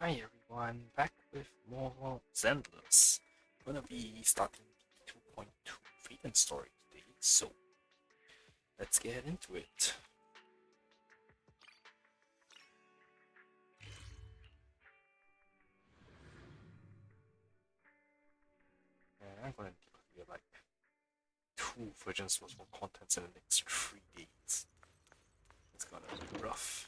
Hi everyone, back with more Zenless. Gonna be starting the 2.2 Phaeton story today, so let's get into it. And I'm gonna clear like 2 versions worth of contents in the next 3 days. It's gonna be rough.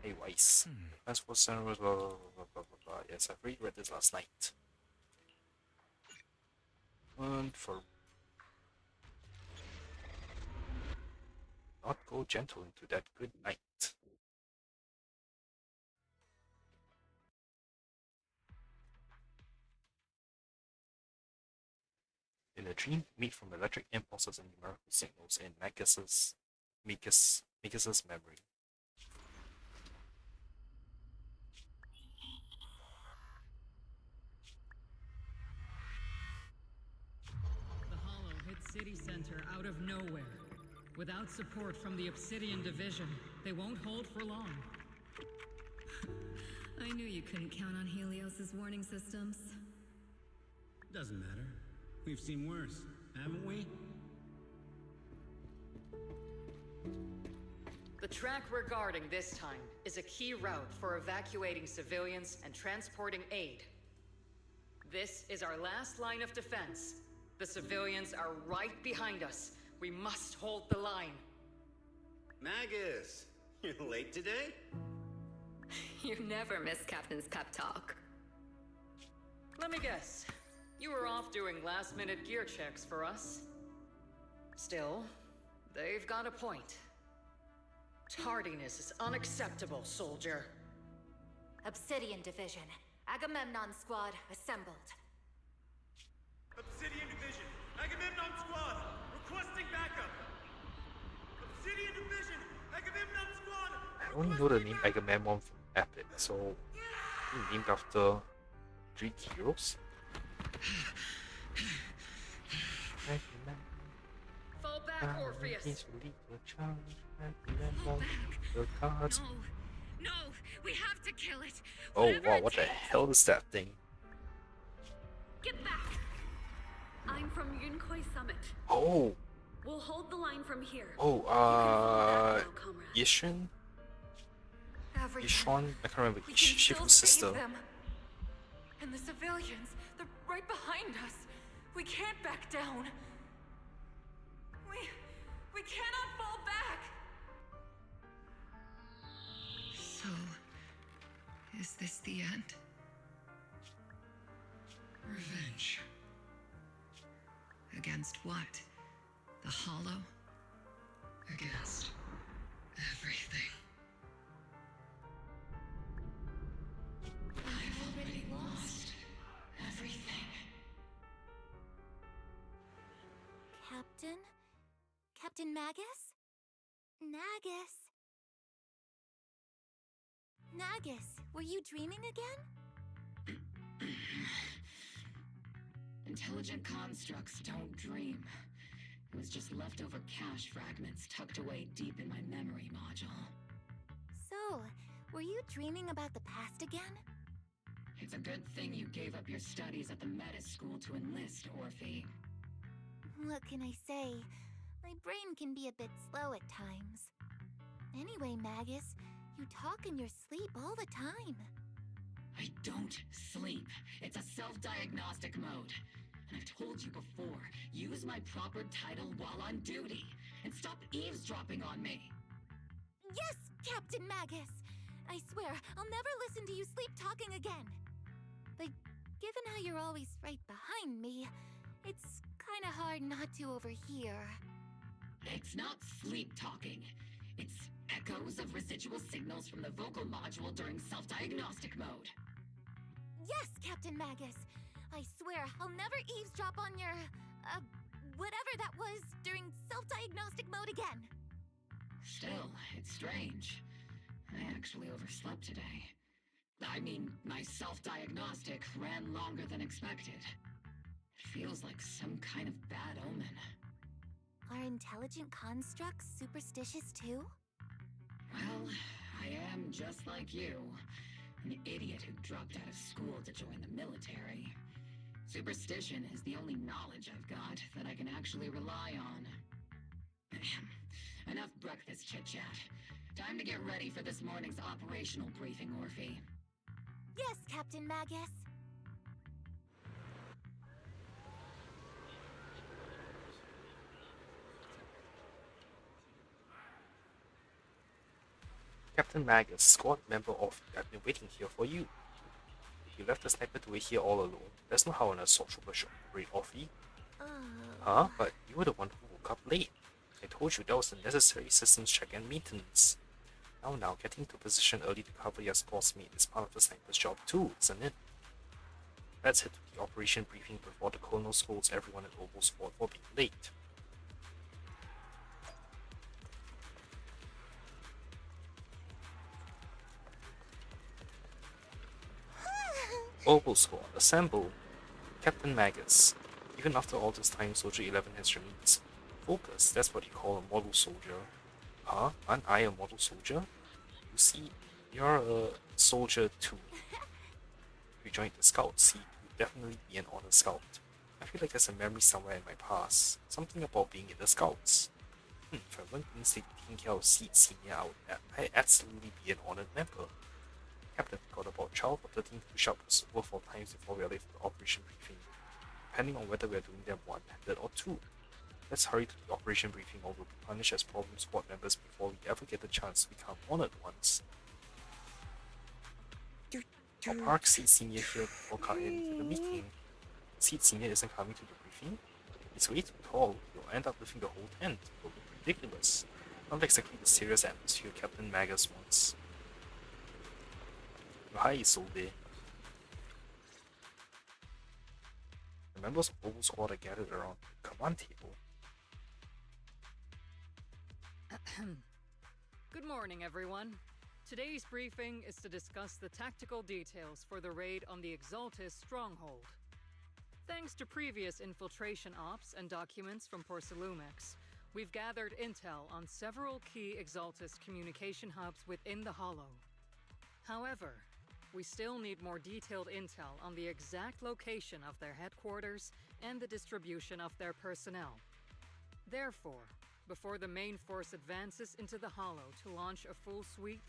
Hey Weiss. Transport center, blah, blah, blah, blah, blah, blah. Yes, I've reread this last night. And for not go gentle into that good night. In a dream, meet from electric impulses and numerical signals in Mikas's memory. The Hollow hit City Center out of nowhere. Without support from the Obsidian Division, they won't hold for long. I knew you couldn't count on Helios's warning systems. Doesn't matter. We've seen worse, haven't we? The track we're guarding this time is a key route for evacuating civilians and transporting aid. This is our last line of defense. The civilians are right behind us. We must hold the line. Magus, you're late today? You never miss Captain's pep talk. Let me guess. You were off doing last-minute gear checks for us. Still, they've got a point. Tardiness is unacceptable, soldier. Obsidian Division. Agamemnon Squad assembled. Obsidian Division, Agamemnon Squad, requesting backup. Obsidian Division, Agamemnon Squad. I only know the name Agamemnon from Epic, so named after Greek heroes. Fall back, Orpheus! No, we have to kill it. Oh Whatever wow, it what the takes. hell is that thing? Get back! I'm from Yunkoi Summit. Oh, We'll hold the line from here. oh, You can follow that now, comrade. Yishin? Everything. Yishon? I can't remember. We can still Shifu's sister. save them. And the civilians, they're right behind us. We can't back down. We cannot fall back. So, is this the end? Revenge. Against what? The Hollow? Against everything. I've already lost everything. Captain? Captain Magus? Nagus? Nagus, were you dreaming again? Intelligent constructs don't dream. It was just leftover cache fragments tucked away deep in my memory module. So, were you dreaming about the past again? It's a good thing you gave up your studies at the Meta School to enlist, Orphe. What can I say? My brain can be a bit slow at times. Anyway, Magus, you talk in your sleep all the time. I don't sleep. It's a self-diagnostic mode. And I've told you before, use my proper title while on duty, and stop eavesdropping on me. Yes, Captain Magus! I swear, I'll never listen to you sleep talking again. But given how you're always right behind me, it's kinda hard not to overhear. It's not sleep talking. It's echoes of residual signals from the vocal module during self-diagnostic mode. Yes, Captain Magus! I swear, I'll never eavesdrop on your, whatever that was during self-diagnostic mode again. Still, it's strange. I actually overslept today. I mean, my self-diagnostic ran longer than expected. It feels like some kind of bad omen. Are intelligent constructs superstitious too? Well, I am just like you. An idiot who dropped out of school to join the military. Superstition is the only knowledge I've got that I can actually rely on. Enough breakfast chit-chat. Time to get ready for this morning's operational briefing, Orphe. Yes, Captain Magus. Captain Magus, squad member Orphe, I've been waiting here for you. You left the sniper to wait here all alone. That's not how an assault trooper should operate, Orphe. Huh? But you were the one who woke up late. I told you that was a necessary systems check and maintenance. Now, getting to position early to cover your squad's mate is part of the sniper's job too, isn't it? Let's head to the operation briefing before the Colonel scolds everyone at Oval Squad for being late. Oval Squad, assemble! Captain Magus. Even after all this time, Soldier 11 has remained focused. That's what you call a model soldier. Huh? Aren't I a model soldier? You see, you're a soldier too. You joined the Scouts, see, you'd definitely be an honor scout. I feel like there's a memory somewhere in my past. Something about being in the Scouts. If I weren't taking care of Seed Senior, I'd absolutely be an honored member. Captain, got about 12 or 13 push-up over 4 times before we are late for the operation briefing, depending on whether we are doing them one-handed or two. Let's hurry to the operation briefing or we'll be punished as problem squad members before we ever get the chance to become honored ones. I'll park Seed Senior here before coming in to the meeting. Seed Senior isn't coming to the briefing. He's way too tall. You'll end up lifting the whole tent. It'll look ridiculous. Not exactly the serious atmosphere Captain Magus wants. Hi, Isolde. The members of Oval Squad are gathered around the command table. Good morning, everyone. Today's briefing is to discuss the tactical details for the raid on the Exaltus stronghold. Thanks to previous infiltration ops and documents from Porcelumex, we've gathered intel on several key Exaltus communication hubs within the Hollow. However, we still need more detailed intel on the exact location of their headquarters and the distribution of their personnel. Therefore, before the main force advances into the Hollow to launch a full sweep,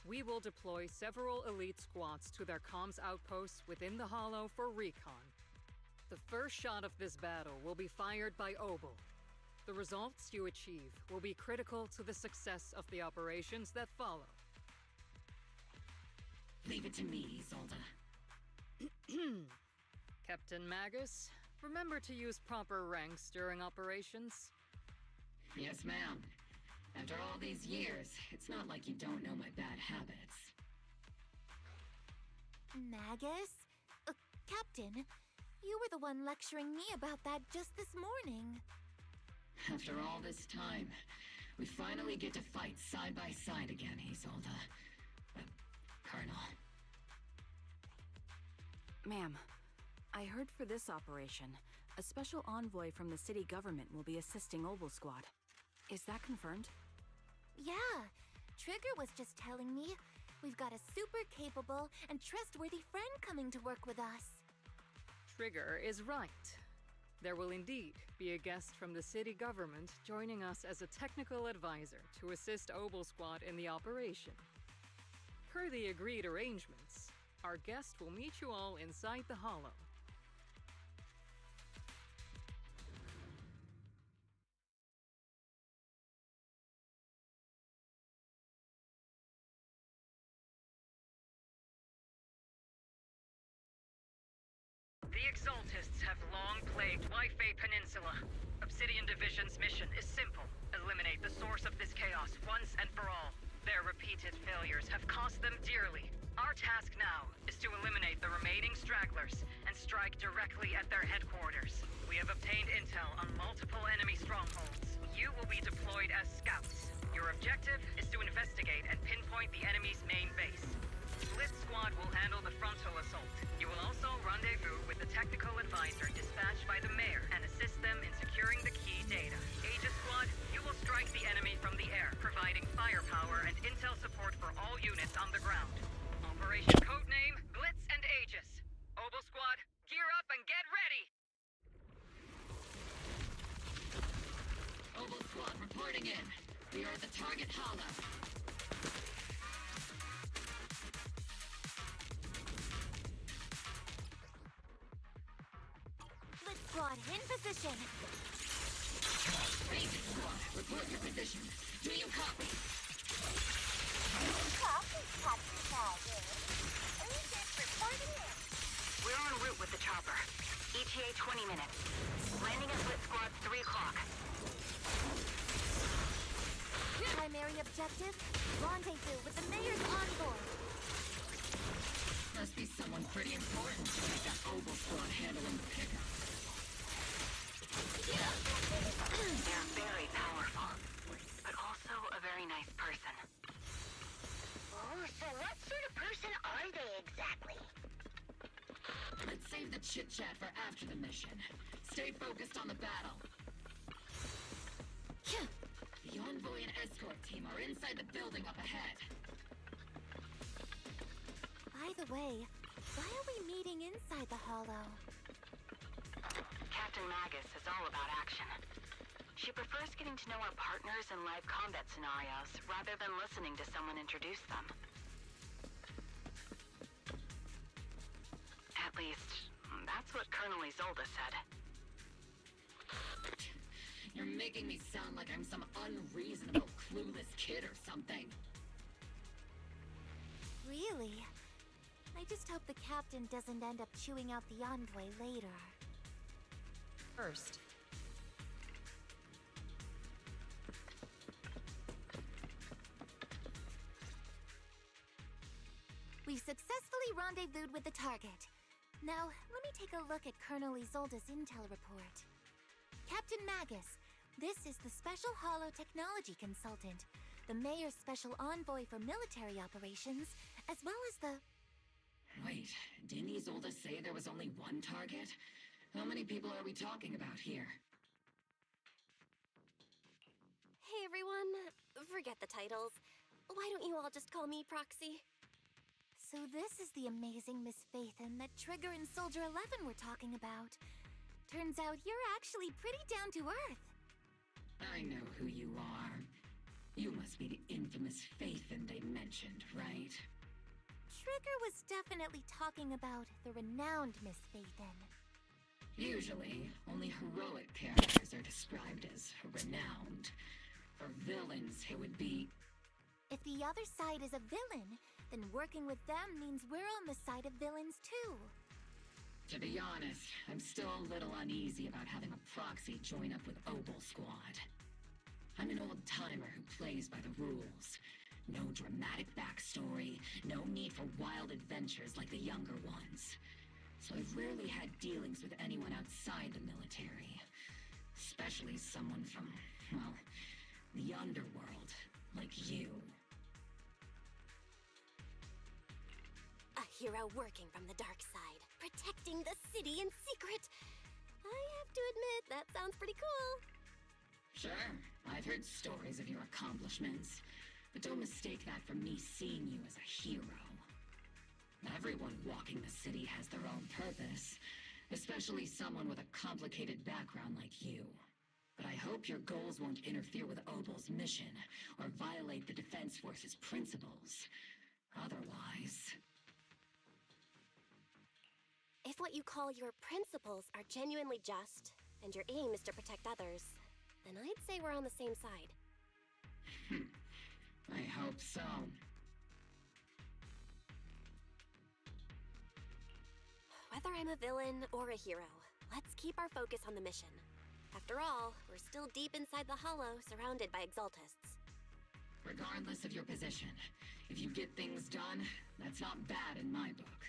we will deploy several elite squads to their comms outposts within the Hollow for recon. The first shot of this battle will be fired by Obel. The results you achieve will be critical to the success of the operations that follow. Leave it to me, Isolde. Captain Magus, remember to use proper ranks during operations. Yes, ma'am. After all these years, it's not like you don't know my bad habits. Magus? Captain, you were the one lecturing me about that just this morning. After all this time, we finally get to fight side by side again, Isolde. Colonel. Ma'am, I heard for this operation, a special envoy from the city government will be assisting Oval Squad. Is that confirmed? Yeah, Trigger was just telling me we've got a super capable and trustworthy friend coming to work with us. Trigger is right. There will indeed be a guest from the city government joining us as a technical advisor to assist Oval Squad in the operation. Per the agreed arrangements, our guest will meet you all inside the Hollow. The Exaltists have long plagued Wi-Fi Peninsula. Obsidian Division's mission is simple. Eliminate the source of this chaos once and for all. Their repeated failures have cost them dearly. Our task now is to eliminate the remaining stragglers and strike directly at their headquarters. We have obtained intel on multiple enemy strongholds. You will be deployed as scouts. Your objective is to investigate and pinpoint the enemy's main base. Split Squad will handle the frontal assault. You will also rendezvous with the technical advisor dispatched by the mayor and assist them in securing the key data. Aegis Squad, you will strike the enemy from the air, providing firepower and intel support for all operation codename Glitz and Aegis. Obel Squad, gear up and get ready! Obel Squad reporting in. We are at the target hollow. Blitz Squad, in position! Phaeton Squad, report your position. Do you copy? Copy, Captain Magus. Agent reporting in. We're en route with the chopper. ETA 20 minutes. Landing at Blitz Squad's 3 o'clock. Primary objective, rendezvous with the mayor's envoy. Must be someone pretty important to make that Obel Squad handling the pickup. They're very powerful, but also a very nice person. Oh, so what sort of person are they exactly? Let's save the chit-chat for after the mission. Stay focused on the battle. The envoy and escort team are inside the building up ahead. By the way, why are we meeting inside the hollow? Captain Magus is all about action. She prefers getting to know our partners in live combat scenarios rather than listening to someone introduce them. At least, that's what Colonel Isolde said. You're making me sound like I'm some unreasonable, clueless kid or something. Really? I just hope the captain doesn't end up chewing out the envoy later. First. We've successfully rendezvoused with the target. Now, let me take a look at Colonel Isolde's intel report. Captain Magus, this is the Special Hollow Technology Consultant, the Mayor's Special Envoy for Military Operations, as well as the... Wait, didn't Isolde say there was only one target? How many people are we talking about here? Hey everyone, forget the titles. Why don't you all just call me Proxy? So this is the amazing Miss Phaeton that Trigger and Soldier 11 were talking about. Turns out you're actually pretty down to earth. I know who you are. You must be the infamous Phaeton they mentioned, right? Trigger was definitely talking about the renowned Miss Phaeton. Usually, only heroic characters are described as renowned. For villains, it would be... If the other side is a villain, then working with them means we're on the side of villains too. To be honest, I'm still a little uneasy about having a proxy join up with Obel Squad. I'm an old-timer who plays by the rules. No dramatic backstory, no need for wild adventures like the younger ones. So I've rarely had dealings with anyone outside the military. Especially someone from, well, the underworld, like you. A hero working from the dark side, protecting the city in secret. I have to admit, that sounds pretty cool. Sure, I've heard stories of your accomplishments, but don't mistake that for me seeing you as a hero. Everyone walking the city has their own purpose, especially someone with a complicated background like you. But I hope your goals won't interfere with Obel's mission, or violate the Defense Force's principles. Otherwise... If what you call your principles are genuinely just, and your aim is to protect others, then I'd say we're on the same side. I hope so. Whether I'm a villain or a hero, let's keep our focus on the mission. After all, we're still deep inside the Hollow, surrounded by Exaltists. Regardless of your position, if you get things done, that's not bad in my book.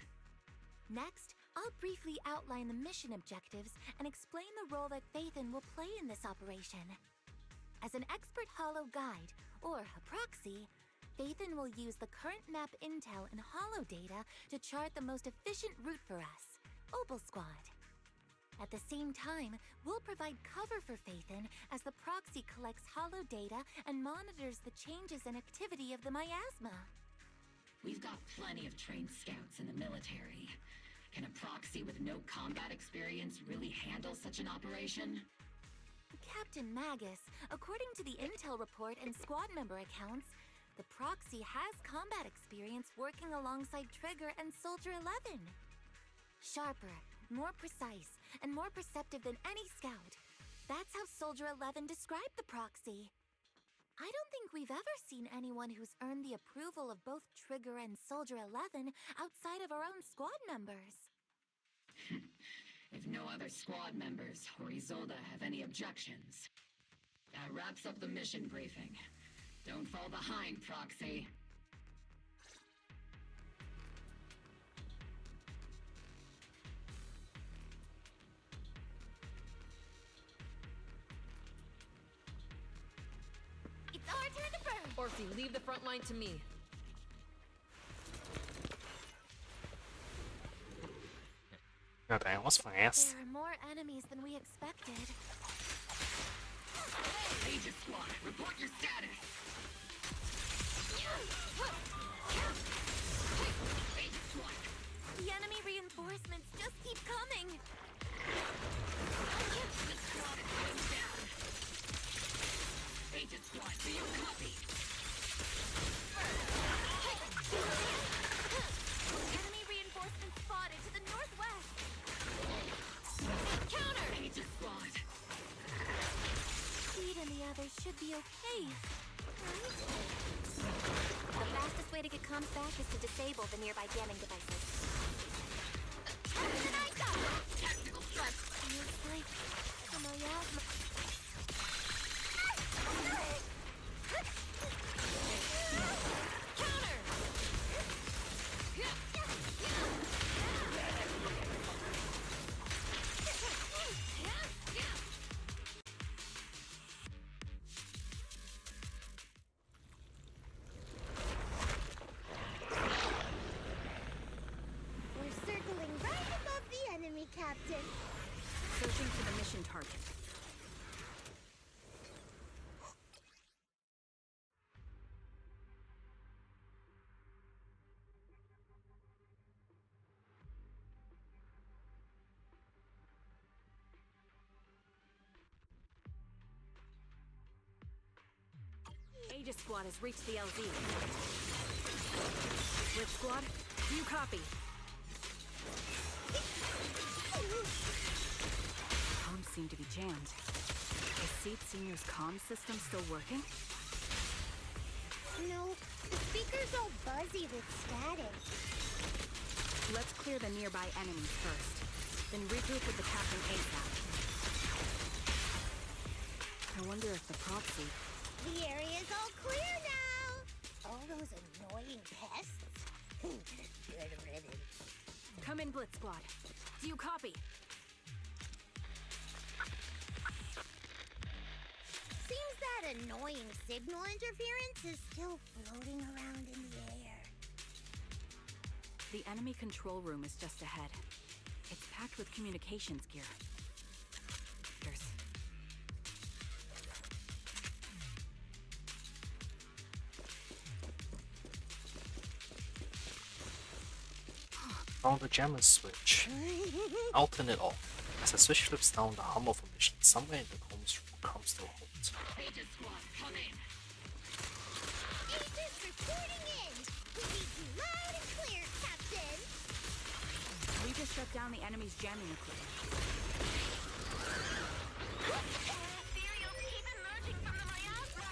Next, I'll briefly outline the mission objectives and explain the role that Phaeton will play in this operation. As an expert Hollow guide, or a proxy, Phaeton will use the current map intel and Hollow data to chart the most efficient route for us, Obel Squad. At the same time, we'll provide cover for Phaeton as the proxy collects Hollow data and monitors the changes and activity of the miasma. We've got plenty of trained scouts in the military. Can a proxy with no combat experience really handle such an operation? Captain Magus, according to the intel report and squad member accounts, the proxy has combat experience working alongside Trigger and Soldier 11. Sharper, more precise, and more perceptive than any scout. That's how Soldier 11 described the proxy. I don't think we've ever seen anyone who's earned the approval of both Trigger and Soldier 11 outside of our own squad members. If no other squad members or Isolde have any objections, that wraps up the mission briefing. Don't fall behind, Proxy. It's our turn to burn! Orphe, leave the front line to me. God damn, was fast. There are more enemies than we expected. Agent Squad, report your status! Agent Squad! The enemy reinforcements just keep coming! The squad is going down! Agent Squad, do you copy? Enemy reinforcements spotted to the northwest! Counter! Agent Squad! Speed and the others should be okay. The fastest way to get comms back is to disable the nearby jamming devices. Tactical strike! Feels like a miasma. Counter! We're circling right above the enemy, Captain. Searching for the mission target. Aegis Squad has reached the LZ. Blitz Squad, do you copy? Comms seem to be jammed. Is Seed Senior's comm system still working? No, the speaker's all buzzy with static. Let's clear the nearby enemies first, then regroup with the Captain ASAP. I wonder if the proxy... The area's all clear now! All those annoying pests? Good riddance. Come in, Blitz Squad. Do you copy? Seems that annoying signal interference is still floating around in the air. The enemy control room is just ahead. It's packed with communications gear. There's... Found the jammer switch. I'll turn it off. As the switch flips down the hum of a mission, somewhere in the comms room comes to a halt. Agent Squad, come in! Agents reporting in! We need you loud and clear, Captain! We just shut down the enemy's jamming equipment. Ethereals keep emerging from the miasma!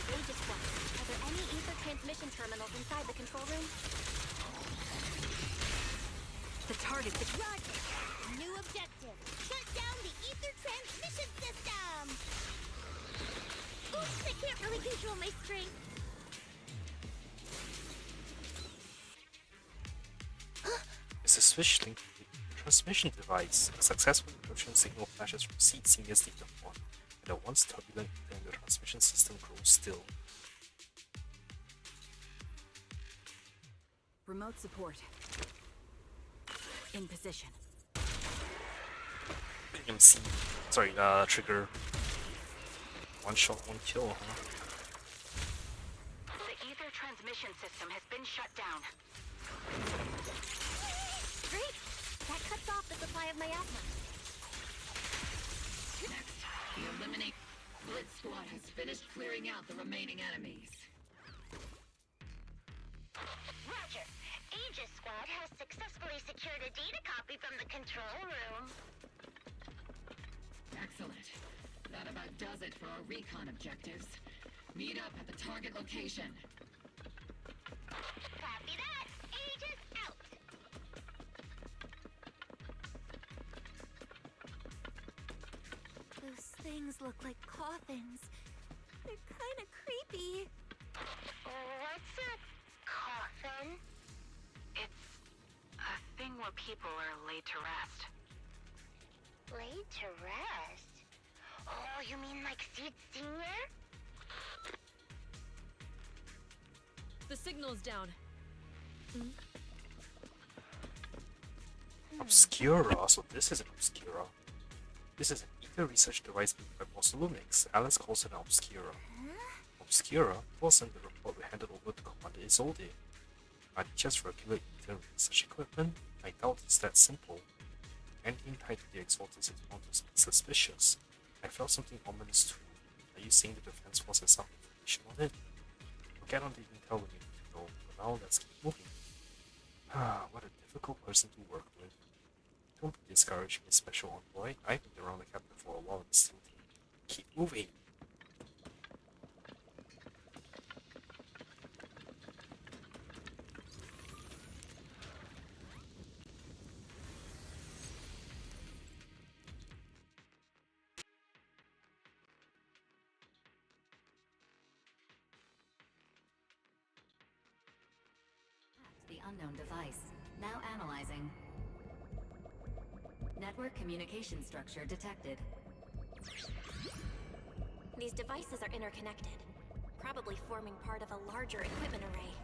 Aegis Squad, are there any ether transmission terminals inside the control room? The target is... Roger! New objective! Shut down the ether transmission system! Oops, I can't really control my strength. Is a switch linked to the transmission device. A successful encryption signal flashes from Seed Senior's data point, and a once turbulent ether in the transmission system grows still. Remote support. In position. Trigger. One shot, one kill, huh? The ether transmission system has been shut down. Great! That cuts off the supply of miasma. Next, the eliminate Blitz Squad has finished clearing out the remaining enemies. Roger. Aegis Squad has successfully secured a data copy from the control room. Excellent. That about does it for our recon objectives. Meet up at the target location. Copy that. Aegis out. Those things look like coffins. They're kind of creepy. What's a coffin? It's a thing where people are laid to rest. Laid to rest? Oh, you mean like Seed Senior? The signal's down. Obscura, so this is an Obscura. This is an ether research device made by Lumix. Alice calls it an Obscura. Obscura wasn't the report we handed over to Commander Isolde. Are they just regular ether research equipment? I doubt it's that simple. Anything tied to the Exalted is bound to be suspicious. I felt something ominous too. Are you saying the Defense Force has some information on it? We'll get on the intel when you need to know. For now, let's keep moving. What a difficult person to work with. Don't be discouraged, Miss Special Envoy. I've been around the captain for a while and still keep moving. The unknown device. Now analyzing. Network communication structure detected. These devices are interconnected, probably forming part of a larger equipment array.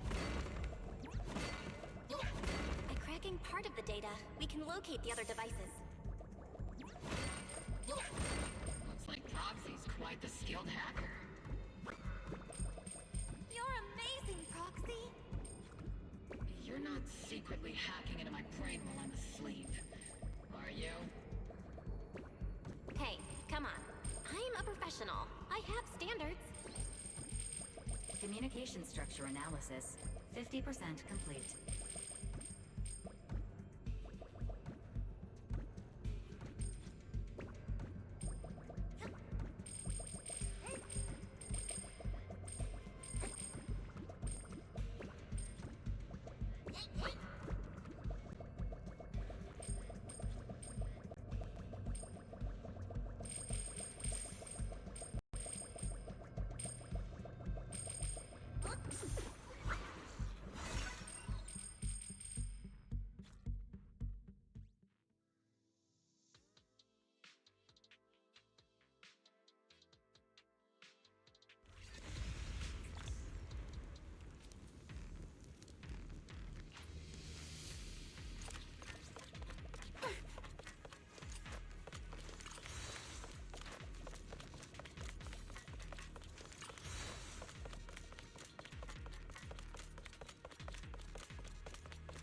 By cracking part of the data, we can locate the other devices. Looks like Proxy's quite the skilled hacker. You're amazing, Proxy! You're not secretly hacking into my brain while I'm asleep, are you? Hey, come on. I'm a professional. I have standards. Communication structure analysis. 50% complete.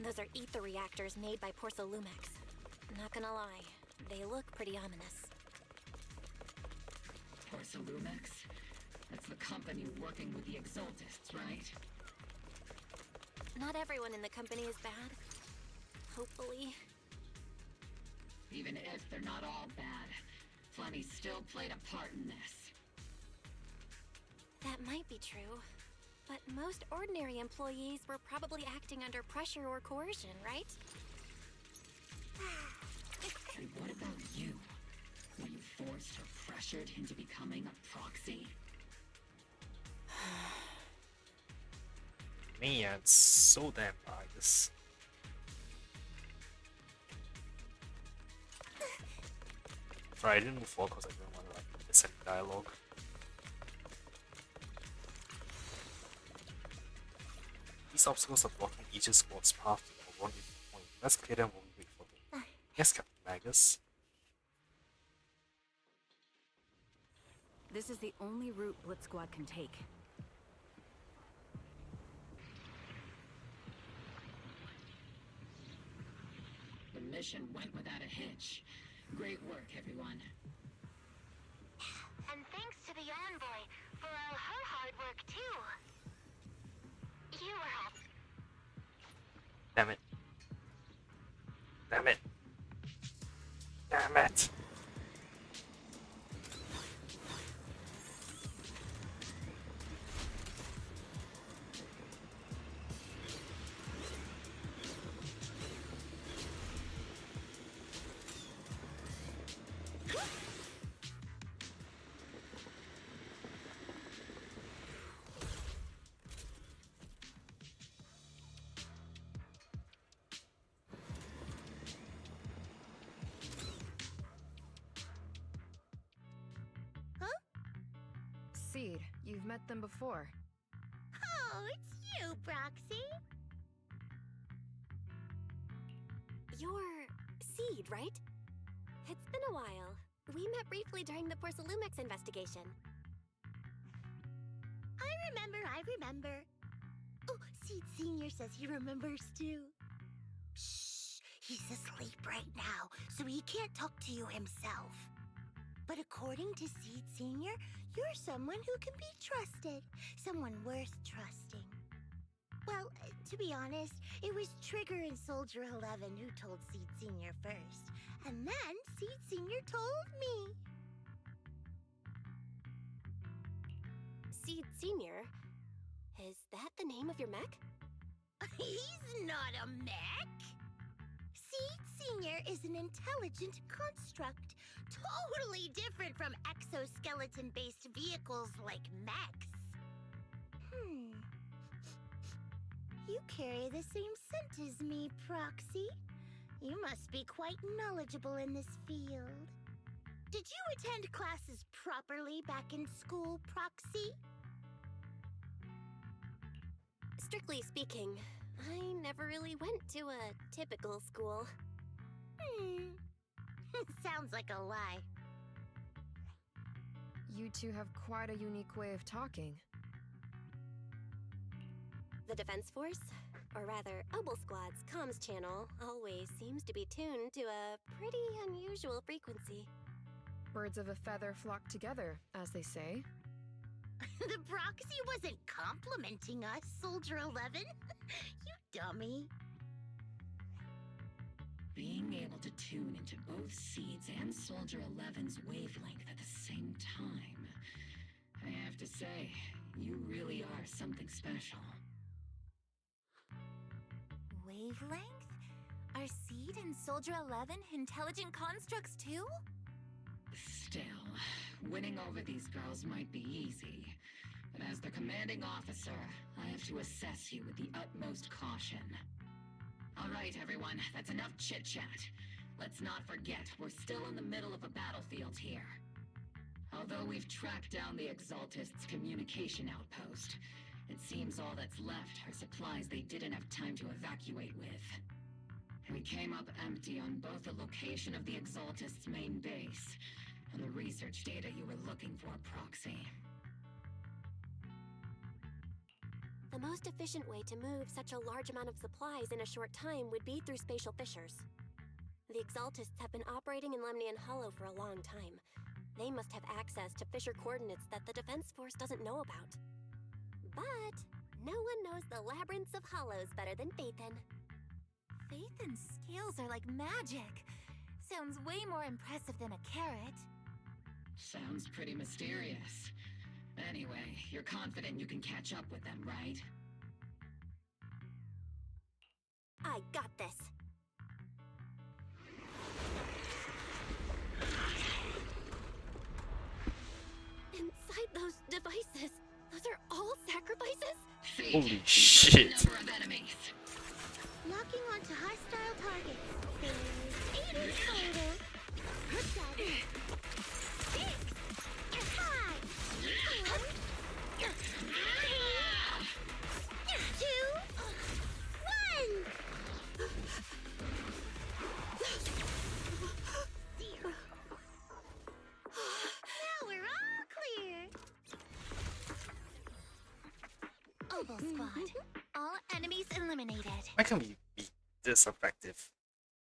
Those are ether reactors made by Lumix. Not gonna lie, they look pretty ominous. Lumix? That's the company working with the Exaltists, right? Not everyone in the company is bad. Hopefully. Even if they're not all bad, plenty still played a part in this. That might be true. But most ordinary employees were probably acting under pressure or coercion, right? And what about you? Were you forced or pressured into becoming a proxy? Man, it's so damn biased. Sorry, I didn't move forward because I didn't want to like miss any dialogue. These obstacles are blocking each squad's path to the rendezvous point. Let's clear them while we wait for them. Yes, Captain Magus. This is the only route Blitz Squad can take. The mission went without a hitch. Great work, everyone. And thanks to the envoy for all her hard work, too. You were all... Damn it. Damn it. Damn it. Seed, you've met them before. Oh, it's you, Proxy. You're Seed, right? It's been a while. We met briefly during the Porcelumix investigation. I remember. Oh, Seed Senior says he remembers too. Shh, he's asleep right now, so he can't talk to you himself. But according to Seed Senior, you're someone who can be trusted. Someone worth trusting. Well, to be honest, it was Trigger and Soldier 11 who told Seed Senior first. And then Seed Senior told me. Seed Senior? Is that the name of your mech? He's not a mech! Seed Senior is an intelligent construct, totally different from exoskeleton-based vehicles like mechs. You carry the same scent as me, Proxy. You must be quite knowledgeable in this field. Did you attend classes properly back in school, Proxy? Strictly speaking, I never really went to a typical school. Sounds like a lie. You two have quite a unique way of talking. The Defense Force, or rather, Obel Squad's comms channel, always seems to be tuned to a pretty unusual frequency. Birds of a feather flock together, as they say. The Proxy wasn't complimenting us, Soldier 11. You dummy. Being able to tune into both Seeds and Soldier 11's wavelength at the same time. I have to say, you really are something special. Wavelength? Are Seed and Soldier 11 intelligent constructs too? Still, winning over these girls might be easy. But as the commanding officer, I have to assess you with the utmost caution. All right, everyone, that's enough chit-chat. Let's not forget, we're still in the middle of a battlefield here. Although we've tracked down the Exaltists' communication outpost, it seems all that's left are supplies they didn't have time to evacuate with. We came up empty on both the location of the Exaltists' main base and the research data you were looking for, Proxy. The most efficient way to move such a large amount of supplies in a short time would be through spatial fissures. The Exaltists have been operating in Lemnian Hollow for a long time. They must have access to fissure coordinates that the Defense Force doesn't know about. But no one knows the labyrinths of hollows better than Phaeton. Phaeton's scales are like magic. Sounds way more impressive than a carrot. Sounds pretty mysterious. Anyway, you're confident you can catch up with them, right? I got this. Inside those devices, those are all sacrifices? Holy shit. Number of enemies. Locking onto hostile targets. There's 8 in total. 7, 6, 5, 4, 3, 2, 1. 0. Now we're all clear. Oboe Squad. All enemies eliminated. Why can't we be this effective?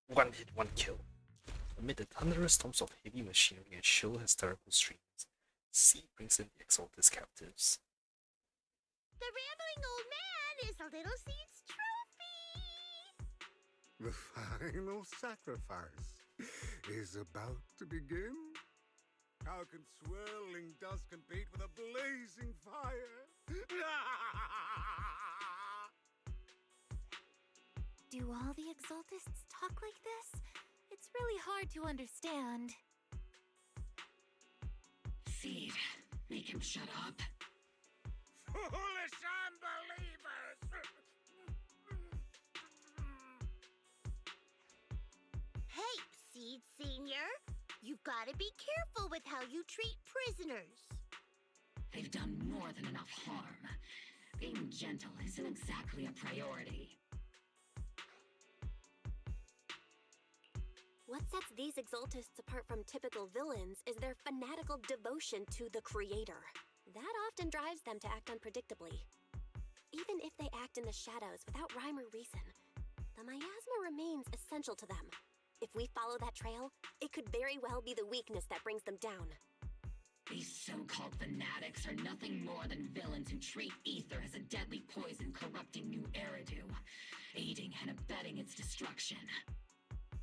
One hit, one kill. Amid the thunderous storms of heavy machinery and shrill hysterical screams, C brings in the Exalted captives. The rambling old man is a little Seed's trophy. The final sacrifice is about to begin. How can swirling dust compete with a blazing fire? Do all the Exaltists talk like this? It's really hard to understand. Seed, make him shut up. Foolish unbelievers! Hey, Seed Senior. You've got to be careful with how you treat prisoners. They've done more than enough harm. Being gentle isn't exactly a priority. What sets these Exaltists apart from typical villains is their fanatical devotion to the Creator. That often drives them to act unpredictably. Even if they act in the shadows without rhyme or reason, the miasma remains essential to them. If we follow that trail, it could very well be the weakness that brings them down. These so-called fanatics are nothing more than villains who treat ether as a deadly poison corrupting New Eridu, aiding and abetting its destruction.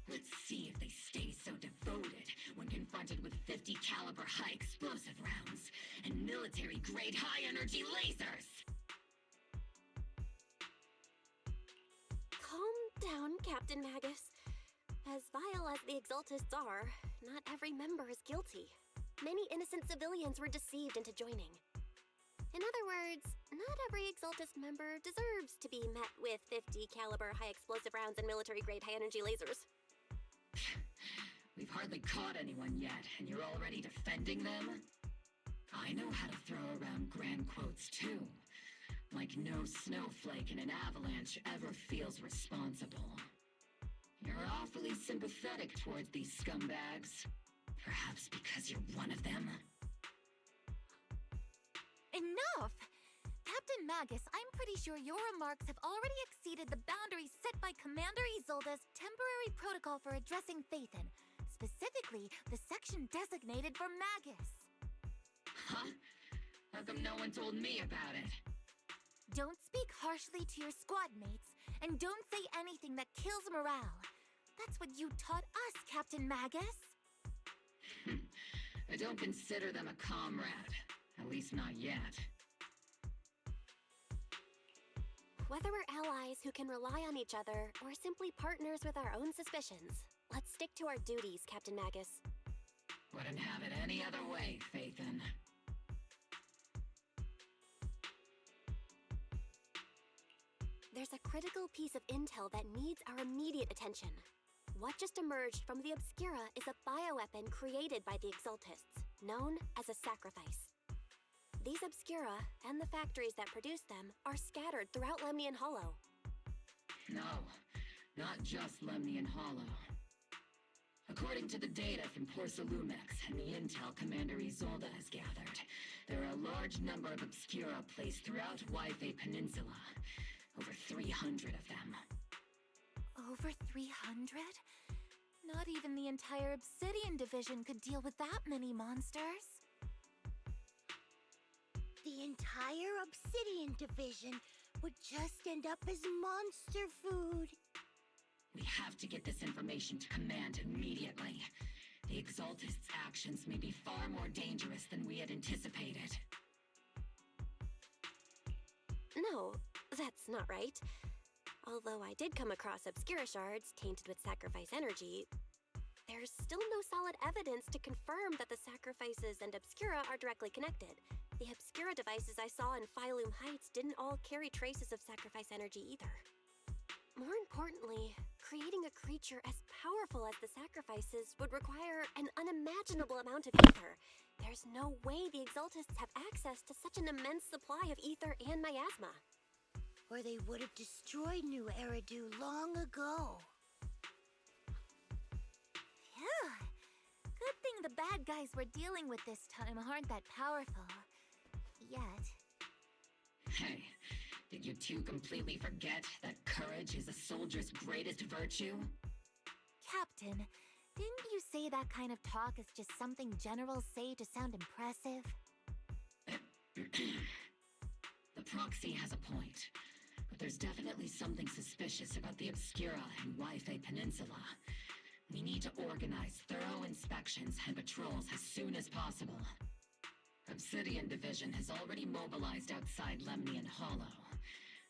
Let's see if they stay so devoted when confronted with 50 caliber high explosive rounds and military-grade high-energy lasers! Calm down, Captain Magus. As vile as the Exaltists are, not every member is guilty. Many innocent civilians were deceived into joining. In other words, not every Exaltist member deserves to be met with 50 caliber high explosive rounds and military-grade high-energy lasers. We've hardly caught anyone yet, and you're already defending them? I know how to throw around grand quotes too. Like no snowflake in an avalanche ever feels responsible. You're awfully sympathetic towards these scumbags. Perhaps because you're one of them? Enough! Captain Magus, I'm pretty sure your remarks have already exceeded the boundaries set by Commander Isolde's temporary protocol for addressing Phaeton, specifically the section designated for Magus. Huh? How come no one told me about it? Don't speak harshly to your squad mates, and don't say anything that kills morale. That's what you taught us, Captain Magus. I don't consider them a comrade. At least not yet. Whether we're allies who can rely on each other, or simply partners with our own suspicions, let's stick to our duties, Captain Magus. Wouldn't have it any other way, Phaeton. There's a critical piece of intel that needs our immediate attention. What just emerged from the Obscura is a bioweapon created by the Exaltists, known as a sacrifice. These Obscura, and the factories that produce them, are scattered throughout Lemnian Hollow. No, not just Lemnian Hollow. According to the data from Porcelumex and the intel Commander Isolde has gathered, there are a large number of Obscura placed throughout Yfei Peninsula. Over 300 of them. Over 300? Not even the entire Obsidian Division could deal with that many monsters. The entire Obsidian Division would just end up as monster food. We have to get this information to Command immediately. The Exaltists' actions may be far more dangerous than we had anticipated. No, that's not right. Although I did come across Obscura shards tainted with sacrifice energy, there's still no solid evidence to confirm that the sacrifices and Obscura are directly connected. The Obscura devices I saw in Phylum Heights didn't all carry traces of sacrifice energy either. More importantly, creating a creature as powerful as the sacrifices would require an unimaginable amount of ether. There's no way the Exaltists have access to such an immense supply of ether and miasma. Or they would have destroyed New Eridu long ago. Phew. Good thing the bad guys we're dealing with this time aren't that powerful. Yet. Hey, Did you two completely forget that courage is a soldier's greatest virtue? Captain, didn't you say that kind of talk is just something generals say to sound impressive? The proxy has a point, but there's definitely something suspicious about the Obscura and Wi-Fi Peninsula. We need to organize thorough inspections and patrols as soon as possible. Obsidian Division has already mobilized outside Lemnian Hollow.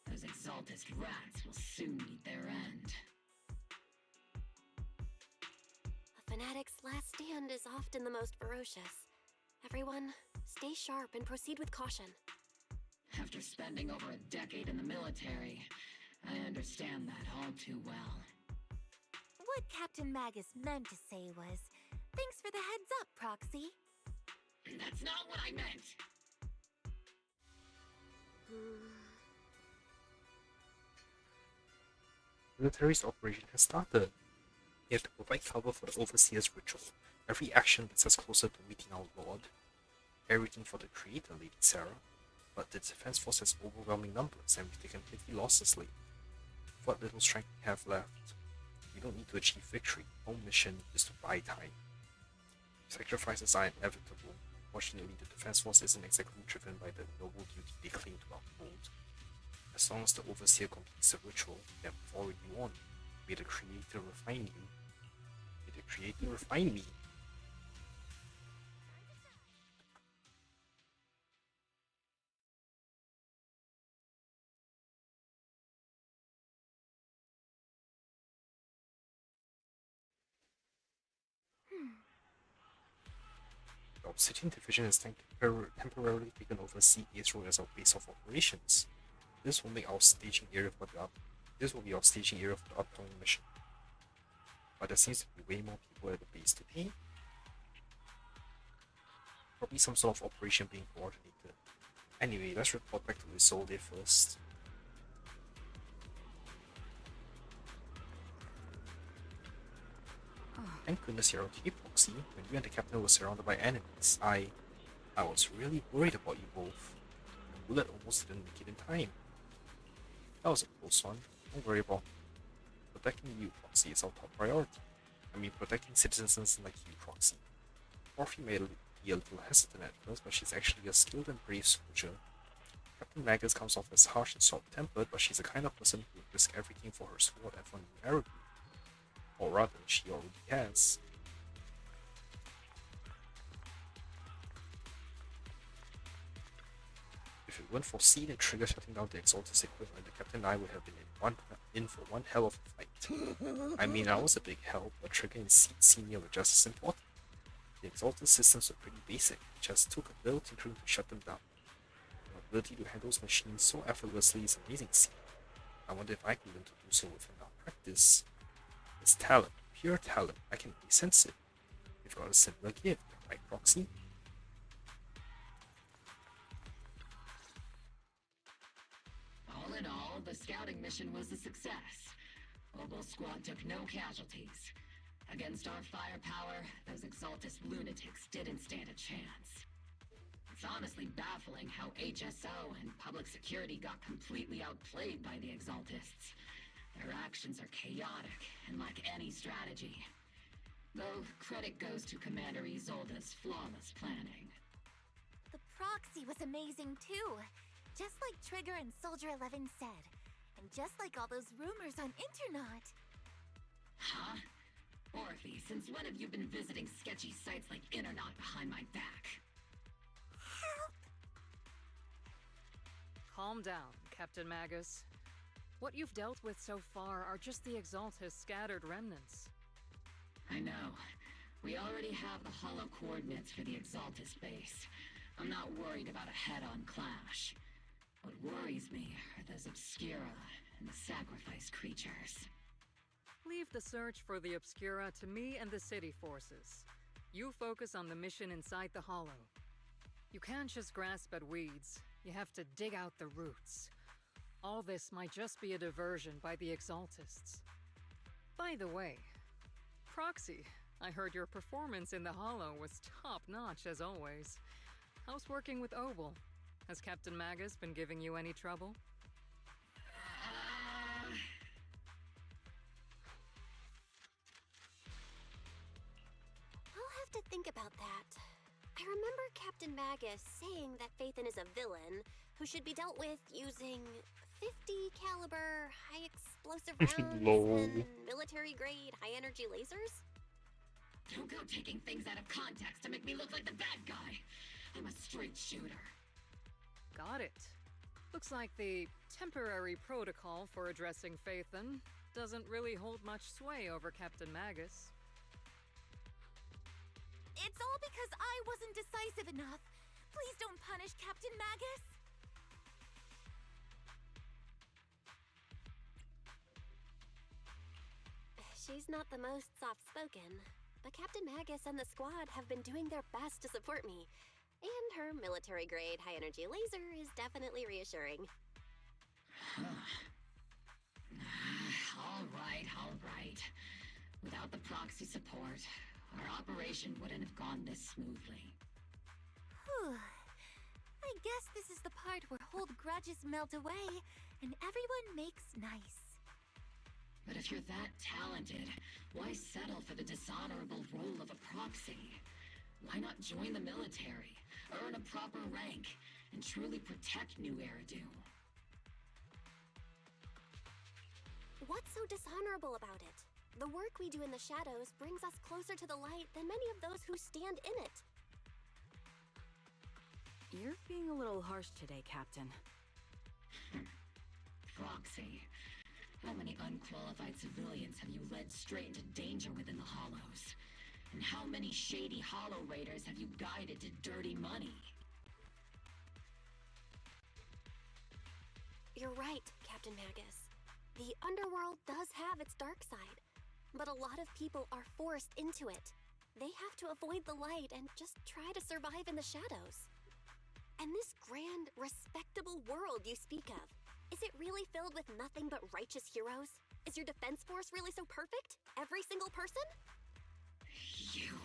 Those Exaltist rats will soon meet their end. A fanatic's last stand is often the most ferocious. Everyone, stay sharp and proceed with caution. After spending over a decade in the military, I understand that all too well. What Captain Magus meant to say was, thanks for the heads up, Proxy. That's not what I meant! Military's operation has started. We have to provide cover for the Overseer's ritual. Every action gets us closer to meeting our Lord. Everything for the Creator, Lady Sarah. But the Defense Force has overwhelming numbers, and we've taken plenty losses lately. What little strength we have left, we don't need to achieve victory. Our mission is to buy time. Sacrifices are inevitable. Fortunately, the Defense Force isn't exactly driven by the noble duty they claim to uphold. As long as the Overseer completes the ritual, then we've already won. May the Creator refine you. May the Creator refine me. The Obsidian Division has temporarily taken over Sea Israel as our base of operations. This will make our staging area for the upcoming mission. But there seems to be way more people at the base today. Probably some sort of operation being coordinated. Anyway, let's report back to Isolde first. Thank goodness you're okay, Proxy. When you and the captain were surrounded by enemies, I was really worried about you both. The bullet almost didn't make it in time. That was a close one. Don't worry about it. Protecting you, Proxy, is our top priority. I mean, protecting citizens like you, Proxy. Orphe may be a little hesitant at first, but she's actually a skilled and brave soldier. Captain Magus comes off as harsh and short-tempered, but she's the kind of person who would risk everything for her sword and for new Araby. Or rather, she already has. If it weren't for Seed and Trigger shutting down the Exaltist equipment, the Captain and I would have been in for one hell of a fight. I mean, I was a big help, but Trigger and Seed Senior were just as important. The Exaltist systems were pretty basic, it just took a little tinkering to shut them down. Your ability to handle those machines so effortlessly is amazing, Seed. I wonder if I could learn to do so with enough practice. It's talent, pure talent. I can really sense it. You've got a similar gift, right, Proxy? All in all, the scouting mission was a success. Obel Squad took no casualties. Against our firepower, those Exaltist lunatics didn't stand a chance. It's honestly baffling how HSO and public security got completely outplayed by the Exaltists. Their actions are chaotic and lack any strategy. Though credit goes to Commander Isolde's flawless planning. The proxy was amazing too. Just like Trigger and Soldier 11 said. And just like all those rumors on Internet. Huh? Orphe, since when have you been visiting sketchy sites like Internet behind my back? Help! Calm down, Captain Magus. What you've dealt with so far are just the Exaltist scattered remnants. I know. We already have the hollow coordinates for the Exaltist base. I'm not worried about a head-on clash. What worries me are those Obscura and the sacrifice creatures. Leave the search for the Obscura to me and the city forces. You focus on the mission inside the Hollow. You can't just grasp at weeds. You have to dig out the roots. All this might just be a diversion by the Exaltists. By the way, Proxy, I heard your performance in the Hollow was top-notch as always. How's working with Obel? Has Captain Magus been giving you any trouble? to think about that. I remember Captain Magus saying that Phaeton is a villain who should be dealt with using 50 caliber high explosive rounds Lol. and military grade high energy lasers. Don't go taking things out of context to make me look like the bad guy. I'm a straight shooter. Got it. Looks like the temporary protocol for addressing Phaeton doesn't really hold much sway over Captain Magus. It's all because I wasn't decisive enough. Please don't punish Captain Magus. She's not the most soft-spoken, but Captain Magus and the squad have been doing their best to support me. And her military-grade high-energy laser is definitely reassuring. All right. Without the proxy support, our operation wouldn't have gone this smoothly. Whew. I guess this is the part where old grudges melt away and everyone makes nice. But if you're that talented, why settle for the dishonorable role of a proxy? Why not join the military, earn a proper rank, and truly protect New Eridu? What's so dishonorable about it? The work we do in the shadows brings us closer to the light than many of those who stand in it. You're being a little harsh today, Captain. Proxy. How many unqualified civilians have you led straight into danger within the Hollows? And how many shady Hollow Raiders have you guided to dirty money? You're right, Captain Magus. The underworld does have its dark side, but a lot of people are forced into it. They have to avoid the light and just try to survive in the shadows. And this grand, respectable world you speak of, is it really filled with nothing but righteous heroes? Is your defense force really so perfect? Every single person? You...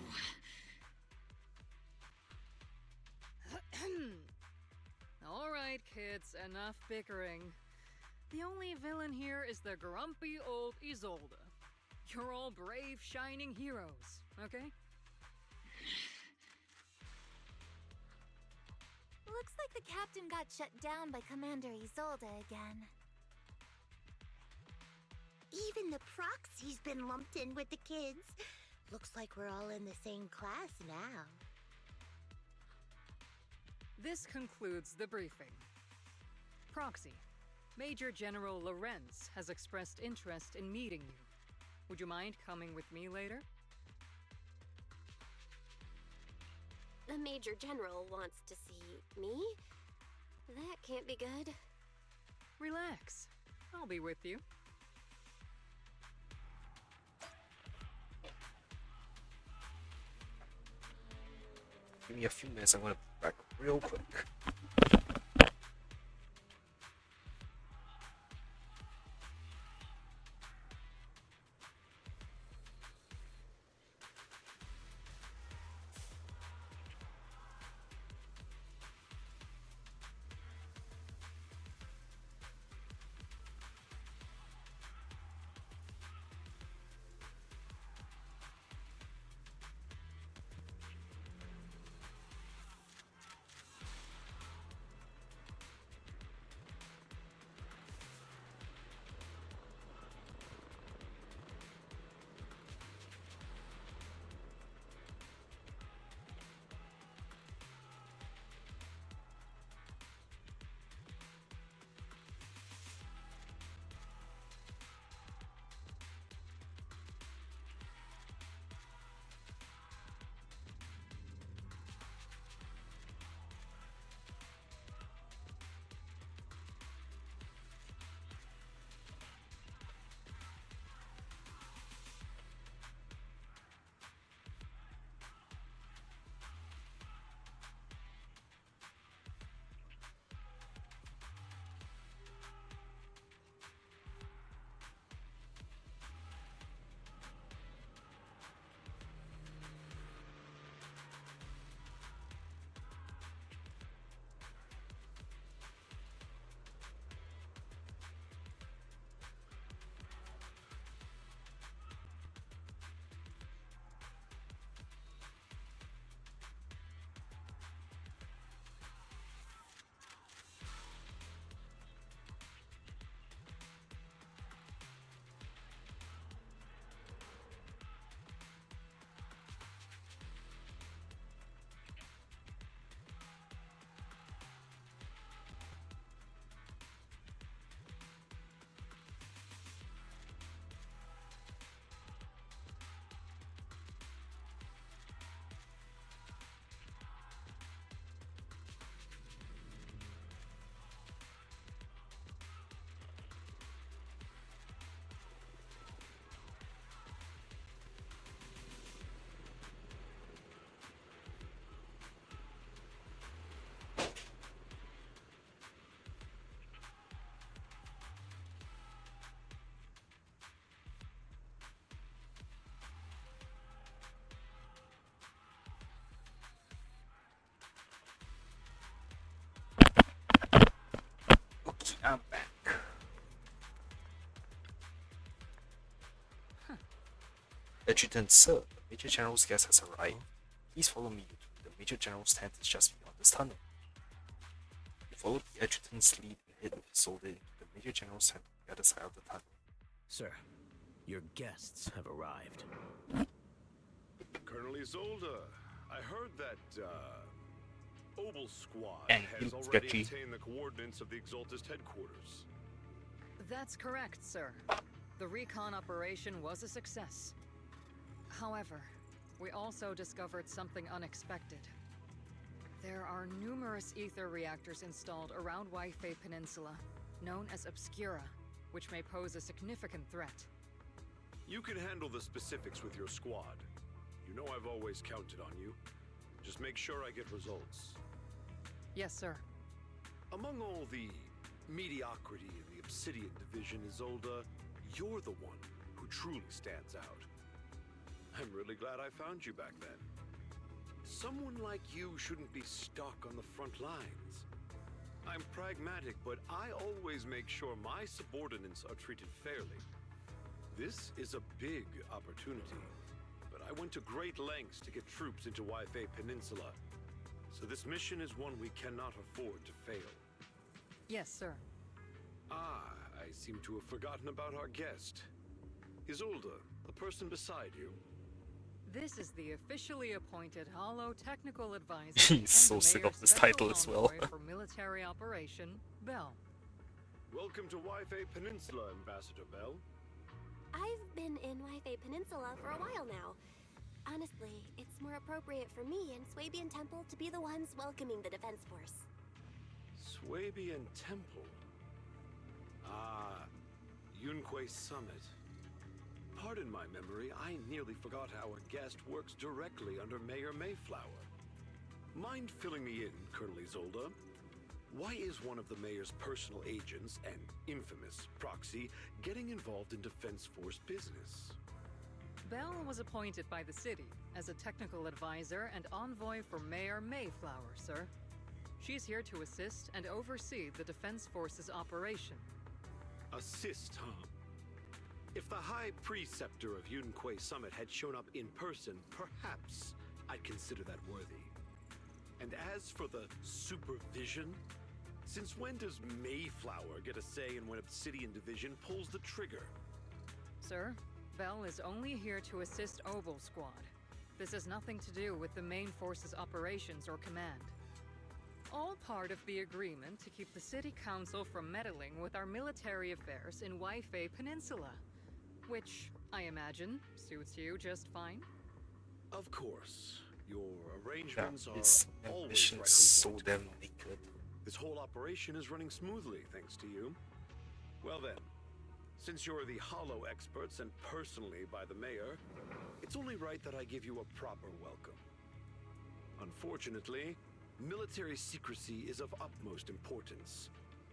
All right, kids, enough bickering. The only villain here is the grumpy old Isolde. You're all brave, shining heroes, okay? Looks like the captain got shut down by Commander Isolde again. Even the proxy's been lumped in with the kids. Looks like we're all in the same class now. This concludes the briefing. Proxy, Major General Lorenz has expressed interest in meeting you. Would you mind coming with me later? The Major General wants to see me? That can't be good. Relax. I'll be with you. Give me a few minutes, I'm gonna be back real quick. Adjutant Sir, the Major General's guest has arrived. Please follow me. The Major General's tent is just beyond this tunnel. You follow the adjutant's lead and hit with his soldier into the Major General's tent on the other side of the tunnel. Sir, your guests have arrived. Colonel Isolde, I heard that, Obel Squad And has already sketchy. obtained the coordinates of the Exaltist headquarters. That's correct, sir. The recon operation was a success. However, we also discovered something unexpected. There are numerous ether reactors installed around Wi-Fi Peninsula, known as Obscura, which may pose a significant threat. You can handle the specifics with your squad. You know I've always counted on you. Just make sure I get results. Yes, sir. Among all the mediocrity in the Obsidian Division, Isolde, you're the one who truly stands out. I'm really glad I found you back then. Someone like you shouldn't be stuck on the front lines. I'm pragmatic, but I always make sure my subordinates are treated fairly. This is a big opportunity, but I went to great lengths to get troops into Wi-Fi Peninsula, so this mission is one we cannot afford to fail. Yes, sir. Ah, I seem to have forgotten about our guest. Isolde, the person beside you. This is the officially appointed Hollow Technical Advisor. He's and so the sick Mayor's of this special title as well. envoy for military operation, Bell. Welcome to Wi-Fi Peninsula, Ambassador Bell. I've been in Wi-Fi Peninsula for a while now. Honestly, it's more appropriate for me and Swabian Temple to be the ones welcoming the Defense Force. Swabian Temple. Ah, Yunque Summit. Pardon my memory, I nearly forgot our guest works directly under Mayor Mayflower. Mind filling me in, Colonel Isolde? Why is one of the mayor's personal agents, an infamous proxy, getting involved in Defense Force business? Bell was appointed by the city as a technical advisor and envoy for Mayor Mayflower, sir. She's here to assist and oversee the Defense Force's operation. Assist, huh? If the High Preceptor of Yunque Summit had shown up in person, perhaps I'd consider that worthy. And as for the supervision, since when does Mayflower get a say in when Obsidian Division pulls the trigger? Sir, Bell is only here to assist Obel Squad. This has nothing to do with the main force's operations or command. All part of the agreement to keep the City Council from meddling with our military affairs in Wi-Fi Peninsula. Which, I imagine, suits you just fine? Of course. Your arrangements His are always ambition right is so on point. damn naked. This whole operation is running smoothly, thanks to you. Well then, since you're the Hollow experts and personally by the mayor, it's only right that I give you a proper welcome. Unfortunately, military secrecy is of utmost importance,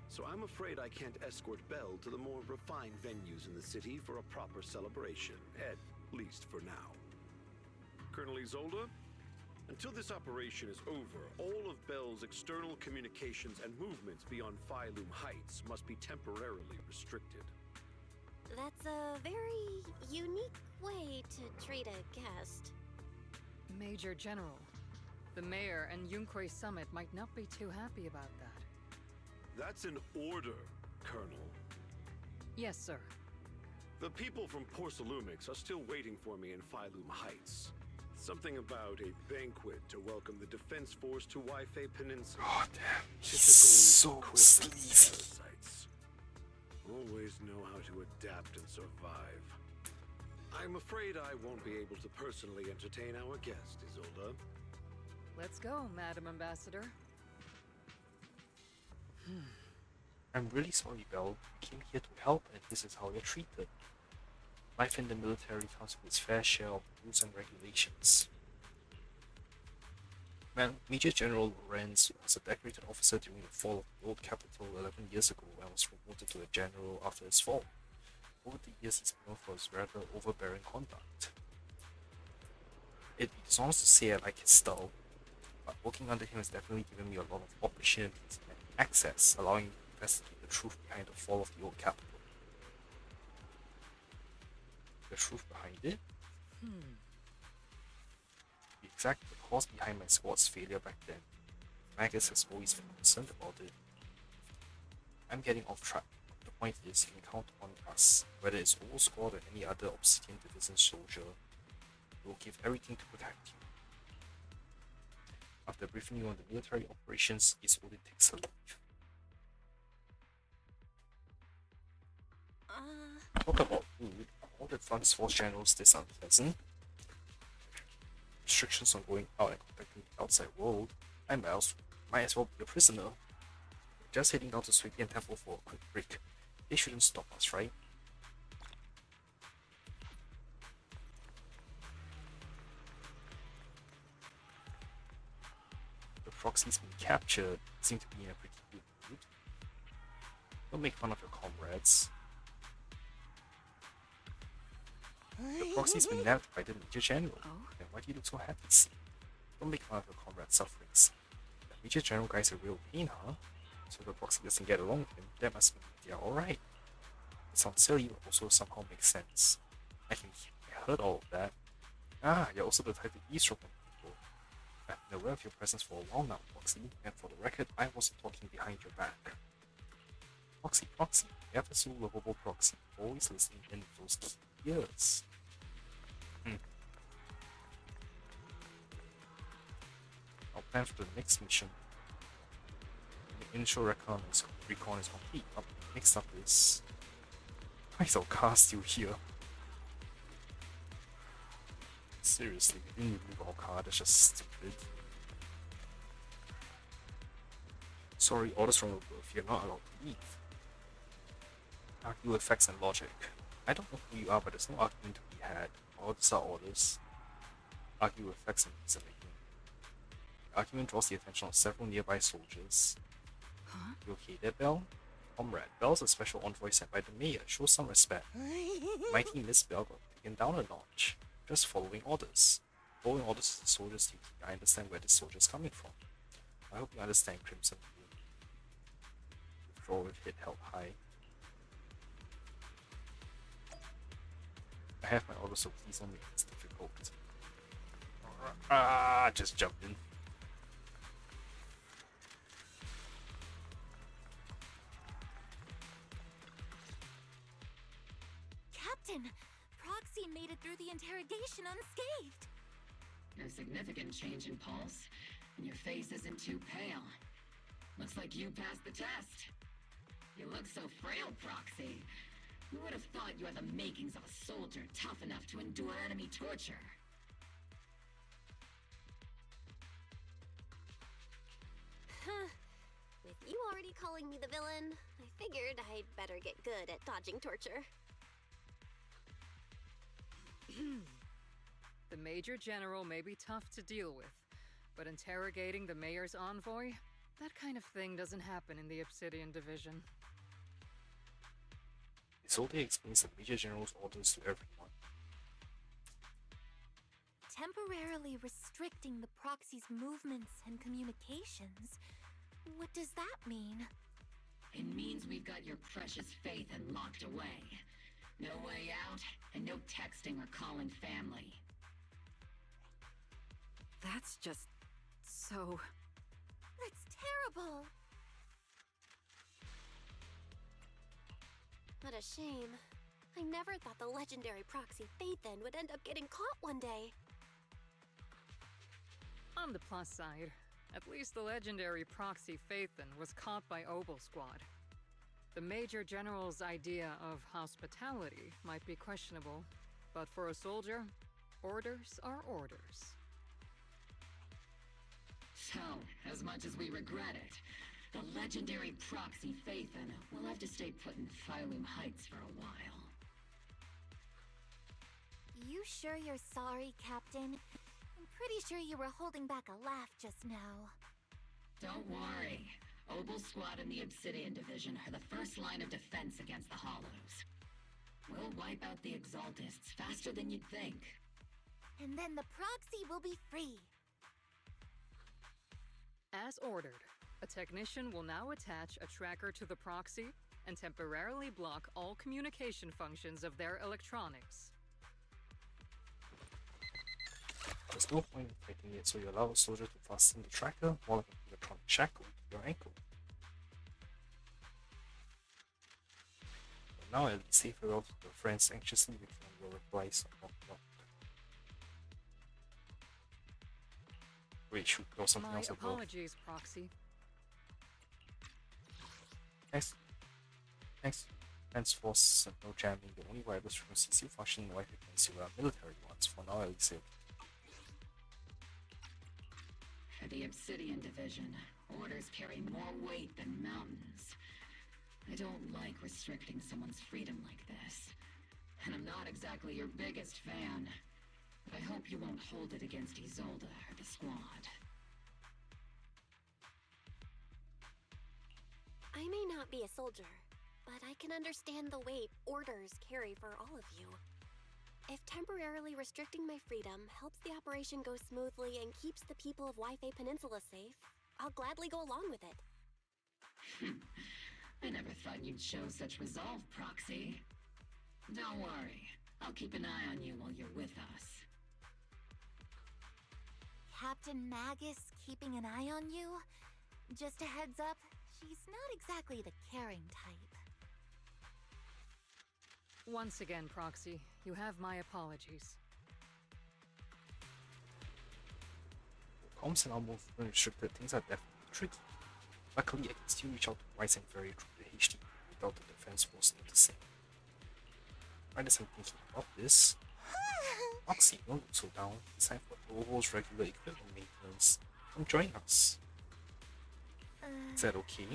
so I'm afraid I can't escort Bell to the more refined venues in the city for a proper celebration, at least for now. Colonel Isolde, until this operation is over, all of Bell's external communications and movements beyond Phylum Heights must be temporarily restricted. That's a very unique way to treat a guest. Major General, the Mayor and Yunque Summit might not be too happy about that. That's an order, Colonel. Yes, sir. The people from Porcelumix are still waiting for me in Phylum Heights. Something about a banquet to welcome the Defense Force to Wi-Fi Peninsula. Oh damn, he's Typical so Christmas sleazy. parasites. Always know how to adapt and survive. I'm afraid I won't be able to personally entertain our guest, Isolde. Let's go, Madam Ambassador. I'm really sorry, Bell. You came here to help, and this is how you're treated. Life in the military comes with its fair share of rules and regulations. Major General Lorenz was a decorated officer during the fall of the old capital 11 years ago and was promoted to a general after his fall. Over the years, he's known for his rather overbearing conduct. It dishonest to say I like his style, but working under him has definitely given me a lot of opportunities and access, allowing me to investigate the truth behind the fall of the old capital. The truth behind it? To be exact, the cause behind my squad's failure back then. Magus has always been concerned about it. I'm getting off track. The point is, you can count on us, whether it's Old Squad or any other Obsidian Division soldier. We'll give everything to protect you. After briefing you on the military operations, Isolde takes her leave. Talk about food. All the Front Force generals this unpleasant. Restrictions on going out and contacting the outside world. I might as well be a prisoner. We're just heading down to Swabian Temple for a quick break. They shouldn't stop us, right? The proxy's been captured. Seem to be in a pretty good mood. Don't make fun of your comrades. The proxy's been nabbed by the Major General. Then why do you look so happy? Don't make fun of your comrade's sufferings. The Major General guy's a real pain, huh? So the proxy doesn't get along with him, that must mean they're alright. It sounds silly, but also somehow makes sense. I heard all of that. Ah, you're also the type to eavesdrop on people. I've been aware of your presence for a while now, Proxy, and for the record, I wasn't talking behind your back. Proxy, ever so lovable Proxy, always listening in those key ears. Our plan for the next mission. The initial recon is complete, but next up is... Why is our car still here? Seriously, we didn't remove our car, that's just stupid. Sorry, orders from above, you're not allowed to leave. Argue effects and logic. I don't know who you are, but there's no argument to be had. Orders are orders. Argue effects and reasoning. The argument draws the attention of several nearby soldiers. Huh? You okay there, Belle? Comrade, Belle's a special envoy sent by the mayor. Show some respect. Mighty Miss Belle got taken down a notch. Just following orders. Following orders is the soldier's duty. I understand where this soldier is coming from. I hope you understand, Crimson Blue. Withdraw with hit held high. I have my orders, so please don't make this difficult. Just jump in. Captain, Proxy made it through the interrogation unscathed. No significant change in pulse, and your face isn't too pale. Looks like you passed the test. You look so frail, Proxy. Who would have thought you had the makings of a soldier tough enough to endure enemy torture? With you already calling me the villain, I figured I'd better get good at dodging torture. The Major General may be tough to deal with, but interrogating the Mayor's envoy? That kind of thing doesn't happen in the Obsidian Division. Isolde explains the Major General's orders to everyone. Temporarily restricting the Proxy's movements and communications. What does that mean? It means we've got your precious Phaeton locked away. No way out, and no texting or calling family. That's just... so... That's terrible! What a shame. I never thought the legendary proxy Phaeton would end up getting caught one day. On the plus side, at least the legendary proxy Phaeton was caught by Obel Squad. The Major General's idea of hospitality might be questionable, but for a soldier, orders are orders. So, as much as we regret it, the legendary proxy Phaeton will have to stay put in Phylum Heights for a while. You sure you're sorry, Captain? I'm pretty sure you were holding back a laugh just now. Don't worry. Obel Squad and the Obsidian Division are the first line of defense against the Hollows. We'll wipe out the Exaltists faster than you'd think. And then the proxy will be free. As ordered, a technician will now attach a tracker to the proxy and temporarily block all communication functions of their electronics. There's no point in fighting it, so you allow a soldier to fasten the tracker while an electronic shackle to your ankle. But now at least say farewell to your friends, anxiously waiting on your replies on knock. Wait, shoot, there was something My else above. apologies, Proxy. Thanks for no jamming. The only wireless frequencies you function in Wi-Fi frequency are military ones. For now, at least. For the Obsidian Division, orders carry more weight than mountains. I don't like restricting someone's freedom like this. And I'm not exactly your biggest fan. But I hope you won't hold it against Isolde or the squad. I may not be a soldier, but I can understand the weight orders carry for all of you. If temporarily restricting my freedom helps the operation go smoothly and keeps the people of Wi-Fi Peninsula safe, I'll gladly go along with it. I never thought you'd show such resolve, Proxy. Don't worry, I'll keep an eye on you while you're with us. Captain Magus keeping an eye on you? Just a heads up, she's not exactly the caring type. Once again, Proxy, you have my apologies. Comms and our movement restricted, things are definitely tricky. Luckily, I can still reach out to Wise and Ferry through the HD without the defense force noticing. Right as I'm thinking about this, Roxy, don't look so down. It's time for Ovo's regular equipment maintenance. Come join us. Is that okay?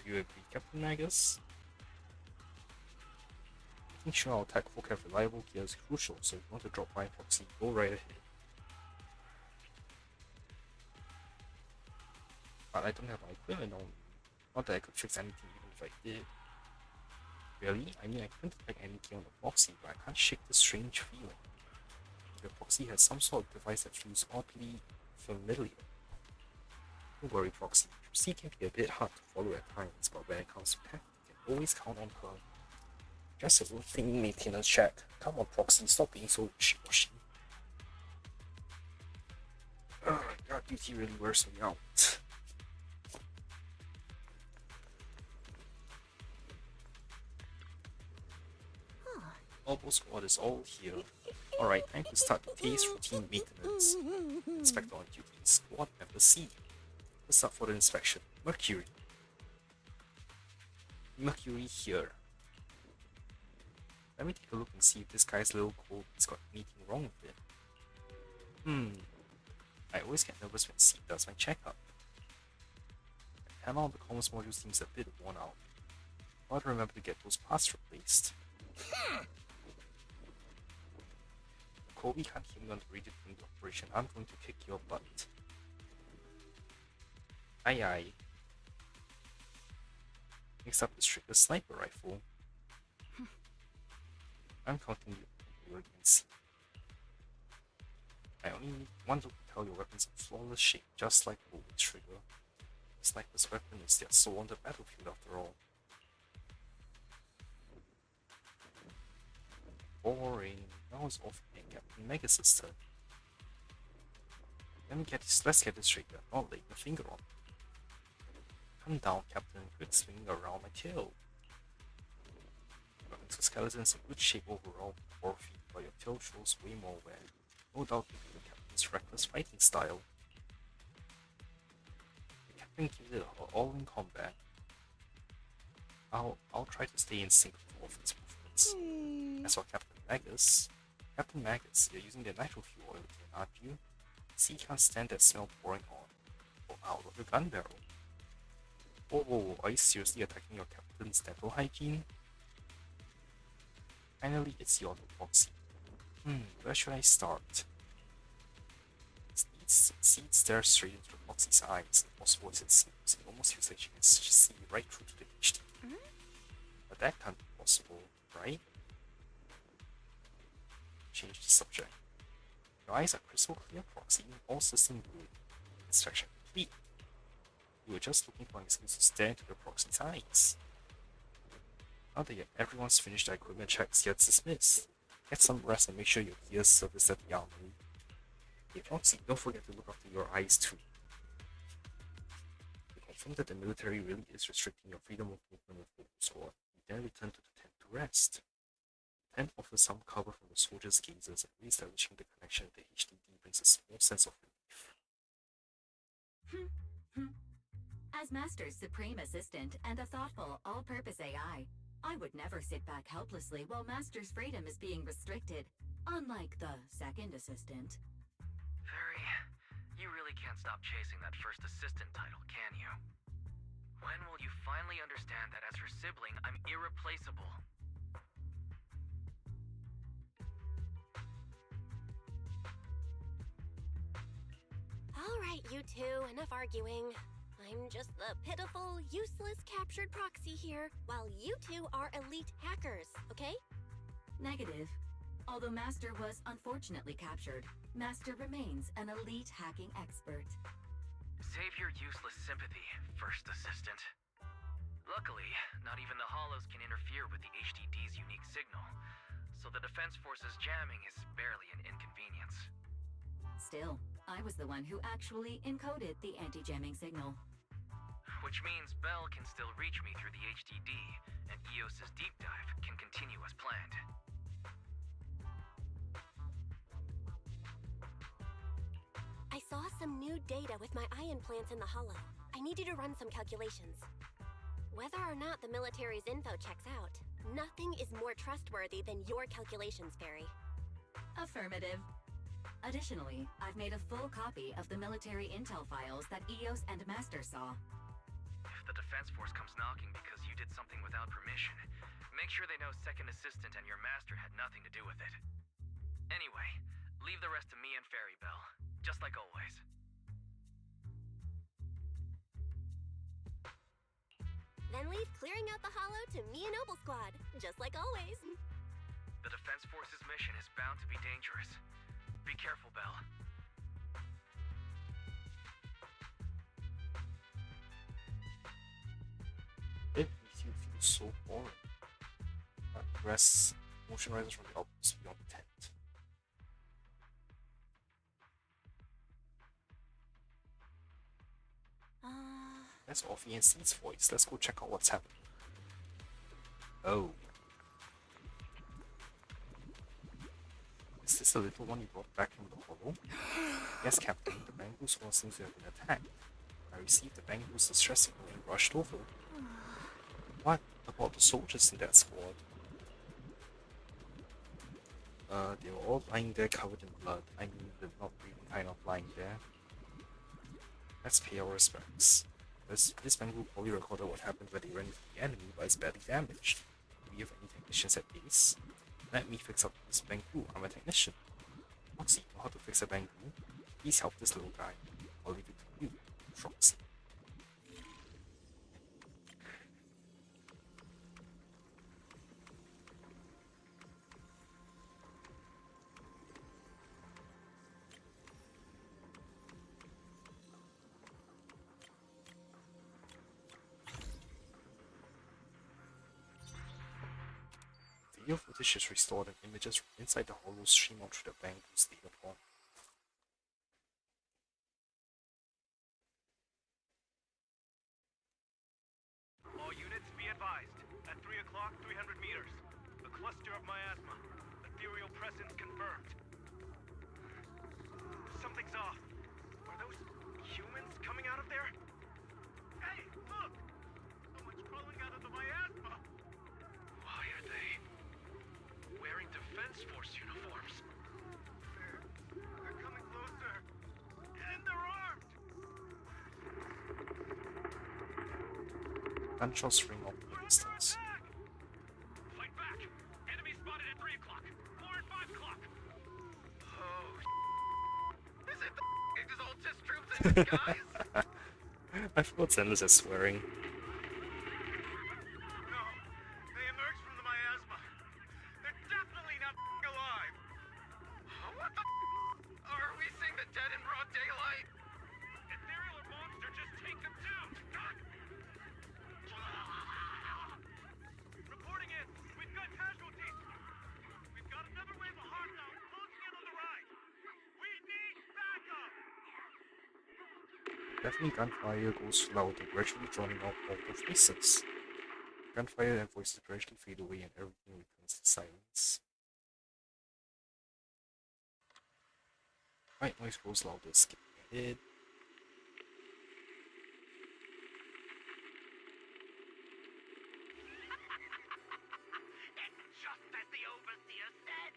You agree, Captain Magus? Making sure our tech folk have reliable gear is crucial, so if you want to drop by Proxy, go right ahead. But I don't have my equipment on me. Not that I could fix anything even if I did. Really? I mean, I couldn't detect any key on the Proxy, but I can't shake this strange feeling. The Proxy has some sort of device that feels oddly familiar. Don't worry, Proxy. She can be a bit hard to follow at times, but when it comes to tech, you can always count on her. Just a routine maintenance check. Come on, Proxy, stop being so wishy-washy. Your duty really wears me out. Obo Squad is all here. Alright, time to start the day's routine maintenance. Inspector on duty, Squad Member C. Let's start for the inspection. Mercury. Mercury here. Let me take a look and see if this guy's little code has got anything wrong with it. I always get nervous when C does my checkup. The panel on the comms module seems a bit worn out. I'll remember to get those parts replaced. Kobe can't hear me on the radio during the operation. I'm going to kick your butt. Aye aye. Next up is Trigger's sniper rifle. I'm counting you against C. I only need one look to tell your weapons in flawless shape, just like always, Trigger. Sniper's weapon is their soul on the battlefield after all. Boring. Now it's off being Captain Magus' turn. Let's get this straight, not laying a finger on. Come down, Captain, quick swing around my tail. Your exoskeleton's in good shape overall, 4 feet, but your tail shows way more wear. No doubt due to the Captain's reckless fighting style. The Captain gives it her all in combat. I'll try to stay in sync with all of its movements. As for Captain Magus, you're using the nitro fuel oil again, aren't you? See, can't stand that smell pouring on or out of the gun barrel. Oh, are you seriously attacking your captain's dental hygiene? Finally, it's your Proxy. Where should I start? Seed stares straight into the Proxy's eyes. Impossible as it seems, it almost feels like she can see right through to the HD. But that can't be possible, right? Change the subject. Your eyes are crystal clear, Proxy. All system good. Inspection complete. You were just looking for an excuse to stare into the Proxy's eyes. Now that everyone's finished their equipment checks, you're dismissed. Get some rest and make sure your gears service at the armory. Hey Foxy, don't forget to look after your eyes too. To confirm that the military really is restricting your freedom of movement with Mobile Squad, we then return to the tent to rest. The tent offers some cover from the soldiers' gazes, and re-establishing the connection with the HDD brings a small sense of relief. As Master's supreme assistant and a thoughtful, all-purpose AI, I would never sit back helplessly while Master's freedom is being restricted, unlike the second assistant. Fairy, you really can't stop chasing that first assistant title, can you? When will you finally understand that as her sibling, I'm irreplaceable? All right, you two, enough arguing. I'm just the pitiful, useless captured proxy here, while you two are elite hackers, okay? Negative. Although Master was unfortunately captured, Master remains an elite hacking expert. Save your useless sympathy, first assistant. Luckily, not even the Hollows can interfere with the HDD's unique signal, so the Defense Force's jamming is barely an inconvenience. Still, I was the one who actually encoded the anti-jamming signal. Which means Bell can still reach me through the HDD, and EOS's deep dive can continue as planned. I saw some new data with my ion plants in the Hollow. I need you to run some calculations. Whether or not the military's info checks out, nothing is more trustworthy than your calculations, Fairy. Affirmative. Additionally, I've made a full copy of the military intel files that EOS and Master saw. If the Defense Force comes knocking because you did something without permission, make sure they know Second Assistant and your Master had nothing to do with it. Anyway, leave the rest to me and Fairy Bell, just like always. Then leave clearing out the Hollow to me and Noble Squad, just like always. The Defense Force's mission is bound to be dangerous. Be careful, Bell. It makes you feel so boring. Motion rises from the outpost beyond the tent. That's Offie and Steve's voice. Let's go check out what's happening. Oh. Is this the little one you brought back from the Hollow? Yes, Captain. The Bamboo Squad seems to have been attacked. I received the Bamboo's distress signal and rushed over. What about the soldiers in that squad? They were all lying there covered in blood. I mean, they're not really kind of lying there. Let's pay our respects. This Bamboo probably recorded what happened when they ran into the enemy, but it's badly damaged. Do we have any technicians at base? Let me fix up this Bamboo. I'm a technician. Foxy, you know how to fix a Bamboo? Please help this little guy. I'll leave it to you, Foxy. Video footage is restored and images from inside the Hollow stream out through the Bamboo's data point. All units be advised. At 3 o'clock, 300 meters. A cluster of miasma. Ethereal presence confirmed. Something's off. Are those humans coming out of there? Hey, look! Someone's crawling out of the miasma! Why are they wearing Defense Force uniforms? They're coming closer. And they're armed! Gunshots ring out in the distance. Fight back! Enemy spotted at 3 o'clock. 4 and 5 o'clock. Oh, is it the Exaltus troops in disguise? I forgot Zenless is swearing. No, they emerged from the miasma. They're definitely not alive. What the are we seeing the dead in broad daylight? Ethereal or monster, just take them down. Reporting in. We've got casualties. We've got another wave of hostile closing in on the right. We need backup. Deafening gunfire goes louder, gradually drowning out all the voices. Gunfire and voices gradually fade away and everything returns to silence. White noise grows louder, skipping ahead. It's just as the Overseer said.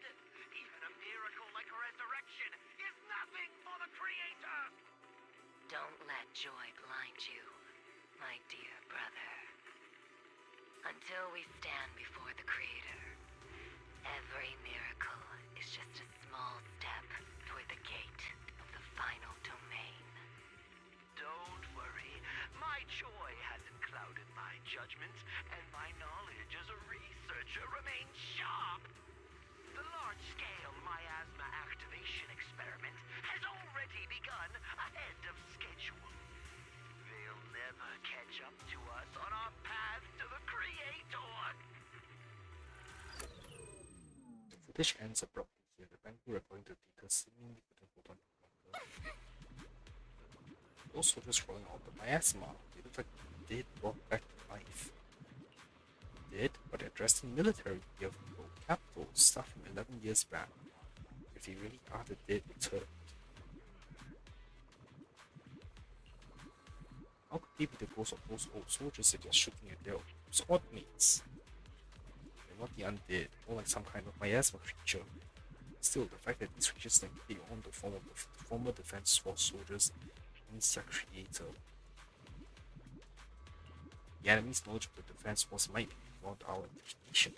Even a miracle like resurrection is nothing for the Creator. Don't let joy blind you, my dear brother. Until we stand before the Creator, every miracle is just a small step toward the gate of the final domain. Don't worry. My joy hasn't clouded my judgment, and my knowledge as a researcher remains sharp. The large-scale miasma activation experiment has already begun ahead of schedule. They'll never catch up to us on our path to the Creator. The footage ends abruptly here. The Bangu recording the data seemingly couldn't hold on longer. Those soldiers crawling out the miasma, they look like they did brought back to life. Did, but they're dressed in military gear from the old capital, stuff from 11 years back. If they really are the dead returned. How could they be the ghosts of those old soldiers that are shooting at their squad mates? They're not the undead, more like some kind of miasma creature. Still, the fact that these creatures think they own the form of the former Defense Force soldiers means their creator. The enemy's knowledge of the Defense Force might be beyond our imagination.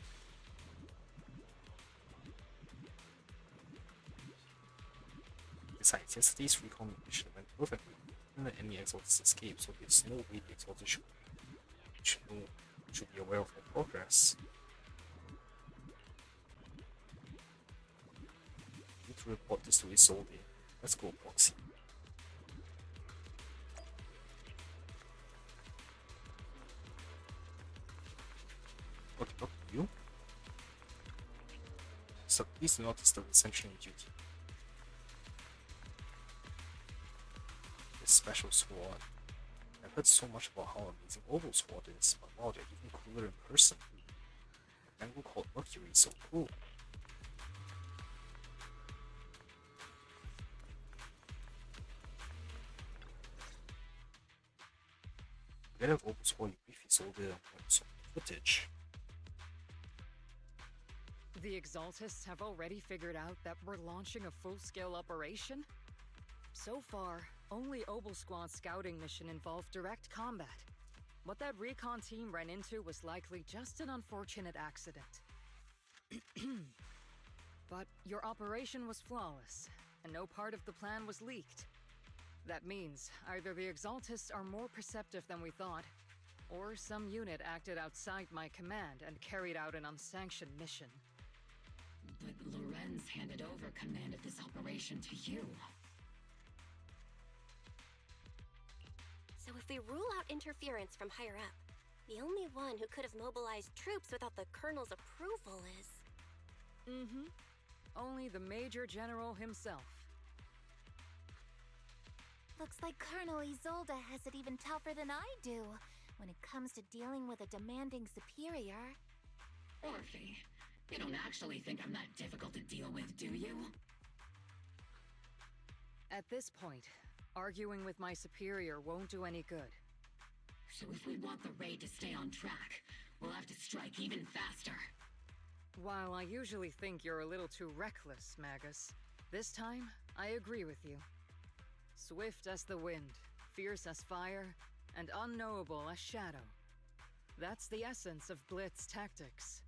Besides, yesterday's recon mission went perfectly. And the enemy exalts escaped, so there's no way the exalted should be aware of their progress. We need to report this to Isolde. Let's go, Proxy. Okay, look at you. So please do not disturb the sentry on duty. This special squad. I've heard so much about how amazing Oval Squad is, but wow, they're even cooler in person. The Bangu called Mercury is so cool. Together with Oval Squad, you briefly sold it on some footage. The Exaltists have already figured out that we're launching a full-scale operation? So far, only Obel Squad's scouting mission involved direct combat. What that recon team ran into was likely just an unfortunate accident. But your operation was flawless, and no part of the plan was leaked. That means either the Exaltists are more perceptive than we thought, or some unit acted outside my command and carried out an unsanctioned mission. But Lorenz handed over command of this operation to you. So if we rule out interference from higher up, the only one who could have mobilized troops without the Colonel's approval is... Mm-hmm. Only the Major General himself. Looks like Colonel Isolde has it even tougher than I do when it comes to dealing with a demanding superior. Orphe, you don't actually think I'm that difficult to deal with, do you? At this point, arguing with my superior won't do any good. So if we want the raid to stay on track, we'll have to strike even faster. While I usually think you're a little too reckless, Magus, this time I agree with you. Swift as the wind, fierce as fire, and unknowable as shadow. That's the essence of Blitz tactics.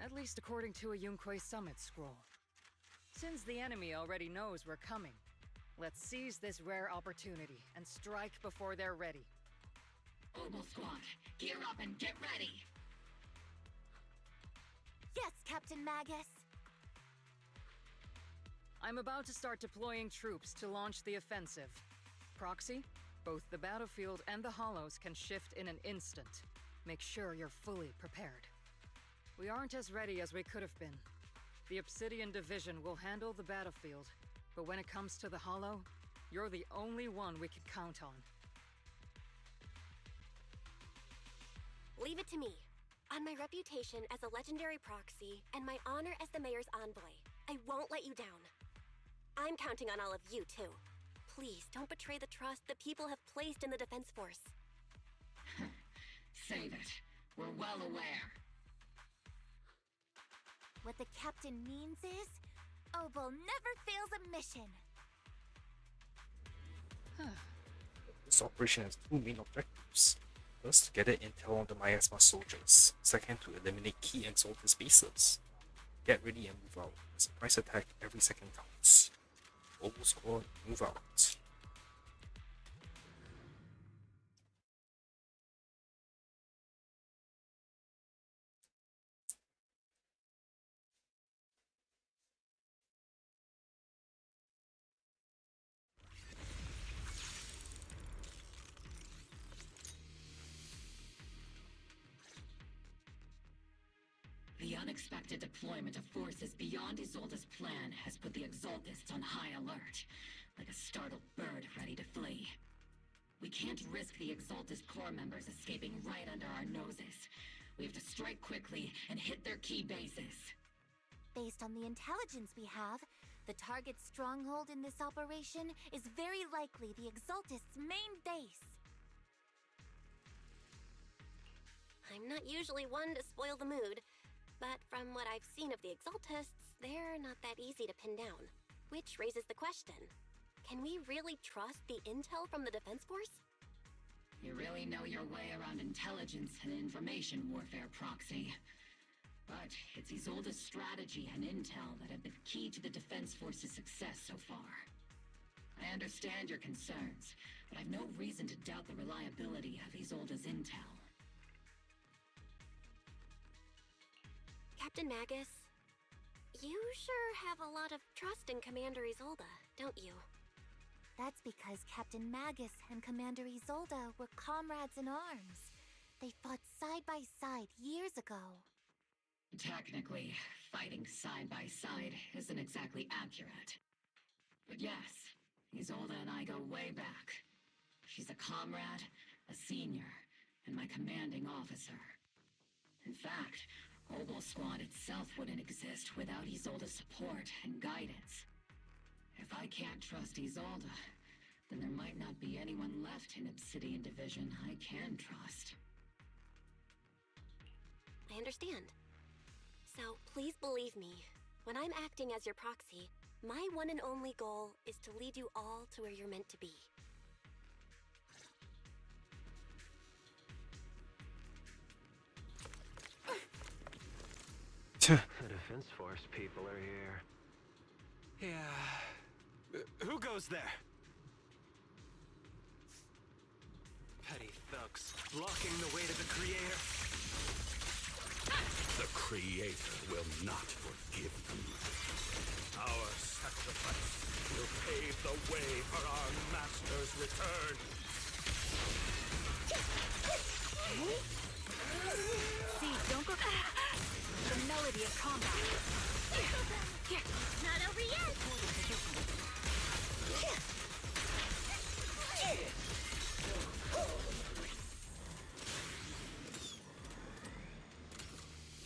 At least according to a Yunque Summit scroll. Since the enemy already knows we're coming, let's seize this rare opportunity and strike before they're ready. Obel Squad, gear up and get ready! Yes, Captain Magus! I'm about to start deploying troops to launch the offensive. Proxy, both the battlefield and the hollows can shift in an instant. Make sure you're fully prepared. We aren't as ready as we could have been. The Obsidian Division will handle the battlefield, but when it comes to the hollow, you're the only one we can count on. Leave it to me. On my reputation as a legendary proxy and my honor as the mayor's envoy, I won't let you down. I'm counting on all of you, too. Please don't betray the trust the people have placed in the Defense Force. Save it. We're well aware. What the captain means is, Obel never fails a mission. This operation has two main objectives. First, to gather intel on the Miasma soldiers. Second, to eliminate key Exaltus bases. Get ready and move out. Surprise attack every second counts. Obel squad, move out. The unexpected deployment of forces beyond Isolde's plan has put the Exaltists on high alert, like a startled bird ready to flee. We can't risk the Exaltist core members escaping right under our noses. We have to strike quickly and hit their key bases. Based on the intelligence we have, the target's stronghold in this operation is very likely the Exaltist's main base. I'm not usually one to spoil the mood, but from what I've seen of the Exaltists, they're not that easy to pin down. Which raises the question, can we really trust the intel from the Defense Force? You really know your way around intelligence and information warfare, Proxy. But it's Isolde's strategy and intel that have been key to the Defense Force's success so far. I understand your concerns, but I've no reason to doubt the reliability of Isolde's intel. Captain Magus, you sure have a lot of trust in Commander Isolde, don't you? That's because Captain Magus and Commander Isolde were comrades in arms. They fought side by side years ago. Technically, fighting side by side isn't exactly accurate. But yes, Isolde and I go way back. She's a comrade, a senior, and my commanding officer. In fact, Obel Squad itself wouldn't exist without Isolde's support and guidance. If I can't trust Isolde, then there might not be anyone left in Obsidian Division I can trust. I understand. So please believe me, when I'm acting as your proxy, my one and only goal is to lead you all to where you're meant to be. The Defense Force people are here. Yeah. Who goes there? Petty thugs, blocking the way to the Creator. The Creator will not forgive them. Our sacrifice will pave the way for our Master's return. See, don't go... The melody of combat. Here, not over yet!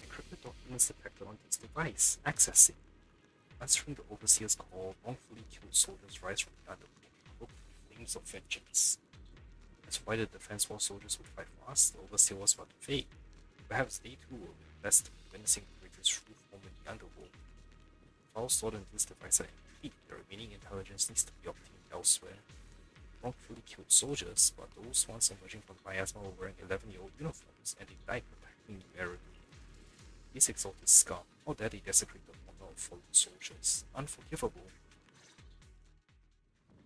Encrypted documents detected on this device. Access it. Answering the Overseer's call, wrongfully killed soldiers rise from the underworld, cloaked in flames of vengeance. That's why the Defense Force soldiers would fight for us. The Overseer was about to fade. Perhaps they too will be blessed with witnessing the greatest true form in the underworld. Files stored in this device are incomplete. The remaining intelligence needs to be obtained elsewhere. Wrongfully killed soldiers, but those ones emerging from Miasma were wearing 11-year-old uniforms, and they died protecting New Era. These exalted scum, how dare they desecrate the honor of fallen soldiers? Unforgivable.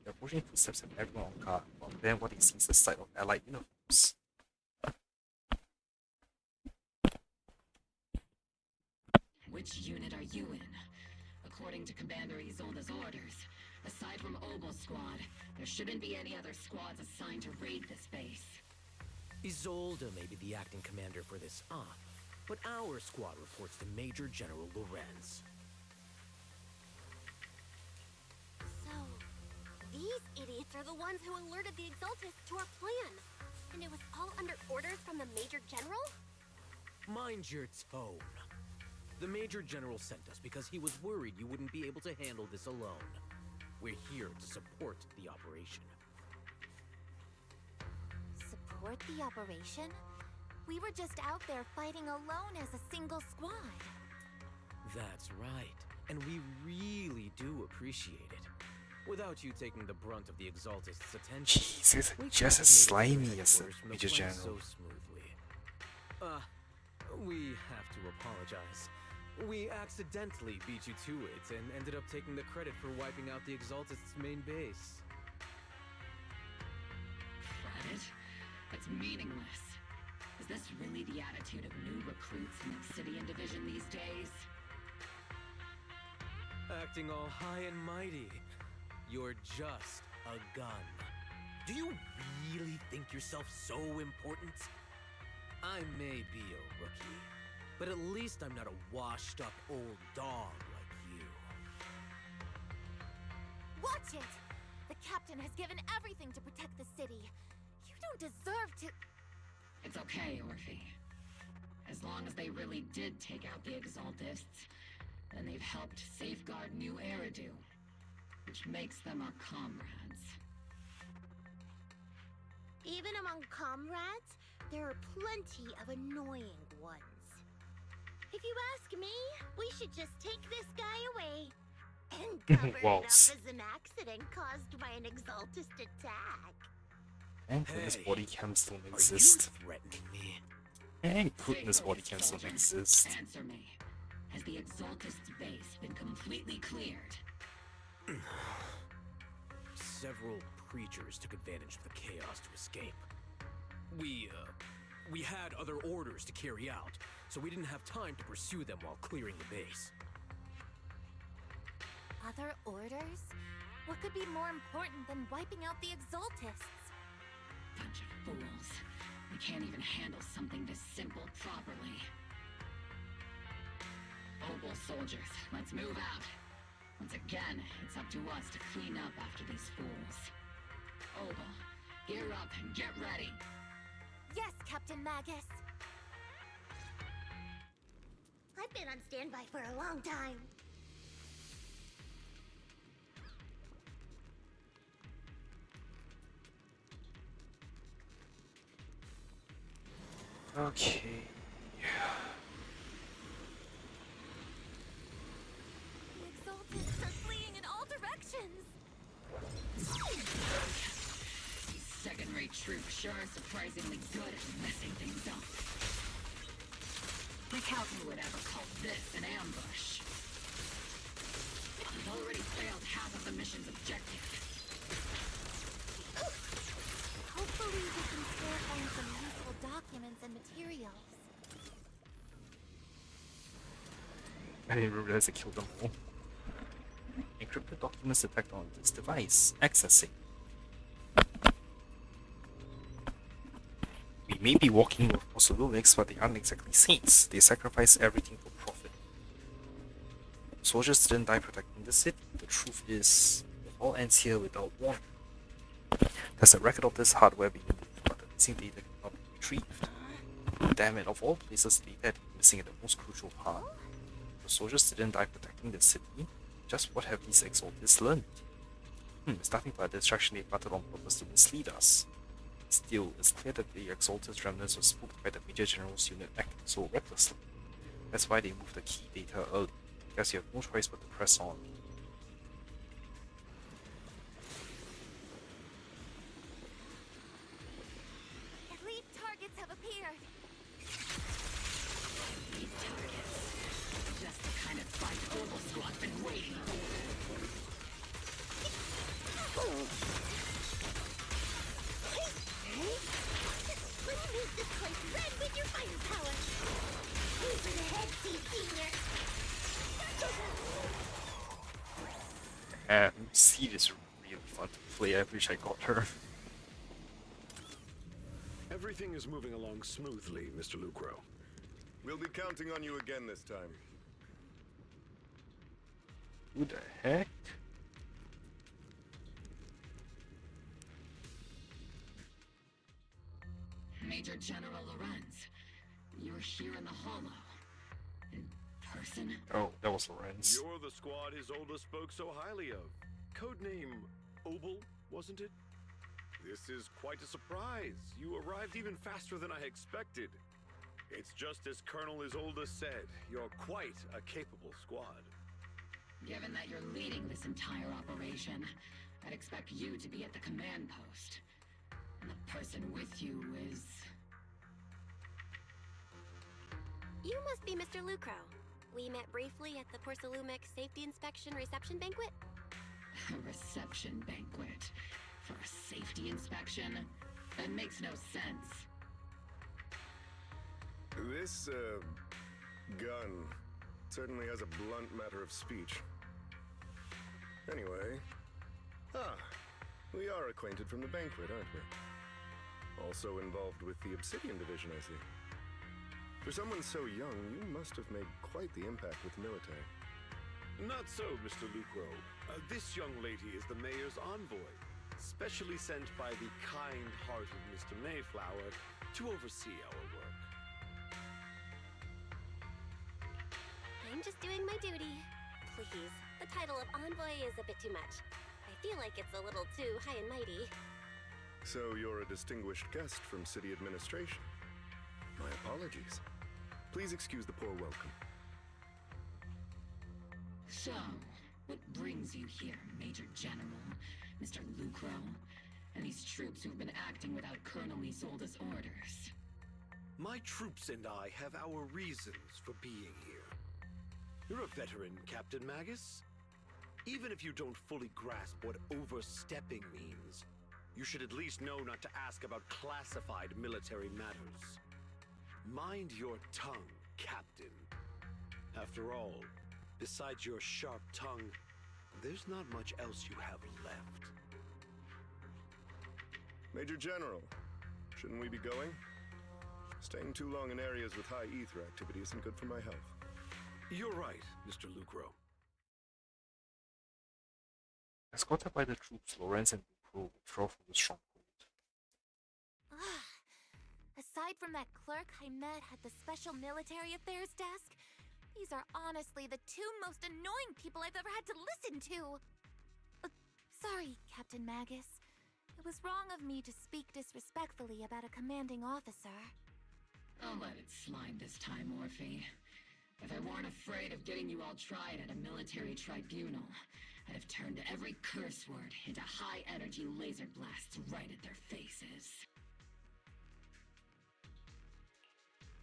They're approaching footsteps and everyone on guard, but then what they see is the sight of allied uniforms. Which unit are you in? According to Commander Isolde's orders, aside from Obel Squad, there shouldn't be any other squads assigned to raid this base. Isolde may be the acting commander for this op, but our squad reports to Major General Lorenz. So, these idiots are the ones who alerted the Exaltists to our plan. And it was all under orders from the Major General? Mind your tone. The Major General sent us because he was worried you wouldn't be able to handle this alone. We're here to support the operation. Support the operation? We were just out there fighting alone as a single squad. That's right. And we really do appreciate it. Without you taking the brunt of the Exaltist's attention, Jesus, we just as slimy as the Major General. so smoothly. We have to apologize. We accidentally beat you to it and ended up taking the credit for wiping out the Exaltist's main base. Credit? That's meaningless. Is this really the attitude of new recruits in Obsidian Division these days? Acting all high and mighty. You're just a gun. Do you really think yourself so important? I may be a rookie, but at least I'm not a washed-up old dog like you. Watch it! The captain has given everything to protect the city. You don't deserve to... It's okay, Orphe. As long as they really did take out the Exaltists, then they've helped safeguard New Eridu, which makes them our comrades. Even among comrades, there are plenty of annoying ones. If you ask me, we should just take this guy away and cover it up as an accident caused by an Exaltist attack. Thank goodness body cams don't exist. Are you threatening me? Thank goodness body cams don't exist. Answer me. Has the Exaltist's base been completely cleared? Several creatures took advantage of the chaos to escape. We had other orders to carry out, so we didn't have time to pursue them while clearing the base. Other orders? What could be more important than wiping out the Exaltists? Bunch of fools. They can't even handle something this simple properly. Opal soldiers, let's move out. Once again, it's up to us to clean up after these fools. Opal, gear up and get ready. Yes, Captain Magus. I've been on standby for a long time. Okay. The Exaltists are fleeing in all directions. These second-rate troops sure are surprisingly good at messing things up. Recount who would ever call this an ambush. We've already failed half of the mission's objective. Hopefully we can still find some useful documents and materials. I didn't realize I killed them all. Encrypted documents detected on this device. Accessing. We may be walking with possibilities, but they aren't exactly saints. They sacrifice everything for profit. Soldiers didn't die protecting the city. The truth is, it all ends here without warning. There's a record of this hardware being moved, but the missing data cannot be retrieved. Damn it, of all places, data is missing at the most crucial part. The soldiers didn't die protecting the city. Just what have these Exaltists learned? It's nothing but a distraction they plotted on purpose to mislead us. Still, it's clear that the Exaltist remnants were spooked by the Major General's unit acting so recklessly. That's why they moved the key data early. Guess you have no choice but to press on. Elite targets have appeared. Elite targets. Just the kind of fight Opal Squad's been waiting for. Let's make this place red with your firepower. Over the head, Senior. Seed is really fun to play. I wish I got her. Everything is moving along smoothly, Mr. Lucro. We'll be counting on you again this time. Who the heck? Major General Lorenz. You're here in the Hollow. In person? Oh, that was Lorenz. You're the squad Isolde spoke so highly of. Codename Obel, wasn't it? This is quite a surprise. You arrived even faster than I expected. It's just as Colonel Isolde said, you're quite a capable squad. Given that you're leading this entire operation, I'd expect you to be at the command post. And the person with you is... You must be Mr. Lucro. We met briefly at the Porcelumex Safety Inspection Reception Banquet. A reception banquet? For a safety inspection? That makes no sense. This, gun certainly has a blunt matter of speech. Anyway... we are acquainted from the banquet, aren't we? Also involved with the Obsidian Division, I see. For someone so young, you must have made quite the impact with the military. Not so, Mr. Lucro. This young lady is the mayor's envoy, specially sent by the kind-hearted Mr. Mayflower to oversee our work. I'm just doing my duty. Please, the title of envoy is a bit too much. I feel like it's a little too high and mighty. So you're a distinguished guest from city administration. My apologies. Please excuse the poor welcome. So, what brings you here, Major General, Mr. Lucro, and these troops who've been acting without Colonel Isolde's orders? My troops and I have our reasons for being here. You're a veteran, Captain Magus. Even if you don't fully grasp what overstepping means, you should at least know not to ask about classified military matters. Mind your tongue, Captain. After all, besides your sharp tongue, there's not much else you have left. Major General, shouldn't we be going? Staying too long in areas with high ether activity isn't good for my health. You're right, Mr. Lucro. Escorted by the troops, Lorenz and Lucro withdraw from the stronghold. Aside from that clerk I met at the Special Military Affairs desk, these are honestly the two most annoying people I've ever had to listen to. Sorry, Captain Magus. It was wrong of me to speak disrespectfully about a commanding officer. I'll let it slide this time, Orphe. If I weren't afraid of getting you all tried at a military tribunal, I'd have turned every curse word into high-energy laser blasts right at their faces.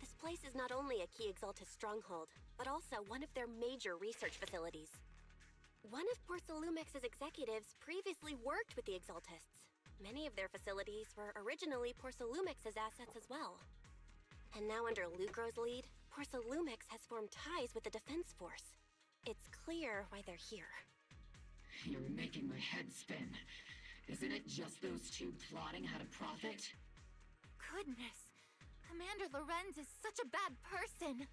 This place is not only a key Exaltus stronghold, but also one of their major research facilities. One of Porcelumex's executives previously worked with the Exaltists. Many of their facilities were originally Porcelumex's assets as well. And now under Lucro's lead, Porcelumex has formed ties with the Defense Force. It's clear why they're here. You're making my head spin. Isn't it just those two plotting how to profit? Goodness, Commander Lorenz is such a bad person.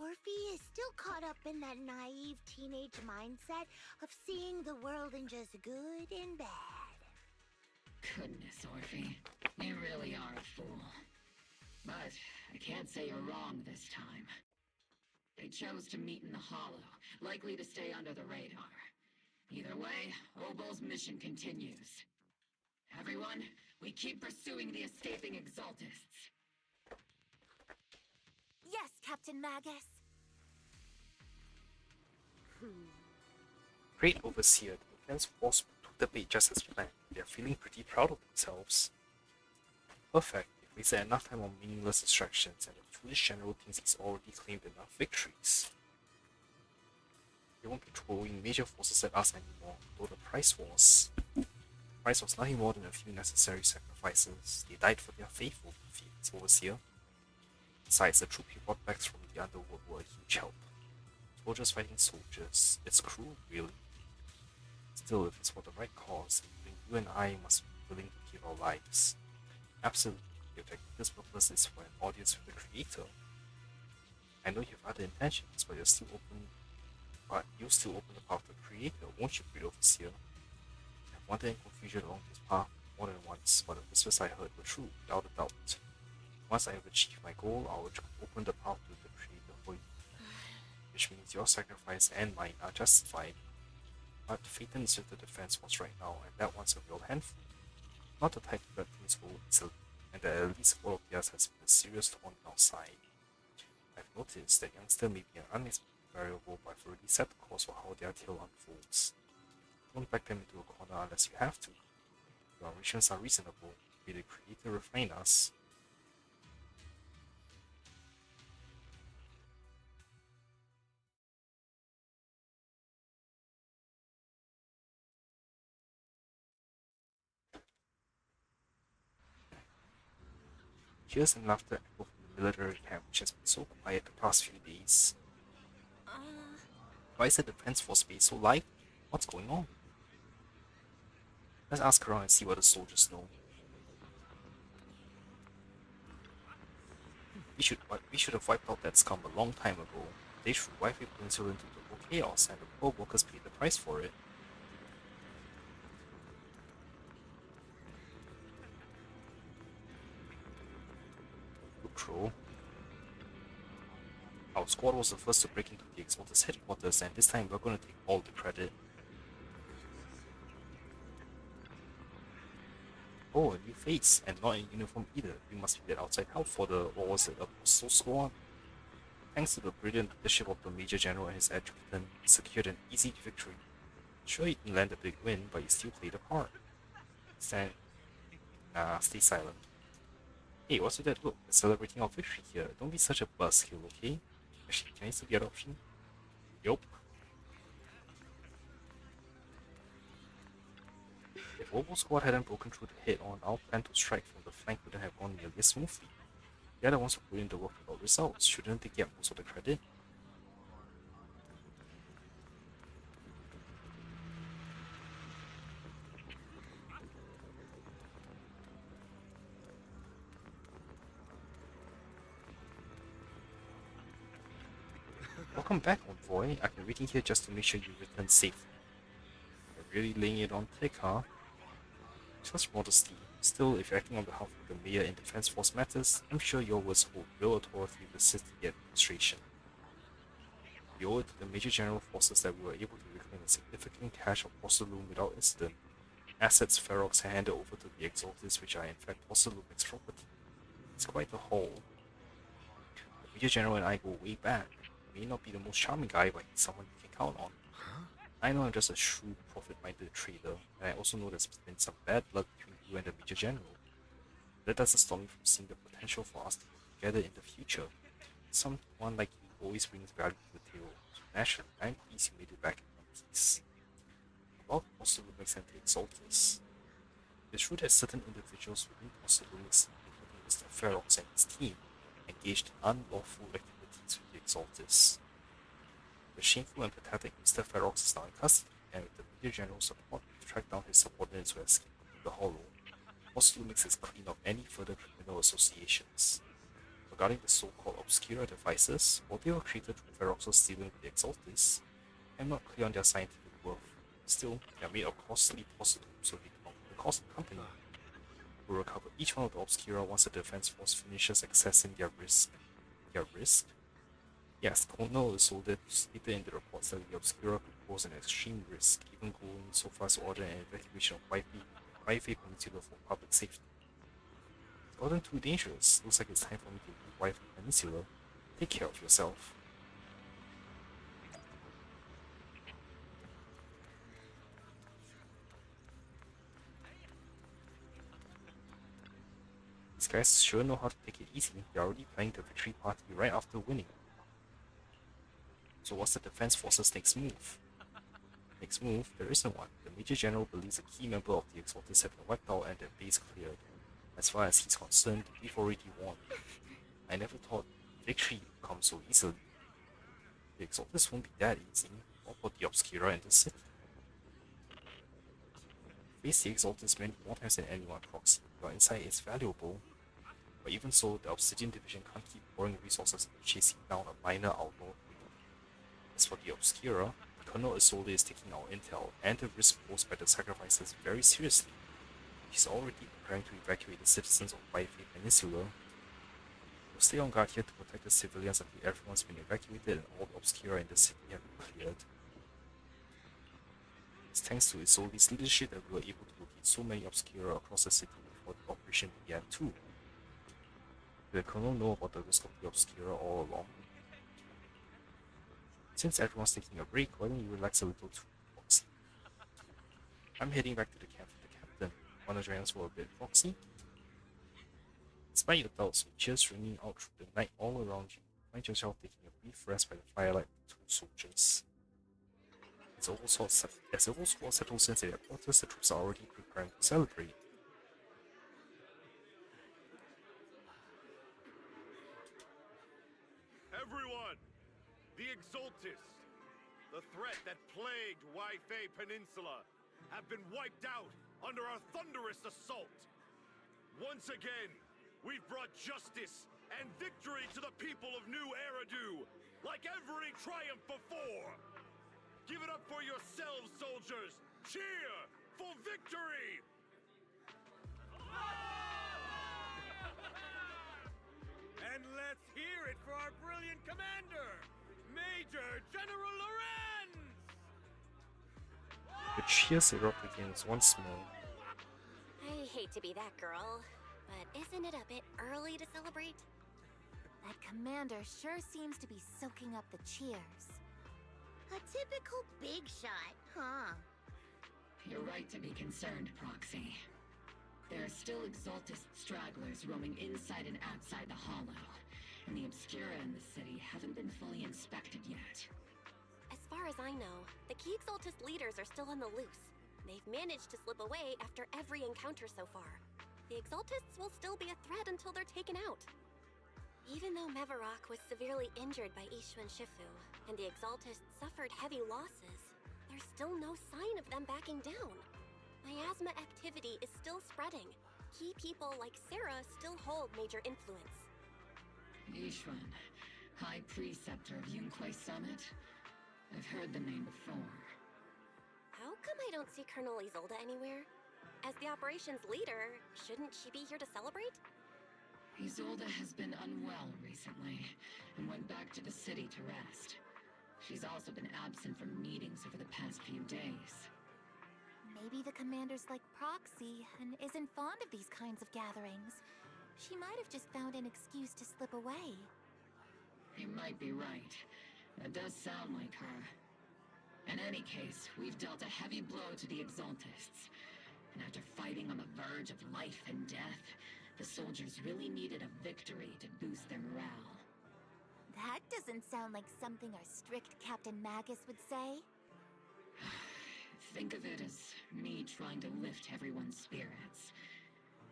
Orphe is still caught up in that naive teenage mindset of seeing the world in just good and bad. Goodness, Orphe. You really are a fool. But I can't say you're wrong this time. They chose to meet in the Hollow, likely to stay under the radar. Either way, Obel's mission continues. Everyone, we keep pursuing the escaping Exaltists. Yes, Captain Magus. Great Overseer, the Defense Force took the bait just as planned. They're feeling pretty proud of themselves. Perfect. They've wasted enough time on meaningless distractions, and the foolish general thinks he's already claimed enough victories. They won't be throwing major forces at us anymore, though the price was nothing more than a few necessary sacrifices. They died for their faithful defeats, Overseer. Besides, the troops he brought back from the underworld were a huge help. Soldiers fighting soldiers. It's cruel, really. Still, if it's for the right cause, then you and I must be willing to give our lives. Absolutely. If this purpose is for an audience with the Creator. I know you have other intentions, but you'll still open the path to the Creator, won't you, Great Overseer? Have wonder and confusion along this path. more than once, but the whispers I heard were true, without a doubt. Once I have achieved my goal, I will open the path to the Creator for you, which means your sacrifice and mine are justified. But Phaeton is with the defense force right now, and that one's a real handful. Not the type to let things go easily, and that at least one of theirs has been a serious thorn in our side. I've noticed that youngster may be an unexpected variable, but I've already set the course for how their tale unfolds. Don't back them into a corner unless you have to. Your ambitions are reasonable. May the Creator refine us. Cheers and laughter echo from the military camp, which has been so quiet the past few days. Why is the defense force base so lively? What's going on? Let's ask around and see what the soldiers know. We should have wiped out that scum a long time ago. They threw Wi-Fi Peninsula into total chaos, and the poor workers paid the price for it. Good throw. Our squad was the first to break into the Exalt's headquarters, and this time we're gonna take all the credit. Oh, a new face, and not in uniform either. You must be that outside help for the, what was it, Apostle Squad? Thanks to the brilliant leadership of the Major General and his adjutant, we secured an easy victory. Sure, you didn't land a big win, but you still played a part. Stay silent. Hey, what's with that look? We're celebrating our victory here. Don't be such a buzzkill, okay? Actually, can I still get option? Yup. If Oboe Squad hadn't broken through the head-on, our plan to strike from the flank wouldn't have gone nearly as smoothly. They're the ones who put in the work without results. Shouldn't they get most of the credit? Welcome back, Envoy. I've been waiting here just to make sure you return safely. You're really laying it on thick, huh? Just modesty. Still, if you're acting on behalf of the mayor in defense force matters, I'm sure your words hold real authority with the city administration. We owe it to the Major General forces that we were able to reclaim a significant cache of Porcelain without incident. Assets Ferox handed over to the Exaltis, which are in fact Porcelain's property. It's quite a haul. The Major General and I go way back. He may not be the most charming guy, but he's someone you can count on. I know I'm just a shrewd, profit-minded trader, and I also know there's been some bad blood between you and the Major General. That doesn't stop me from seeing the potential for us to work together in the future. Someone like you always brings value to the table, so naturally, I'm pleased you made it back in one piece. About Porcelumix and the Exaltis. It's true that certain individuals within Porcelumix, including Mr. Ferox and his team, engaged in unlawful activities with the Exaltis. The shameful and pathetic Mr. Ferox is now in custody, and with the Major General's support, we've tracked down his subordinates who escaped from the Hollow. Porcelumix has cleaned up any further criminal associations. Regarding the so-called Obscura devices, while they were created through Ferox's dealing with the Exaltis, I'm not clear on their scientific worth. Still, they are made of costly porcelain, so they belong to the cost of the company. We'll recover each one of the Obscura once the defense force finishes accessing their risk. Their risk? Yes, Colonel Isolde stated in the reports that the Obscura could pose an extreme risk, even going so far as to order an evacuation of Wi-Fi Peninsula for public safety. It's gotten too dangerous. Looks like it's time for me to leave Wi-Fi Peninsula. Take care of yourself. These guys sure know how to take it easy. They're already planning the victory party right after winning. So what's the defense force's next move? Next move? There isn't one. The Major General believes a key member of the Exaltis have been wiped out and their base cleared. As far as he's concerned, we've already won. I never thought victory would come so easily. The Exaltis won't be that easy. What about the Obscura and the Sith? Face the Exaltis many more times than anyone, Proxy. Your insight is valuable. But even so, the Obsidian Division can't keep pouring resources into chasing down a minor outlaw. As for the Obscura, Colonel Isolde is taking our intel and the risk posed by the sacrifices very seriously. He's already preparing to evacuate the citizens of Phaeton Peninsula. We'll stay on guard here to protect the civilians until everyone's been evacuated and all the obscura in the city have been cleared. It's thanks to Isolde's leadership that we were able to locate so many obscura across the city before the operation began too. Did the Colonel know about the risk of the obscura all along? Since everyone's taking a break, why don't you relax a little too, Foxy? I'm heading back to the camp with the captain. Wanna join us for a bit, Foxy? Despite your doubts, with cheers ringing out through the night all around you, find yourself taking a brief rest by the firelight with two soldiers. As the whole squad settles into their quarters, the troops are already preparing to celebrate. Everyone! The Exaltists, the threat that plagued Waifei Peninsula, have been wiped out under our thunderous assault. Once again, we've brought justice and victory to the people of New Eridu, like every triumph before. Give it up for yourselves, soldiers! Cheer for victory! And let's hear it for our brilliant commander, Major General Lorenz! The cheers erupt begins once more. I hate to be that girl, but isn't it a bit early to celebrate? That commander sure seems to be soaking up the cheers. A typical big shot, huh? You're right to be concerned, Proxy. There are still Exaltist stragglers roaming inside and outside the Hollow, and the Obscura in the city haven't been fully inspected yet. As far as I know, the key Exaltist leaders are still on the loose. They've managed to slip away after every encounter so far. The Exaltists will still be a threat until they're taken out. Even though Mevarok was severely injured by Ishu and Shifu, and the Exaltists suffered heavy losses, there's still no sign of them backing down. Miasma activity is still spreading. Key people like Sarah still hold major influence. Yishuan, High Preceptor of Yunquai Summit? I've heard the name before. How come I don't see Colonel Isolde anywhere? As the operations leader, shouldn't she be here to celebrate? Isolde has been unwell recently, and went back to the city to rest. She's also been absent from meetings over the past few days. Maybe the commander's like Proxy and isn't fond of these kinds of gatherings. She might have just found an excuse to slip away. You might be right. That does sound like her. In any case, we've dealt a heavy blow to the Exaltists. And after fighting on the verge of life and death, the soldiers really needed a victory to boost their morale. That doesn't sound like something our strict Captain Magus would say. Think of it as me trying to lift everyone's spirits.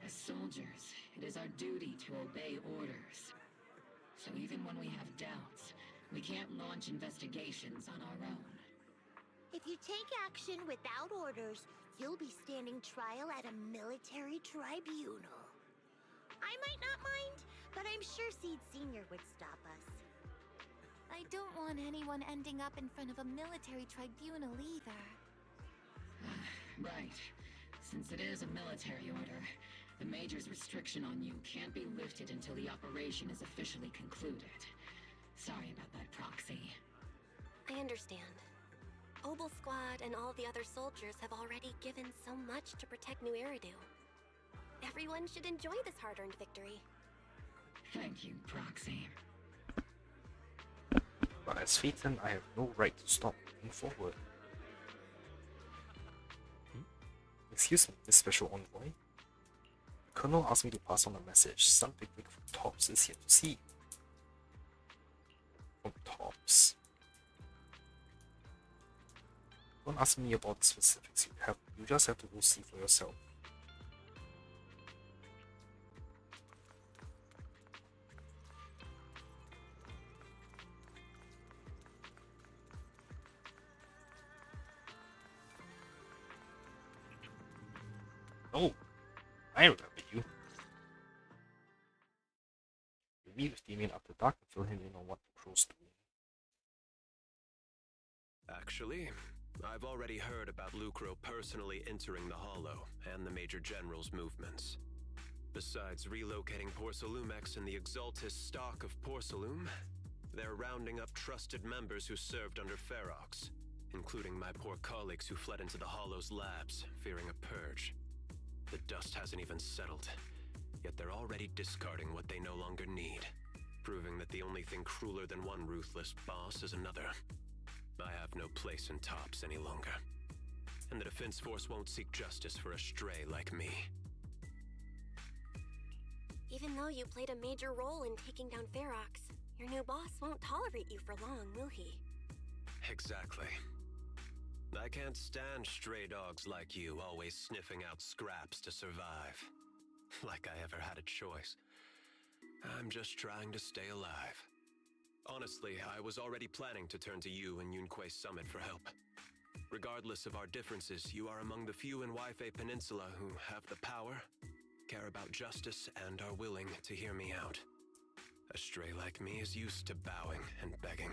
As soldiers, it is our duty to obey orders. So even when we have doubts, we can't launch investigations on our own. If you take action without orders, you'll be standing trial at a military tribunal. I might not mind, but I'm sure Seed Sr. would stop us. I don't want anyone ending up in front of a military tribunal either. Right. Since it is a military order, the Major's restriction on you can't be lifted until the operation is officially concluded. Sorry about that, Proxy. I understand. Obel Squad and all the other soldiers have already given so much to protect New Eridu. Everyone should enjoy this hard-earned victory. Thank you, Proxy. But as Phaeton, I have no right to stop moving forward. Excuse me, Miss Special Envoy. The Colonel asked me to pass on a message. Some bigwig from Tops is here to see. From Tops. Don't ask me about the specifics. You just have to go see for yourself. Oh, I remember you. You meet with Damien after dark and fill him in on what the crow's doing. Actually, I've already heard about Lucro personally entering the Hollow and the Major General's movements. Besides relocating Porcelumex and the Exaltis stock of Porcelume, they're rounding up trusted members who served under Ferox, including my poor colleagues who fled into the Hollow's labs, fearing a purge. The dust hasn't even settled, yet they're already discarding what they no longer need, proving that the only thing crueler than one ruthless boss is another. I have no place in Tops any longer, and the Defense Force won't seek justice for a stray like me. Even though you played a major role in taking down Ferox, your new boss won't tolerate you for long, will he? Exactly. I can't stand stray dogs like you always sniffing out scraps to survive. Like I ever had a choice. I'm just trying to stay alive. Honestly, I was already planning to turn to you and Yunque Summit for help. Regardless of our differences, you are among the few in Waifei Peninsula who have the power, care about justice, and are willing to hear me out. A stray like me is used to bowing and begging.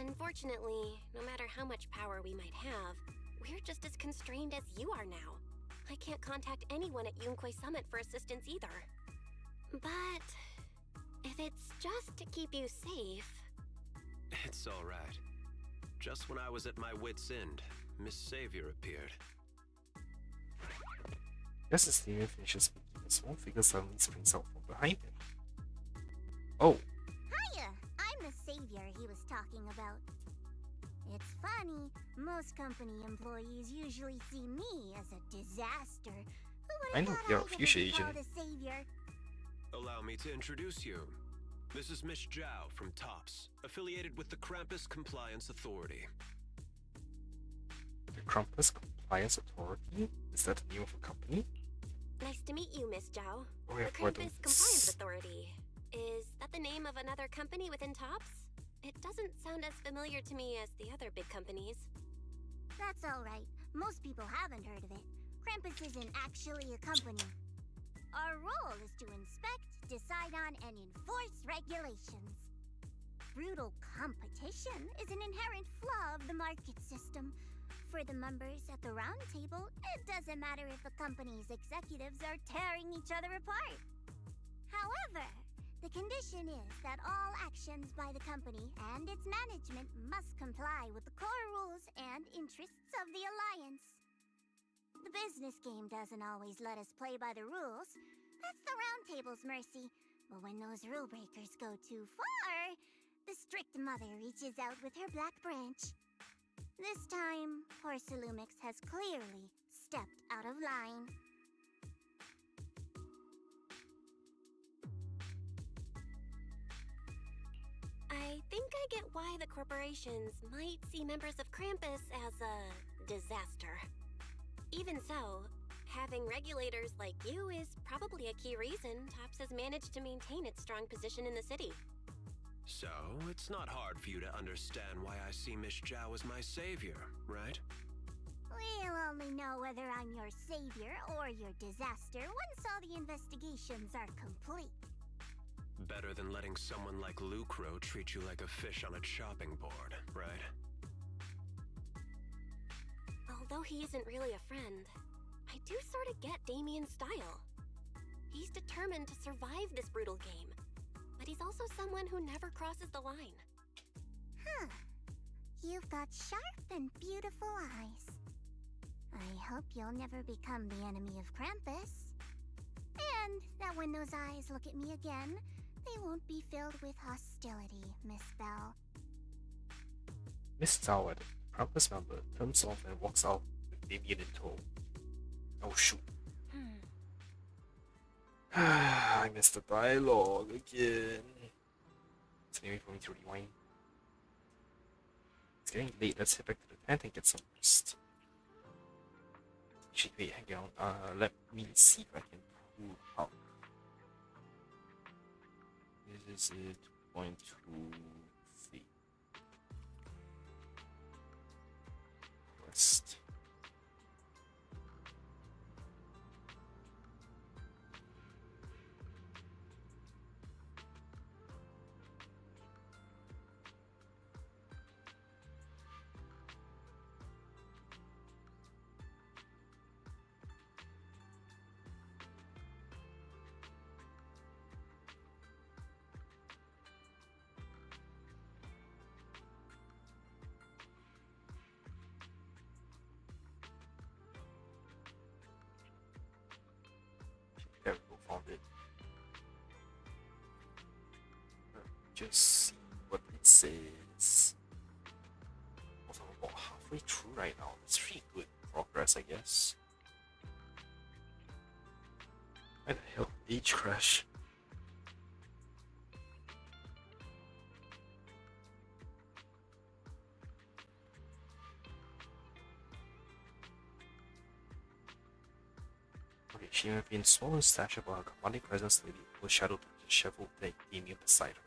Unfortunately, no matter how much power we might have, we're just as constrained as you are now. I can't contact anyone at Yunque Summit for assistance either. But if it's just to keep you safe... It's all right. Just when I was at my wit's end, Miss Savior appeared. Just as Steven finishes speaking, a small figure suddenly springs out from behind him. Oh. Hiya! I'm the savior he was talking about. It's funny, most company employees usually see me as a disaster. I know you're a future agent. A savior? Allow me to introduce you. This is Miss Zhao from TOPS, affiliated with the Krampus Compliance Authority. The Krampus Compliance Authority? Is that the name of a company? Nice to meet you, Miss Zhao. Oh, the Krampus Compliance Authority. Is that the name of another company within TOPS? It doesn't sound as familiar to me as the other big companies. That's alright. Most people haven't heard of it. Krampus isn't actually a company. Our role is to inspect, decide on, and enforce regulations. Brutal competition is an inherent flaw of the market system. For the members at the round table, it doesn't matter if a company's executives are tearing each other apart. However, the condition is that all actions by the company and its management must comply with the core rules and interests of the Alliance. The business game doesn't always let us play by the rules. That's the round table's mercy. But when those rule breakers go too far, the strict mother reaches out with her black branch. This time, Porcelumix has clearly stepped out of line. I think I get why the corporations might see members of Krampus as a disaster. Even so, having regulators like you is probably a key reason TOPS has managed to maintain its strong position in the city. So, it's not hard for you to understand why I see Miss Zhao as my savior, right? We'll only know whether I'm your savior or your disaster once all the investigations are complete. Better than letting someone like Lucro treat you like a fish on a chopping board, right? Although he isn't really a friend, I do sort of get Damien's style. He's determined to survive this brutal game, but he's also someone who never crosses the line. Huh. You've got sharp and beautiful eyes. I hope you'll never become the enemy of Krampus. And that when those eyes look at me again, they won't be filled with hostility, Miss Bell. Miss Zhao, the Krampus member, turns off and walks out with Damien in tow. Oh shoot. I missed the dialogue again. It's maybe for me to rewind. It's getting late, let's head back to the tent and get some rest. Actually, wait, hang on. Let me see if I can pull out. This is it. 2.23. Rest. just see what it says. Also, I'm about halfway through right now. It's pretty good progress, I guess. Why the hell? Age crash. Okay, she may have been small in stature, but her commanding presence may be overshadowed by the disheveled Damien beside her.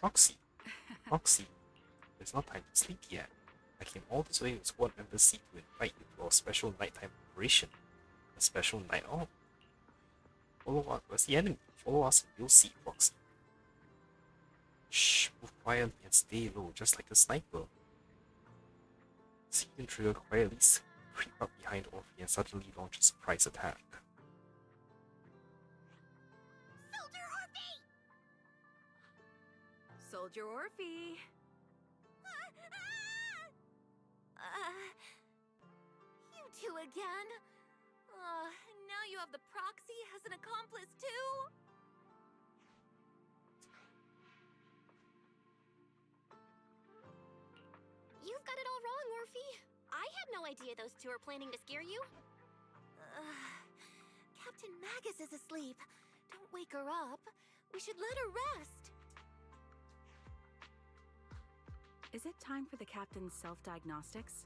Roxy, Roxy, it's not time to sleep yet. I came all this way with squad embassy to invite you to our special nighttime operation. A special night out. Follow us, where's the enemy? Follow us and you'll see, Roxy. Shh, move quietly and stay low, just like a sniper. Seek and Trigger quietly creep up behind Orphe and suddenly launch a surprise attack. Soldier Orphe! You two again? Now you have the proxy as an accomplice too? You've got it all wrong, Orphe. I had no idea those two are planning to scare you. Captain Magus is asleep. Don't wake her up. We should let her rest. Is it time for the captain's self-diagnostics?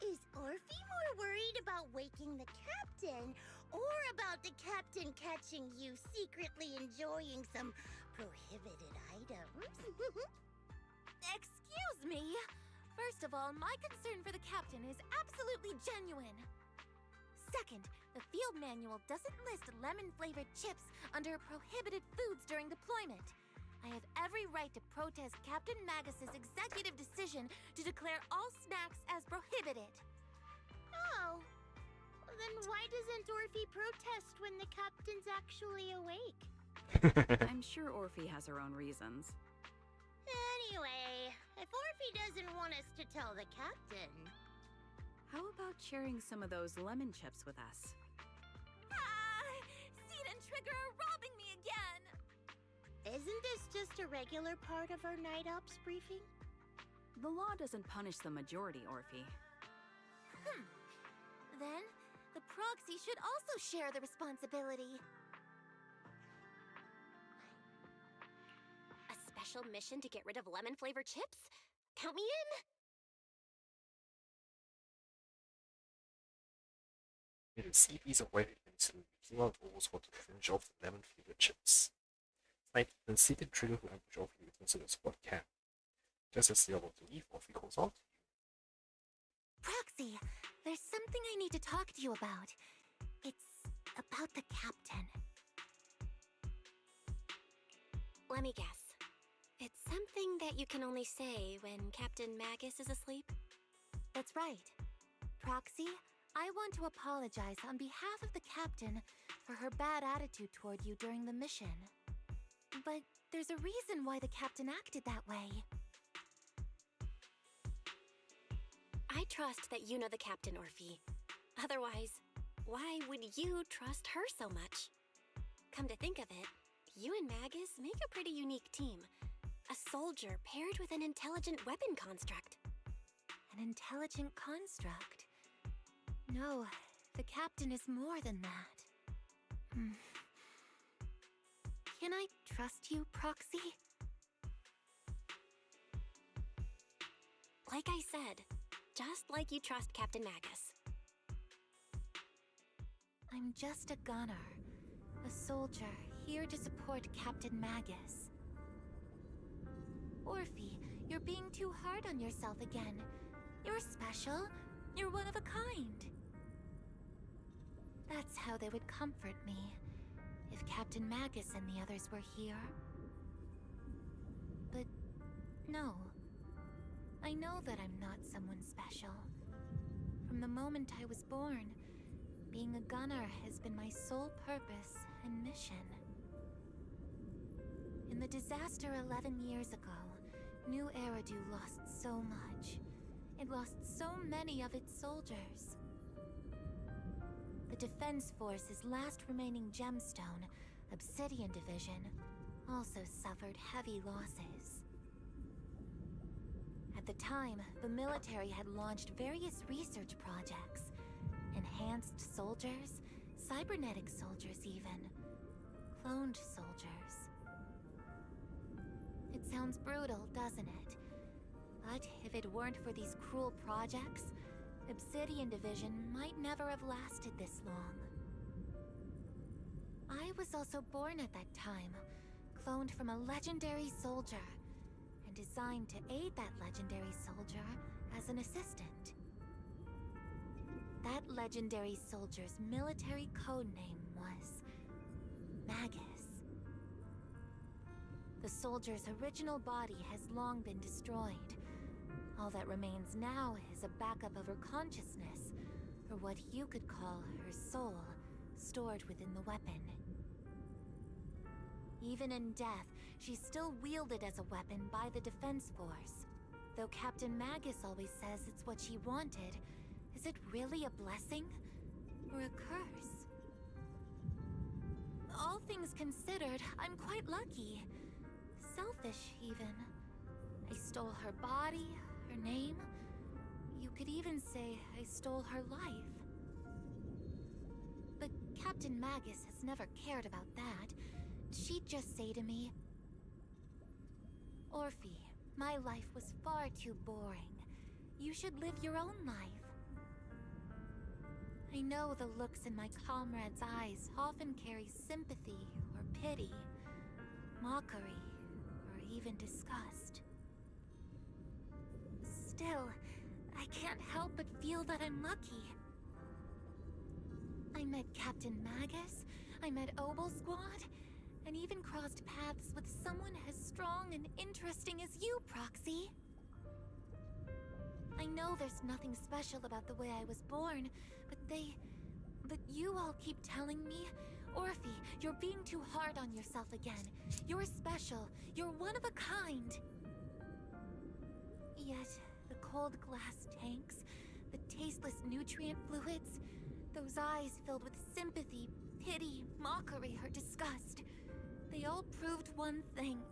Is Orphe more worried about waking the captain or about the captain catching you secretly enjoying some prohibited items? Excuse me. First of all, my concern for the captain is absolutely genuine. Second, the field manual doesn't list lemon-flavored chips under prohibited foods during deployment. I have every right to protest Captain Magus's executive decision to declare all snacks as prohibited. Oh. Then why doesn't Orphe protest when the captain's actually awake? I'm sure Orphe has her own reasons. Anyway, if Orphe doesn't want us to tell the captain... How about sharing some of those lemon chips with us? Seed and Trigger are robbing me again! Isn't this just a regular part of our night ops briefing? The law doesn't punish the majority, Orphe. Then, the proxy should also share the responsibility. A special mission to get rid of lemon-flavored chips? Count me in! With a sea piece of white pencil, we came out almost what to finish off the lemon-flavored chips. Then seated Trigger who ambush Orphe returns to the squad camp. Just as they are about to leave, Orphe calls out to you. Proxy, there's something I need to talk to you about. It's about the captain. Let me guess. It's something that you can only say when Captain Magus is asleep? That's right. Proxy, I want to apologize on behalf of the captain for her bad attitude toward you during the mission. But there's a reason why the captain acted that way. I trust that you know the captain, Orphe. Otherwise, why would you trust her so much? Come to think of it, you and Magus make a pretty unique team. A soldier paired with an intelligent weapon construct. An intelligent construct? No, the captain is more than that. Can I trust you, Proxy? Like I said, just like you trust Captain Magus. I'm just a gunner. A soldier, here to support Captain Magus. Orphe, you're being too hard on yourself again. You're special. You're one of a kind. That's how they would comfort me, if Captain Magus and the others were here. But no. I know that I'm not someone special. From the moment I was born, being a gunner has been my sole purpose and mission. In the disaster 11 years ago, New Eridu lost so much. It lost so many of its soldiers. the Defense Force's last remaining gemstone, Obsidian Division, also suffered heavy losses. At the time, the military had launched various research projects. Enhanced soldiers, cybernetic soldiers even, cloned soldiers. It sounds brutal, doesn't it? But if it weren't for these cruel projects, Obsidian Division might never have lasted this long. I was also born at that time, cloned from a legendary soldier, and designed to aid that legendary soldier as an assistant. That legendary soldier's military codename was Magus. The soldier's original body has long been destroyed. All that remains now is a backup of her consciousness, or what you could call her soul, stored within the weapon. Even in death, she's still wielded as a weapon by the Defense Force. Though Captain Magus always says it's what she wanted, is it really a blessing or a curse? All things considered, I'm quite lucky. Selfish, even. I stole her body, her name. You could even say I stole her life. But Captain Magus has never cared about that. She'd just say to me, "Orphe, my life was far too boring. You should live your own life." I know the looks in my comrade's eyes often carry sympathy or pity, mockery, or even disgust. Still, I can't help but feel that I'm lucky. I met Captain Magus, I met Obel Squad, and even crossed paths with someone as strong and interesting as you, Proxy. I know there's nothing special about the way I was born, but you all keep telling me, "Orphe, you're being too hard on yourself again. You're special. You're one of a kind." Yet, the cold glass tanks, the tasteless nutrient fluids, those eyes filled with sympathy, pity, mockery, or disgust, they all proved one thing.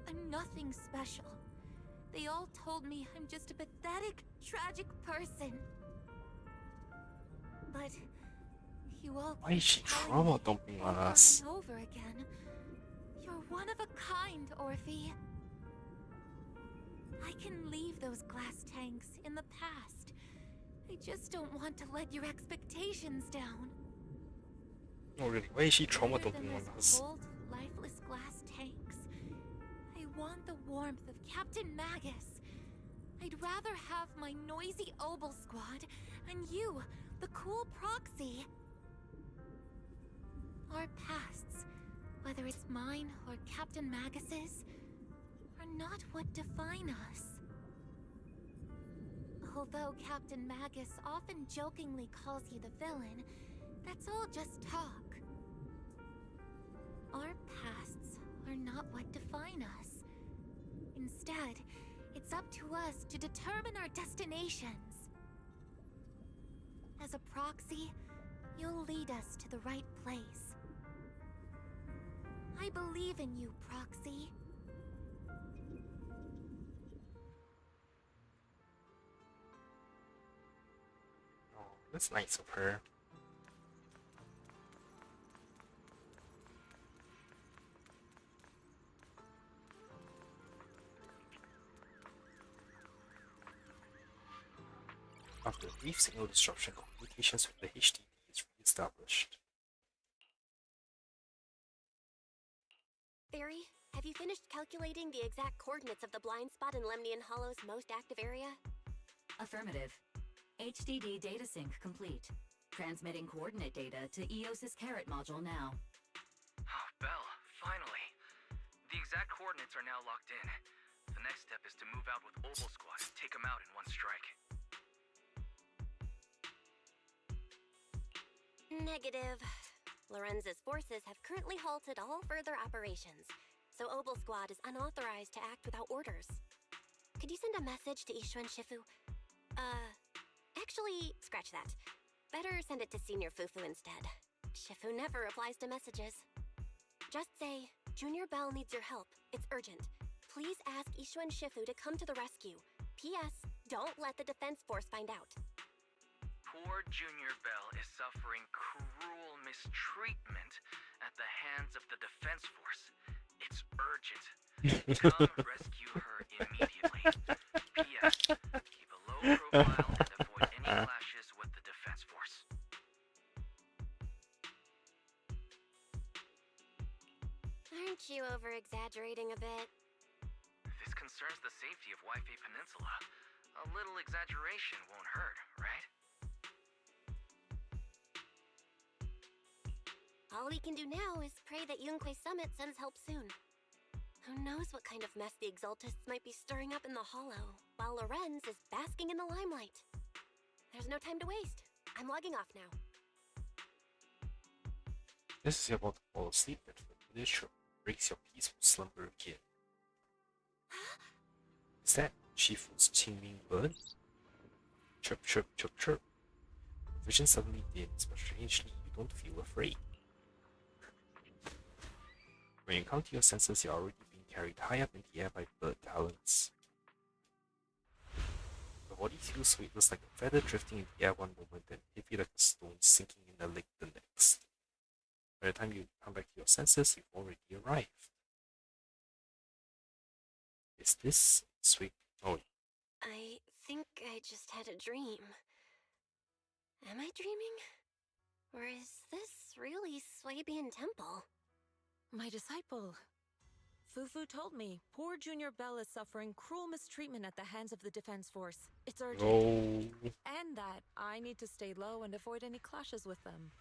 I'm nothing special. They all told me I'm just a pathetic, tragic person. But you all Why is she trauma dumping on us? over again. You're one of a kind, Orphe. I can leave those glass tanks in the past. I just don't want to let your expectations down. No, really, why is she trauma dumping on us? Cold, lifeless glass tanks. I want the warmth of Captain Magus. I'd rather have my noisy Obel Squad and you, the cool Proxy. Our pasts, whether it's mine or Captain Magus's, are not what define us. Although Captain Magus often jokingly calls you the villain, that's all just talk. Our pasts are not what define us. Instead, it's up to us to determine our destinations. As a Proxy, you'll lead us to the right place. I believe in you, Proxy. Oh, that's nice of her. After a brief signal disruption, communications with the HDD is re-established. Barry, have you finished calculating the exact coordinates of the blind spot in Lemnian Hollow's most active area? Affirmative. HDD data sync complete. Transmitting coordinate data to EOS's Carrot module now. Oh, Belle, finally. The exact coordinates are now locked in. The next step is to move out with Obel Squad and take them out in one strike. Negative. Lorenz's forces have currently halted all further operations, so Obel Squad is unauthorized to act without orders. Could you send a message to Ishuan Shifu? Actually, scratch that. Better send it to Senior Fufu instead. Shifu never replies to messages. Just say, Junior Bell needs your help. It's urgent. Please ask Ishu and Shifu to come to the rescue. P.S. Don't let the defense force find out. Poor Junior Bell is suffering cruel mistreatment at the hands of the defense force. It's urgent. Come rescue her immediately. P.S. Keep a low profile and avoid any clashes with the defense force. Aren't you over-exaggerating a bit? This concerns the safety of Wi-Fi Peninsula. A little exaggeration won't hurt, right? All we can do now is pray that Yunque Summit sends help soon. Who knows what kind of mess the Exaltists might be stirring up in the Hollow, while Lorenz is basking in the limelight. There's no time to waste. I'm logging off now. This is about to fall asleep, but the nature breaks your peaceful slumber again. Is that Shifu's teeming bird? Chirp, chirp, chirp, chirp. Vision suddenly dims, but strangely you don't feel afraid. When you come to your senses, you're already being carried high up in the air by bird talons. The body feels weightless like a feather drifting in the air one moment, then heavy like a stone sinking in a lake the next. By the time you come back to your senses, you've already arrived. Is this sweet? Oh, I think I just had a dream. Am I dreaming? Or is this really Swabian Temple? My disciple. Fufu told me poor Junior Bell is suffering cruel mistreatment at the hands of the defense force. It's urgent. no. And that I need to stay low and avoid any clashes with them.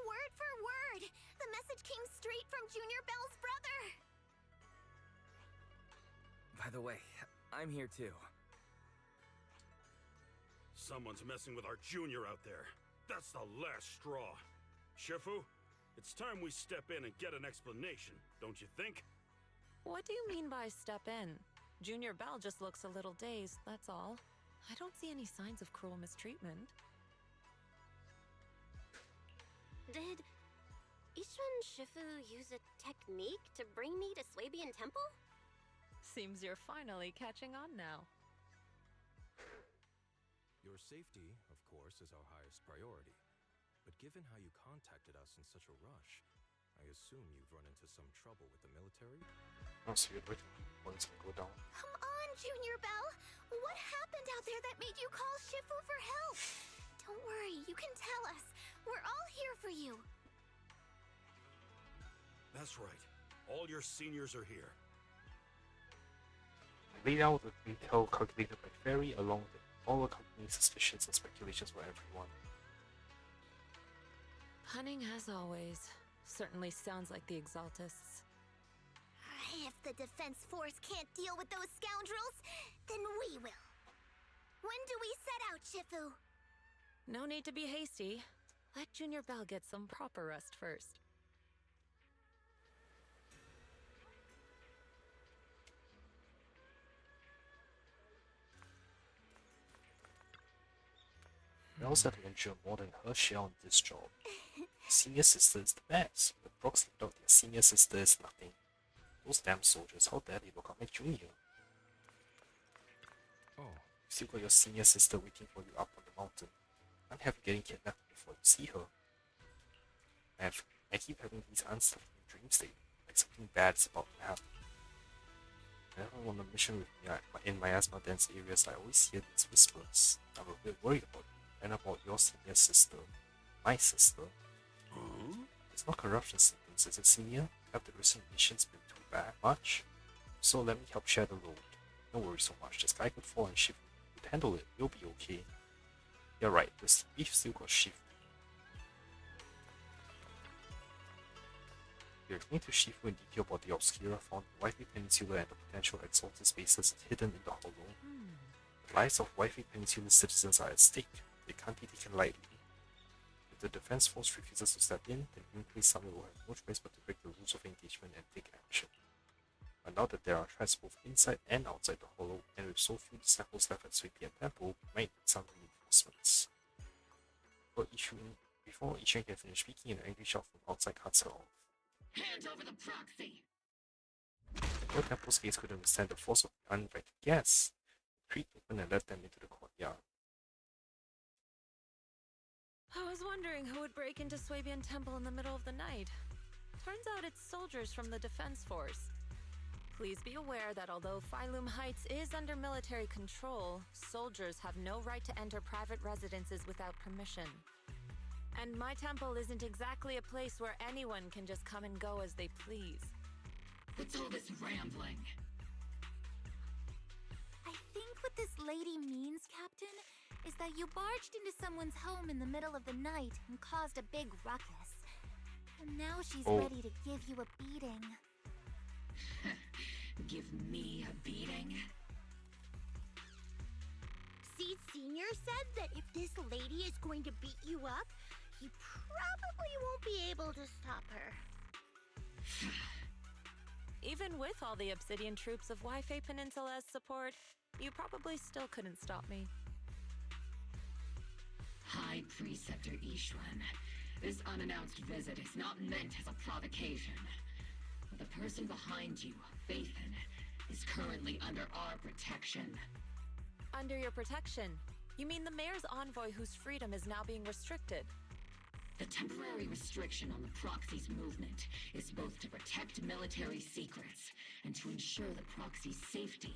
Word for word! The message came straight from Junior Bell's brother! By the way, I'm here too. Someone's messing with our junior out there. That's the last straw. Shifu, it's time we step in and get an explanation, don't you think? What do you mean by step in? Junior Bell just looks a little dazed, that's all. I don't see any signs of cruel mistreatment. Did Ishu and Shifu use a technique to bring me to Swabian Temple? Seems you're finally catching on now. Your safety, of course, is our highest priority. But given how you contacted us in such a rush, I assume you've run into some trouble with the military? Oh, so you're waiting for it to go down. Come on, Junior Bell! What happened out there that made you call Shifu for help? Don't worry, you can tell us. We're all here for you. That's right. All your seniors are here. Laid out with intel calculated by Fairy, along with all accompanying suspicions and speculations for everyone. Cunning as always. Certainly sounds like the Exaltists. If the defense force can't deal with those scoundrels, then we will. When do we set out, Shifu? No need to be hasty. Let Junior Bell get some proper rest first. Bell said to ensure more than her share on this job. Senior sister is the best, but Brock's without their senior sister is nothing. Those damn soldiers, how dare they look at my junior? Oh. You still got your senior sister waiting for you up on the mountain. Can't have you getting kidnapped before you see her. I keep having these unsettling dreams lately, like something bad is about to happen. Whenever I'm on a mission with me in miasma-dense areas, I always hear these whispers. I'm a bit worried about you, and about your senior sister. My sister. It's not corruption symptoms, is it, senior? Have the recent missions been too bad? Much? So let me help share the load. Don't worry so much, this guy could fall and Shifu would handle it. You'll be okay. You're right, we've still got Shifu. We explained to Shifu in detail about the Obscura found in Wi-Fi Peninsula and the potential Exalted bases hidden in the Hollow. The lives of Wi-Fi Peninsula citizens are at stake. They can't be taken lightly. If the defense force refuses to step in, then Yunque Summit will have no choice but to break the rules of engagement and take action. But now that there are threats both inside and outside the Hollow, and with so few disciples left at Swabian Temple, we might need some reinforcements. Before Ishin can finish speaking, an angry shout from outside cuts her off. Hand over the proxy! The Old Temple's gates couldn't withstand the force of the uninvited guests. It creaked open and led them into the courtyard. I was wondering who would break into Swabian Temple in the middle of the night. Turns out it's soldiers from the Defense Force. Please be aware that although Phylum Heights is under military control, soldiers have no right to enter private residences without permission. And my temple isn't exactly a place where anyone can just come and go as they please. What's all this rambling? I think what this lady means, Captain, is that you barged into someone's home in the middle of the night and caused a big ruckus. And now she's ready to give you a beating. Give me a beating? Seed Sr. said that if this lady is going to beat you up, he probably won't be able to stop her. Even with all the Obsidian troops of Wi-Fi Peninsula's support, you probably still couldn't stop me. High Preceptor Ishwan, this unannounced visit is not meant as a provocation. The person behind you, Phaeton, is currently under our protection. Under your protection? You mean the mayor's envoy whose freedom is now being restricted? The temporary restriction on the proxy's movement is both to protect military secrets and to ensure the proxy's safety.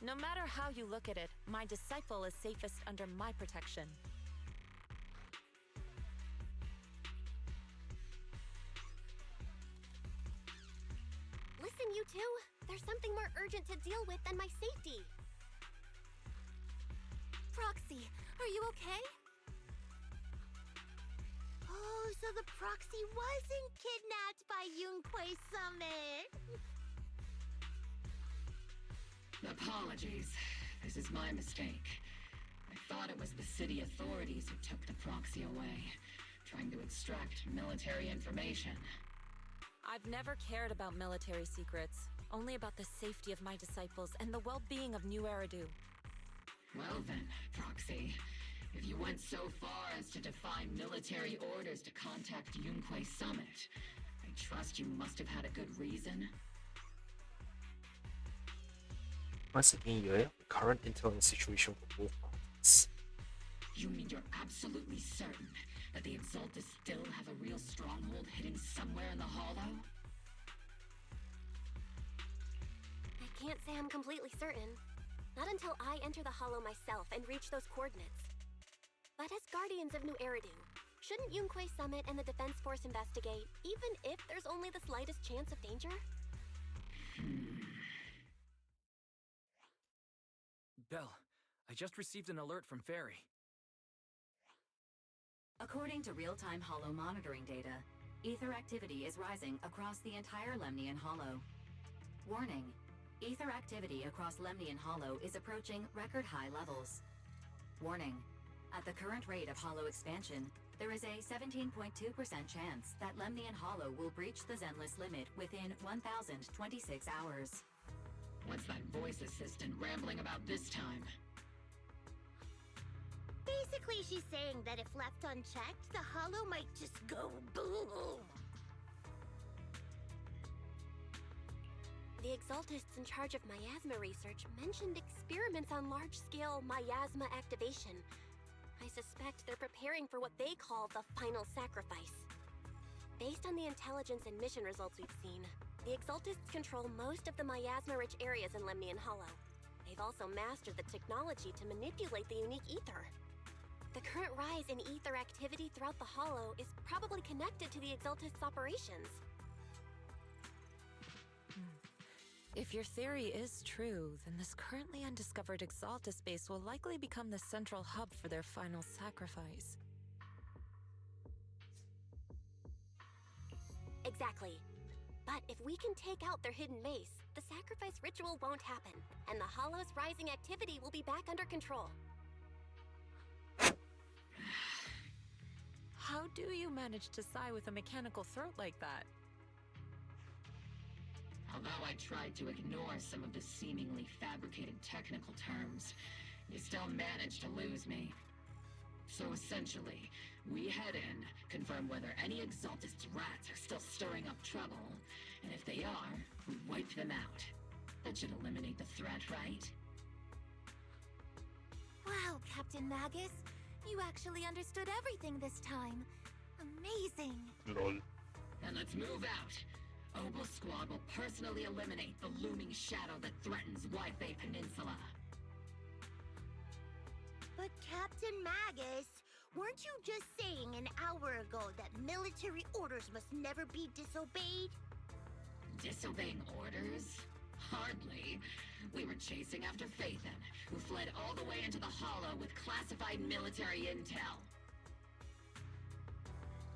No matter how you look at it, my disciple is safest under my protection. Listen, you two. There's something more urgent to deal with than my safety. Proxy, are you okay? Oh, so the proxy wasn't kidnapped by Yunquei Summit. Apologies. This is my mistake. I thought it was the city authorities who took the proxy away, trying to extract military information. I've never cared about military secrets, only about the safety of my disciples and the well-being of New Eridu. Well then, Proxy, if you went so far as to defy military orders to contact Yunquei Summit, I trust you must have had a good reason. Once again, you're a current intel situation for both parties. You mean you're absolutely certain that the Exaltus still have a real stronghold hidden somewhere in the Hollow? I can't say I'm completely certain. Not until I enter the Hollow myself and reach those coordinates. But as Guardians of New Eridu, shouldn't Yunquei Summit and the Defense Force investigate, even if there's only the slightest chance of danger? Belle, I just received an alert from Fairy. According to real-time Hollow monitoring data, ether activity is rising across the entire Lemnian Hollow. Warning: ether activity across Lemnian Hollow is approaching record-high levels. Warning: at the current rate of Hollow expansion, there is a 17.2% chance that Lemnian Hollow will breach the Zenless limit within 1,026 hours. What's that voice assistant rambling about this time? Basically, she's saying that if left unchecked, the Hollow might just go boom. The Exaltists in charge of miasma research mentioned experiments on large-scale miasma activation. I suspect they're preparing for what they call the final sacrifice. Based on the intelligence and mission results we've seen, the Exaltists control most of the miasma-rich areas in Lemnian Hollow. They've also mastered the technology to manipulate the unique ether. The current rise in ether activity throughout the Hollow is probably connected to the Exaltists' operations. If your theory is true, then this currently undiscovered Exaltus base will likely become the central hub for their final sacrifice. Exactly. But if we can take out their hidden base, the sacrifice ritual won't happen, and the Hollow's rising activity will be back under control. How do you manage to sigh with a mechanical throat like that? Although I tried to ignore some of the seemingly fabricated technical terms, you still managed to lose me. So essentially, we head in, confirm whether any Exaltist rats are still stirring up trouble, and if they are, we wipe them out. That should eliminate the threat, right? Wow, Captain Magus. You actually understood everything this time. Amazing. Lol. Then let's move out. Obel Squad will personally eliminate the looming shadow that threatens Wi-Fi Peninsula. But Captain Magus, weren't you just saying an hour ago that military orders must never be disobeyed? Disobeying orders? Hardly. We were chasing after Phaeton, who fled all the way into the Hollow with classified military intel.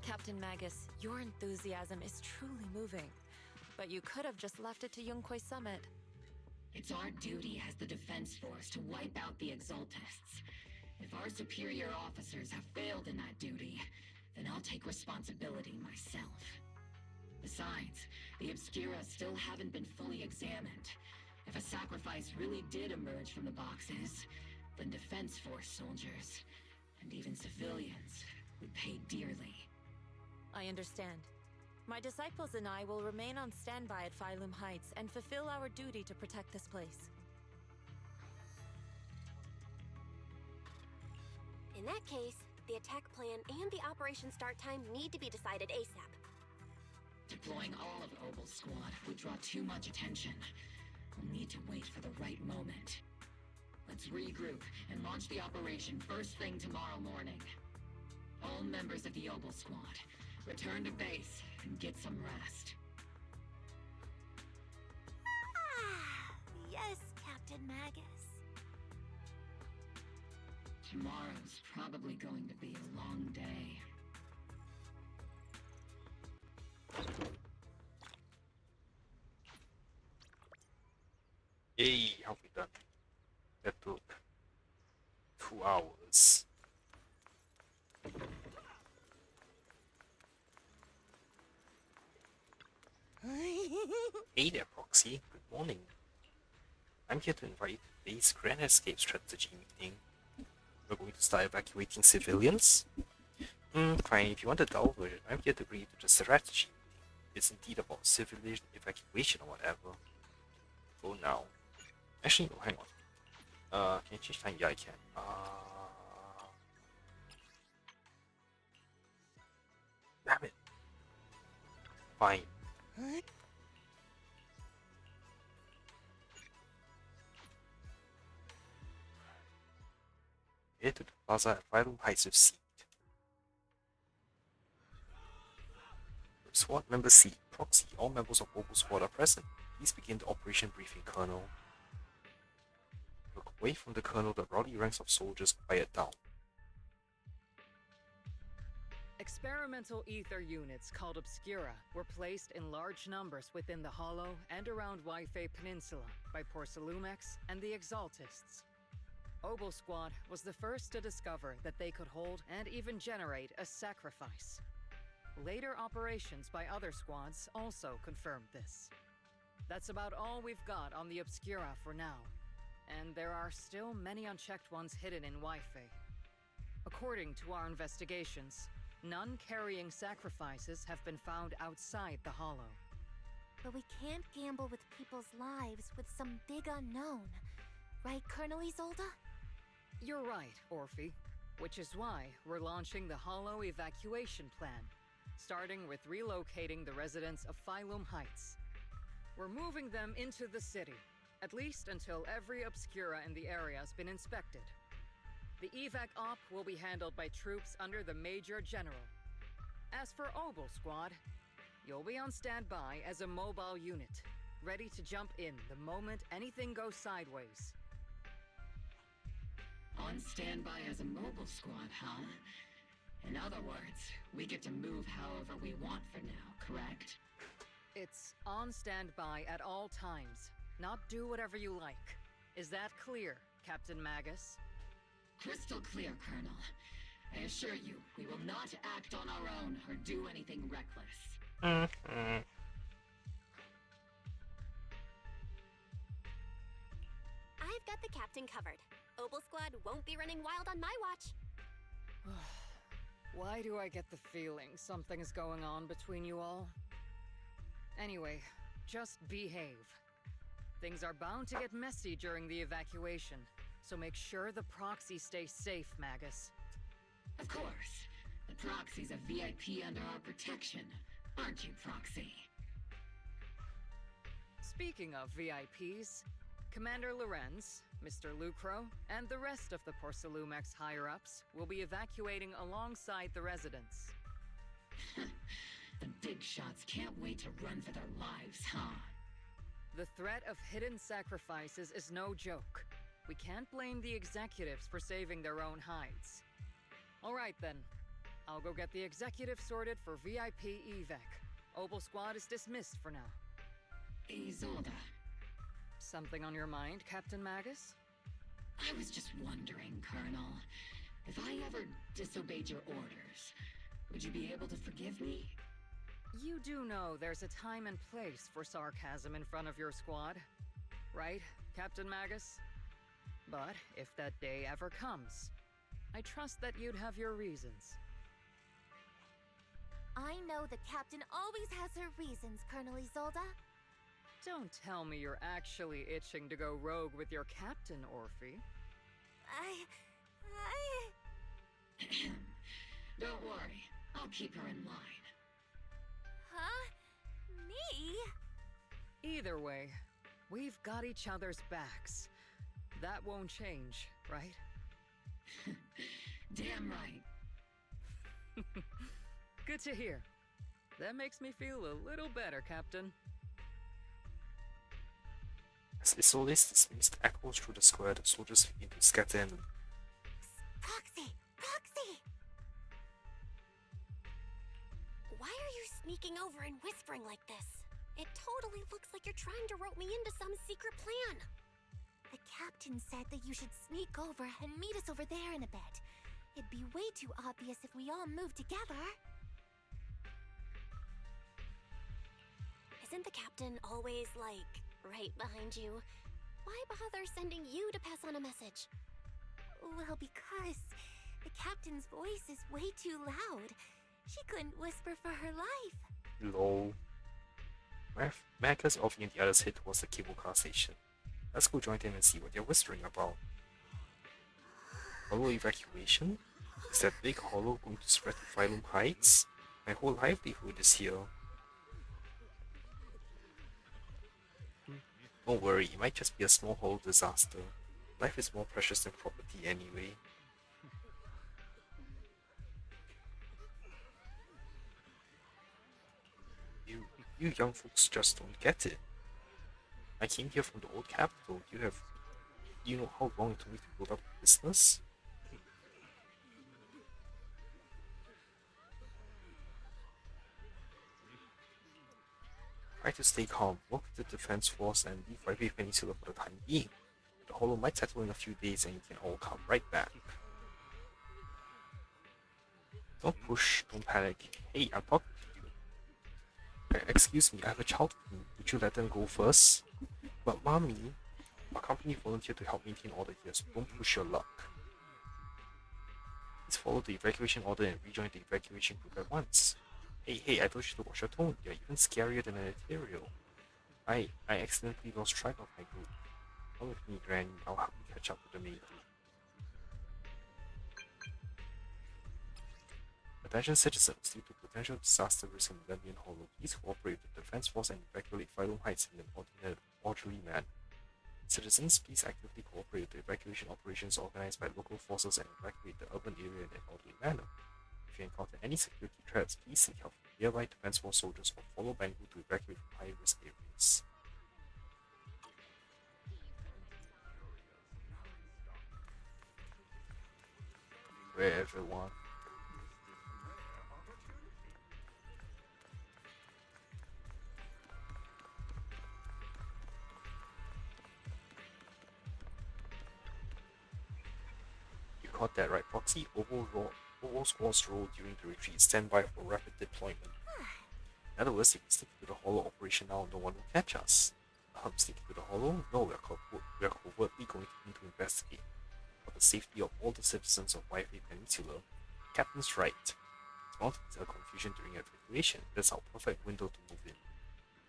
Captain Magus, your enthusiasm is truly moving. But you could have just left it to Yunquay Summit. It's our duty as the Defense Force to wipe out the Exaltists. If our superior officers have failed in that duty, then I'll take responsibility myself. Besides, the Obscura still haven't been fully examined. If a sacrifice really did emerge from the boxes, then Defense Force soldiers, and even civilians, would pay dearly. I understand. My disciples and I will remain on standby at Phaeton Heights and fulfill our duty to protect this place. In that case, the attack plan and the operation start time need to be decided ASAP. Deploying all of Obel's squad would draw too much attention. We'll need to wait for the right moment. Let's regroup and launch the operation first thing tomorrow morning. All members of the Obel squad, return to base and get some rest. Ah, yes, Captain Magus. Tomorrow's probably going to be a long day. Yay, how we done? That took 2 hours. Hey there, Proxy. Good morning. I'm here to invite today's Grand Escape Strategy meeting. We're going to start evacuating civilians. Fine, if you want a dull version, I'm here to read the strategy meeting. It's indeed about civilian evacuation or whatever. Oh, now. Actually, no, hang on. Can you change time? Yeah, I can. Damn it. Fine. Head to the plaza at Phaeton Heights with seat. SWAT member C. Proxy. All members of Obel Squad are present. Please begin the operation briefing, Colonel. Look away from the Colonel. The rowdy ranks of soldiers quiet down. Experimental ether units called Obscura were placed in large numbers within the Hollow and around Wi-Fi Peninsula by Porcelumex and the Exaltists. Obel Squad was the first to discover that they could hold and even generate a sacrifice. Later operations by other squads also confirmed this. That's about all we've got on the Obscura for now, and there are still many unchecked ones hidden in Wi-Fi. According to our investigations, none carrying sacrifices have been found outside the Hollow. But we can't gamble with people's lives with some big unknown. Right, Colonel Isolde? You're right, Orphe. Which is why we're launching the Hollow evacuation plan, starting with relocating the residents of Phaeton Heights. We're moving them into the city, at least until every Obscura in the area has been inspected. The evac op will be handled by troops under the Major General. As for Obel Squad, you'll be on standby as a mobile unit, ready to jump in the moment anything goes sideways. On standby as a mobile squad, huh? In other words, we get to move however we want for now, correct? It's on standby at all times, not do whatever you like. Is that clear, Captain Magus? Crystal clear, Colonel. I assure you, we will not act on our own or do anything reckless. I've got the captain covered. Obel Squad won't be running wild on my watch. Why do I get the feeling something's going on between you all? Anyway, just behave. Things are bound to get messy during the evacuation, so make sure the proxy stays safe, Magus. Of course. The proxy's a VIP under our protection, aren't you, Proxy? Speaking of VIPs, Commander Lorenz, Mr. Lucro, and the rest of the Porcelumex higher-ups will be evacuating alongside the residents. The big shots can't wait to run for their lives, huh? The threat of hidden sacrifices is no joke. We can't blame the executives for saving their own hides. All right then, I'll go get the executive sorted for VIP evac. Opal Squad is dismissed for now. Isolde. Something on your mind, Captain Magus? I was just wondering, Colonel, if I ever disobeyed your orders, would you be able to forgive me? You do know there's a time and place for sarcasm in front of your squad, right, Captain Magus? But if that day ever comes, I trust that you'd have your reasons. I know the captain always has her reasons, Colonel Isolde. Don't tell me you're actually itching to go rogue with your captain, Orphe. Don't worry, I'll keep her in line. Huh? Me? Either way, we've got each other's backs. That won't change, right? Damn right. Good to hear. That makes me feel a little better, Captain. As Isolde dismissed echoes through the square, the soldiers begin to scatter and Proxy! Proxy! Why are you sneaking over and whispering like this? It totally looks like you're trying to rope me into some secret plan. The captain said that you should sneak over and meet us over there in a bit. It'd be way too obvious if we all moved together. Isn't the captain always, like, right behind you? Why bother sending you to pass on a message? Well, because the captain's voice is way too loud. She couldn't whisper for her life. lol. Magus, Orphe, and the others head towards the cable car station. Let's go join them and see what they're whispering about. Hollow evacuation? Is that big hollow going to spread to Phylum Heights? My whole livelihood is here. Don't worry, it might just be a small hollow disaster. Life is more precious than property anyway. You young folks just don't get it. I came here from the old capital. You know how long it took me to build up a business? Try to stay calm, work with the defense force, and leave White Peninsula for the time being. The hollow might settle in a few days and you can all come right back. Don't push, don't panic. Hey, I'm talking to you. Excuse me, I have a child with me. Would you let them go first? But mommy, our company volunteered to help maintain order here, so don't push your luck. Please follow the evacuation order and rejoin the evacuation group at once. Hey, I told you to watch your tone. You're even scarier than an ethereal. I accidentally lost track of my group. Come with me, Granny. I'll help you catch up with the main group. Attention citizens, due to potential disaster risk in the Lemnian Hollow, please cooperate with the defense force and evacuate Phylum Heights in an orderly manner. Citizens, please actively cooperate with the evacuation operations organized by local forces and evacuate the urban area in an orderly manner. If you encounter any security threats, please seek help from nearby defense force soldiers or follow Bangu to evacuate from high-risk areas. Where everyone? You caught that right, Proxy. Oval squads roll during the retreat. Stand by for rapid deployment. In other words, if we stick to the hollow operation now, no one will catch us. Sticking to the hollow? No, we are covertly going in to investigate. For the safety of all the citizens of Wi-Fi Peninsula, Captain's right. bound to be the confusion during evacuation. That's our perfect window to move in.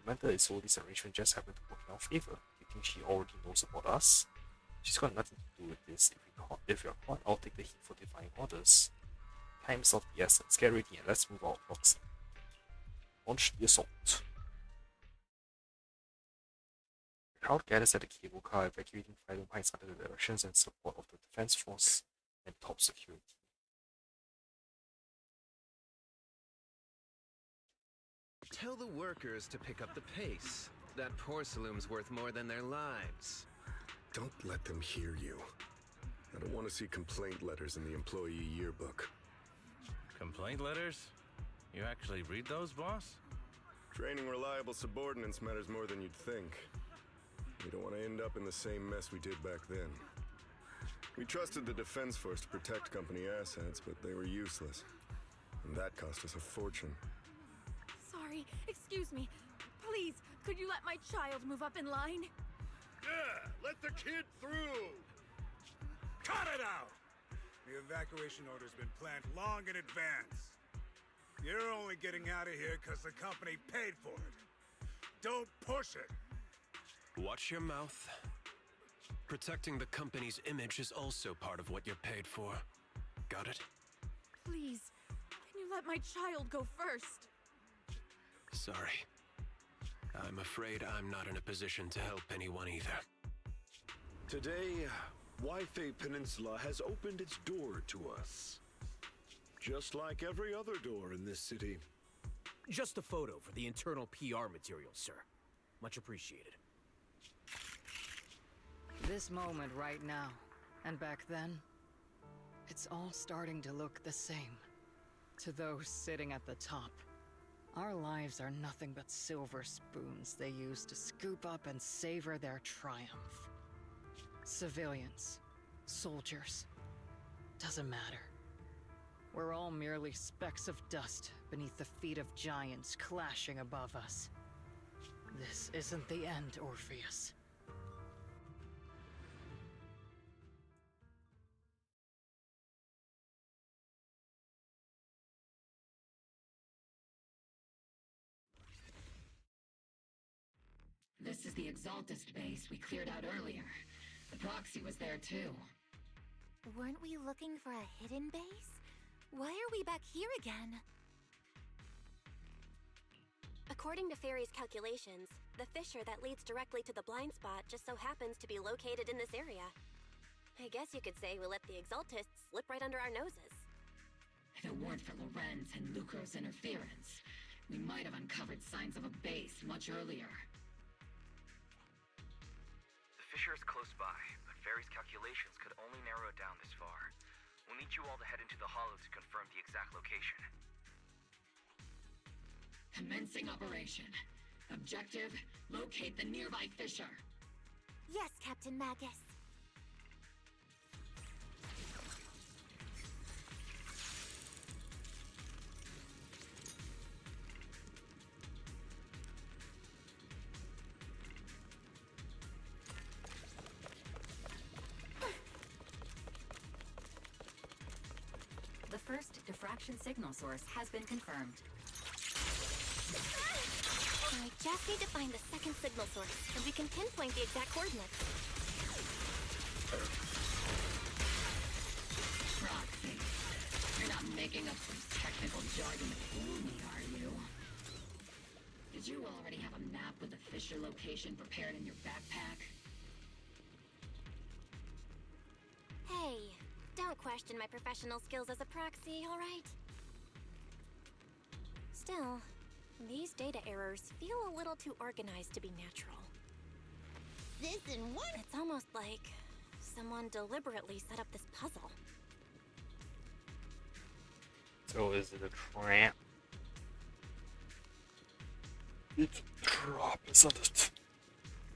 Commander is all this arrangement just happened to work in our favor. You think she already knows about us? She's got nothing to do with this. If you're caught, I'll take the heat for defying orders. Time's of the essence. Get ready and let's move our proxy. Launch the assault. The crowd gathers at the cable car, evacuating Phaeton Heights under the directions and support of the Defense Force and top security. Tell the workers to pick up the pace. That porcelain's worth more than their lives. Don't let them hear you. I don't want to see complaint letters in the employee yearbook. Complaint letters? You actually read those, boss? Training reliable subordinates matters more than you'd think. We don't want to end up in the same mess we did back then. We trusted the Defense Force to protect company assets, but they were useless. And that cost us a fortune. Sorry, excuse me. Please, could you let my child move up in line? Yeah, let the kid through! Cut it out! The evacuation order's been planned long in advance. You're only getting out of here because the company paid for it. Don't push it! Watch your mouth. Protecting the company's image is also part of what you're paid for. Got it? Please, can you let my child go first? Sorry. I'm afraid I'm not in a position to help anyone either. Today, Wi-Fi Peninsula has opened its door to us. Just like every other door in this city. Just a photo for the internal PR material, sir. Much appreciated. This moment right now, and back then, it's all starting to look the same. To those sitting at the top, our lives are nothing but silver spoons they use to scoop up and savor their triumph. Civilians, soldiers, doesn't matter. We're all merely specks of dust beneath the feet of giants clashing above us. This isn't the end, Orpheus. This is the Exaltist base we cleared out earlier. The proxy was there too. Weren't we looking for a hidden base? Why are we back here again? According to Fairy's calculations, the fissure that leads directly to the blind spot just so happens to be located in this area. I guess you could say we let the Exaltists slip right under our noses. If it weren't for Lorenz and Lucro's interference, we might have uncovered signs of a base much earlier. The fissure is close by, but Fairy's calculations could only narrow it down this far. We'll need you all to head into the hollow to confirm the exact location. Commencing operation. Objective, locate the nearby fissure. Yes, Captain Magus. The first diffraction signal source has been confirmed. I just need to find the second signal source, and we can pinpoint the exact coordinates. Proxy. You're not making up some technical jargon to fool me, are you? Did you already have a map with the fissure location prepared in your backpack? Hey, don't question my professional skills as a proxy, alright? Still, these data errors feel a little too organized to be natural. This and what? It's almost like someone deliberately set up this puzzle. So is it a trap? It's a trap, isn't it?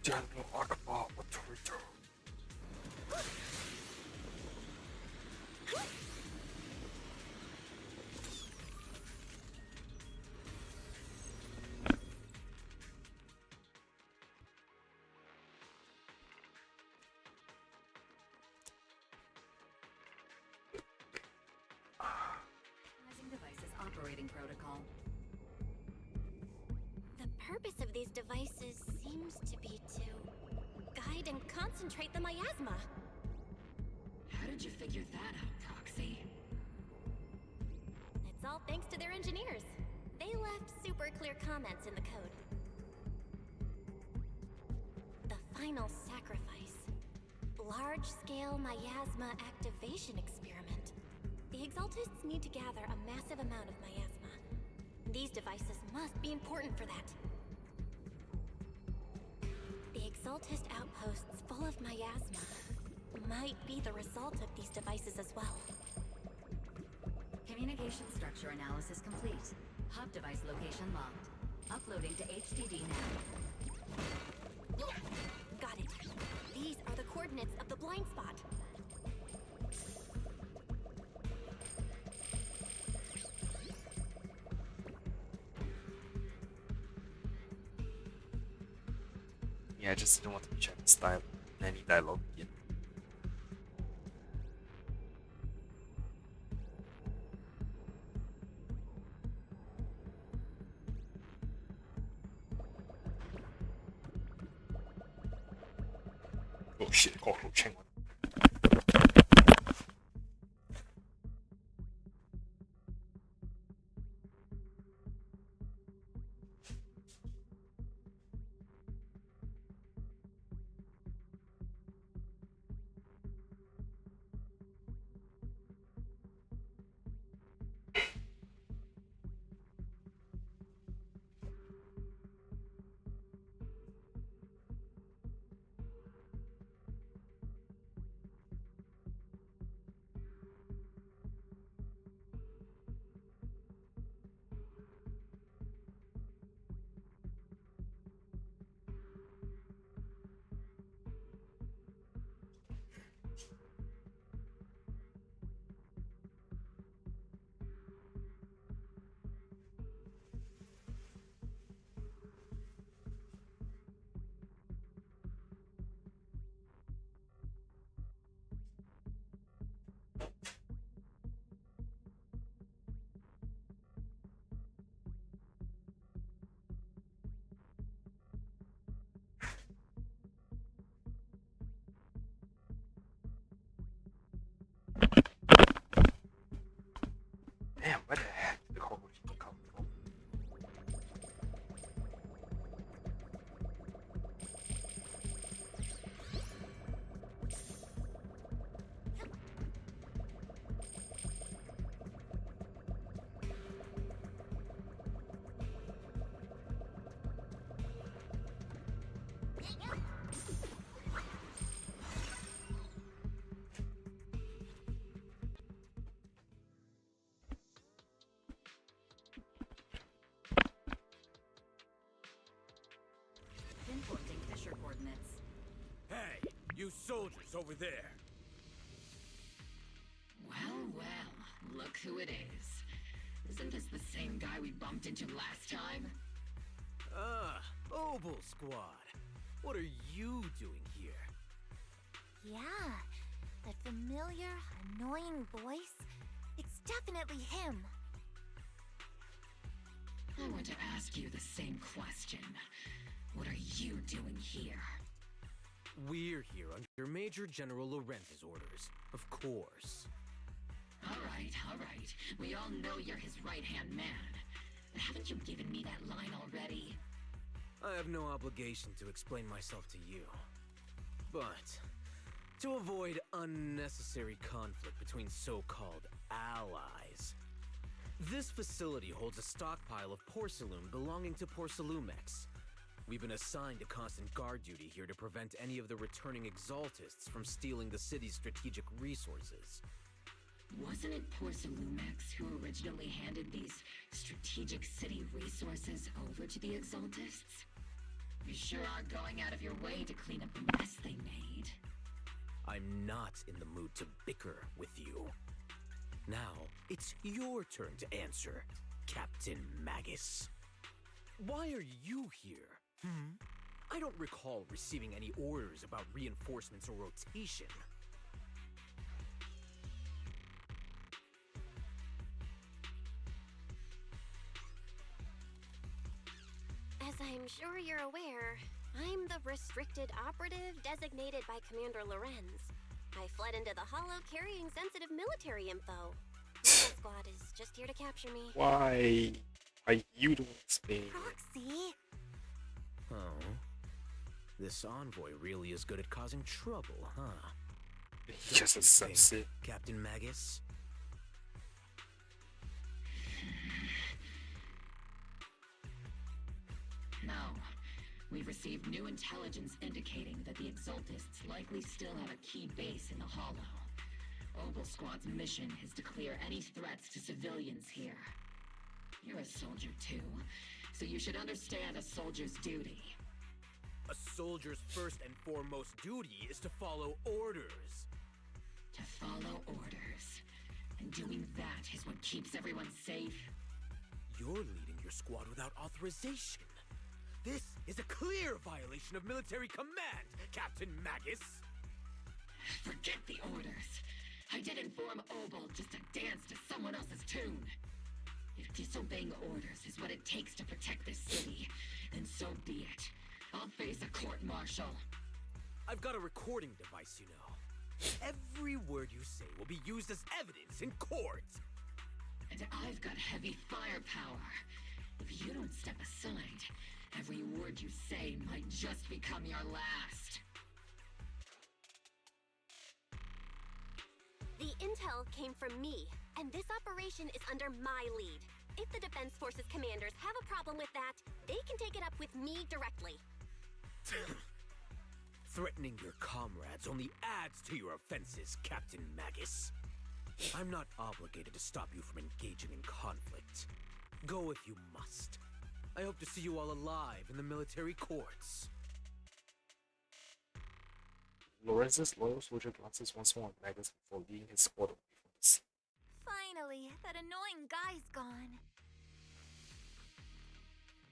General Akbar, what do we do? Devices operating these devices seems to be to guide and concentrate the miasma. How did you figure that out, Proxy? It's all thanks to their engineers. They left super clear comments in the code. The final sacrifice. Large-scale miasma activation experiment. The Exaltists need to gather a massive amount of miasma. These devices must be important for that. The Exaltist outposts full of miasma might be the result of these devices as well. Communication structure analysis complete. Hub device location locked. Uploading to HDD now. Got it. These are the coordinates of the blind spot. Yeah, I just didn't want to be Chinese style in any dialogue again. Oh shit, cockroach, hang on. Damn, where the heck did the cockroach even come from? Pinpointing Fisher coordinates. Hey, you soldiers over there. Well, well, look who it is. Isn't this the same guy we bumped into last time? Ah, Obel Squad. What are you doing here? Yeah, that familiar, annoying voice. It's definitely him. I want to ask you the same question. What are you doing here? We're here under Major General Lorenz's orders, of course. All right. We all know you're his right-hand man. But haven't you given me that line already? I have no obligation to explain myself to you. But, to avoid unnecessary conflict between so-called allies, this facility holds a stockpile of porcelain belonging to Porcelumex. We've been assigned to constant guard duty here to prevent any of the returning Exaltists from stealing the city's strategic resources. Wasn't it Porcelumex who originally handed these strategic city resources over to the Exaltists? You sure are going out of your way to clean up the mess they made. I'm not in the mood to bicker with you. Now, it's your turn to answer, Captain Magus. Why are you here? I don't recall receiving any orders about reinforcements or rotation. As I'm I'm sure you're aware, I'm the restricted operative designated by Commander Lorenz. I fled into the Hollow carrying sensitive military info. The squad is just here to capture me. Why are you the one explaining it? Proxy! Oh. This envoy really is good at causing trouble, huh? Just a subset. Captain Magus? No. We've received new intelligence indicating that the Exaltists likely still have a key base in the Hollow. Obel Squad's mission is to clear any threats to civilians here. You're a soldier too, so you should understand a soldier's duty. A soldier's first and foremost duty is to follow orders. To follow orders. And doing that is what keeps everyone safe. You're leading your squad without authorization. This is a clear violation of military command, Captain Magus! Forget the orders. I did inform Obel just to dance to someone else's tune. If disobeying orders is what it takes to protect this city, then so be it. I'll face a court-martial. I've got a recording device, you know. Every word you say will be used as evidence in court. And I've got heavy firepower. If you don't step aside, every word you say might just become your last. The intel came from me, and this operation is under my lead. If the Defense Forces commanders have a problem with that, they can take it up with me directly. Threatening your comrades only adds to your offenses, Captain Magus. I'm not obligated to stop you from engaging in conflict. Go if you must. I hope to see you all alive in the military courts. Lorenz's loyal soldier glances once more at Magus before leading his squad away from the scene. Finally, that annoying guy's gone.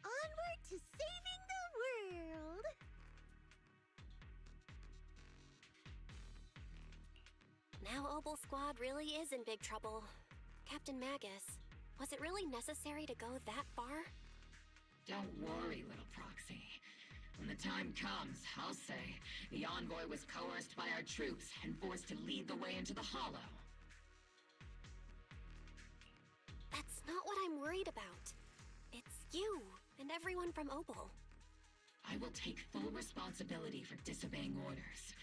Onward to saving the world! Now Obel Squad really is in big trouble. Captain Magus, was it really necessary to go that far? Don't worry, little Proxy. When the time comes, I'll say the envoy was coerced by our troops and forced to lead the way into the Hollow. That's not what I'm worried about. It's you and everyone from Obel. I will take full responsibility for disobeying orders.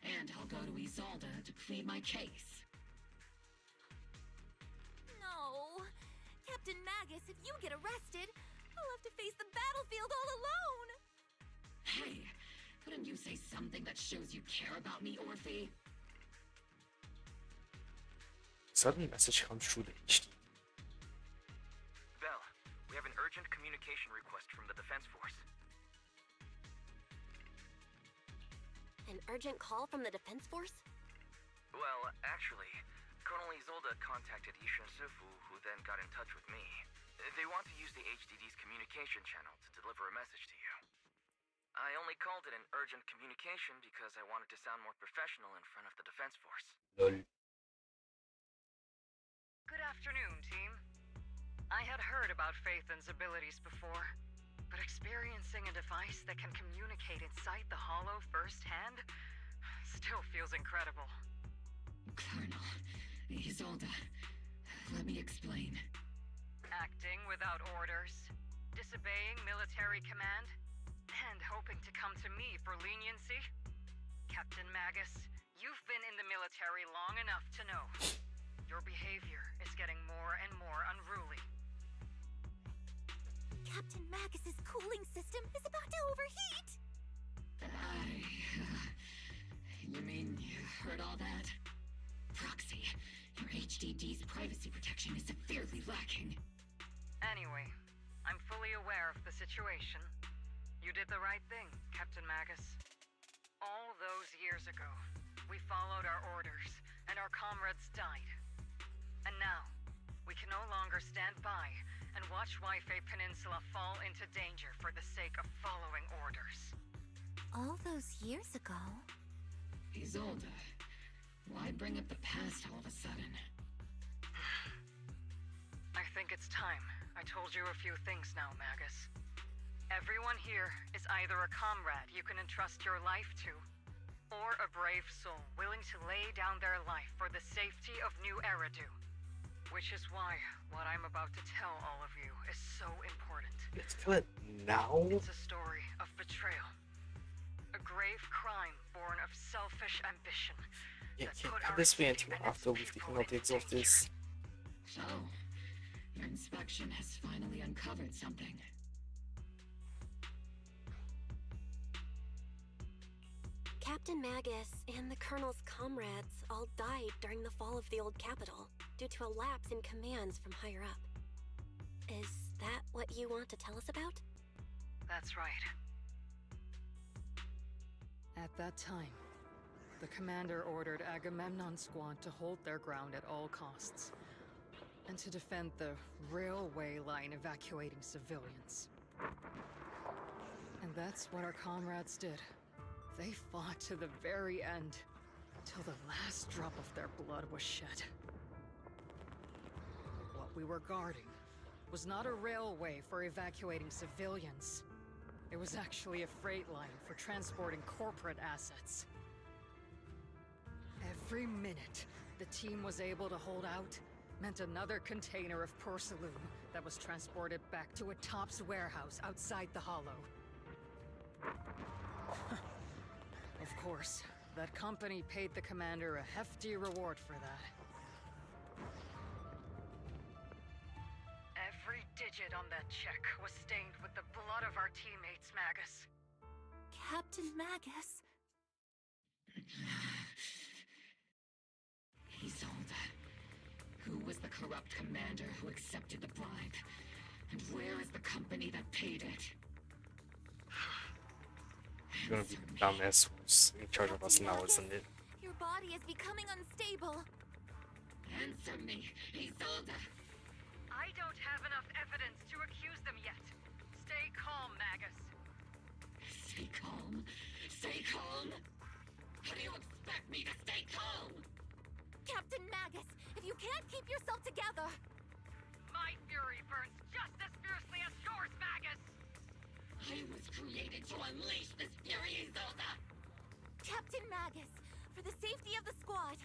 And I'll go to Isolde to plead my case. No! Captain Magus, if you get arrested, I'll have to face the battlefield all alone! Hey, couldn't you say something that shows you care about me, Orphe? Sudden message comes through the HD. Bell, we have an urgent communication request from the Defense Force. An urgent call from the Defense Force? Well, actually, Colonel Isolde contacted Ishan Sifu, who then got in touch with me. They want to use the HDD's communication channel to deliver a message to you. I only called it an urgent communication because I wanted to sound more professional in front of the Defense Force. Lol. Good afternoon, team. I had heard about Phaeton's abilities before, but experiencing a device that can communicate inside the Hollow firsthand still feels incredible. Colonel, Isolde, let me explain. Acting without orders, disobeying military command, and hoping to come to me for leniency? Captain Magus, you've been in the military long enough to know. Your behavior is getting more and more unruly. Captain Magus's cooling system is about to overheat! You mean you heard all that? Proxy, your HDD's privacy protection is severely lacking. Anyway, I'm fully aware of the situation. You did the right thing, Captain Magus. All those years ago, we followed our orders, and our comrades died. And now, we can no longer stand by and watch Waifei Peninsula fall into danger for the sake of following orders. All those years ago? Isolde, why bring up the past all of a sudden? I think it's time I told you a few things now, Magus. Everyone here is either a comrade you can entrust your life to, or a brave soul willing to lay down their life for the safety of New Eridu. Which is why what I'm about to tell all of you is so important. Let's tell it now. It's a story of betrayal. A grave crime born of selfish ambition. Yeah, can't cut this way until after we've taken out the exhausters. So, your inspection has finally uncovered something. Captain Magus and the Colonel's comrades all died during the fall of the old capital due to a lapse in commands from higher up. Is that what you want to tell us about? That's right. At that time, the commander ordered Agamemnon's squad to hold their ground at all costs, and to defend the railway line evacuating civilians. And that's what our comrades did. They fought to the very end, till the last drop of their blood was shed. What we were guarding was not a railway for evacuating civilians. It was actually a freight line for transporting corporate assets. Every minute the team was able to hold out meant another container of porcelain that was transported back to a Topps warehouse outside the Hollow. Of course, that company paid the commander a hefty reward for that. Every digit on that check was stained with the blood of our teammates, Magus. Captain Magus? Isolde. Who was the corrupt commander who accepted the bribe? And where is the company that paid it? You're gonna be the dumbass who's in charge of us now, isn't it? Your body is becoming unstable. Answer me, Isolde! I don't have enough evidence to accuse them yet. Stay calm, Magus. Stay calm? Stay calm? How do you expect me to stay calm? Captain Magus, if you can't keep yourself together... My fury burns just as fiercely as yours, Magus! I was created to unleash this fury, Isolde! Captain Magus, for the safety of the squad,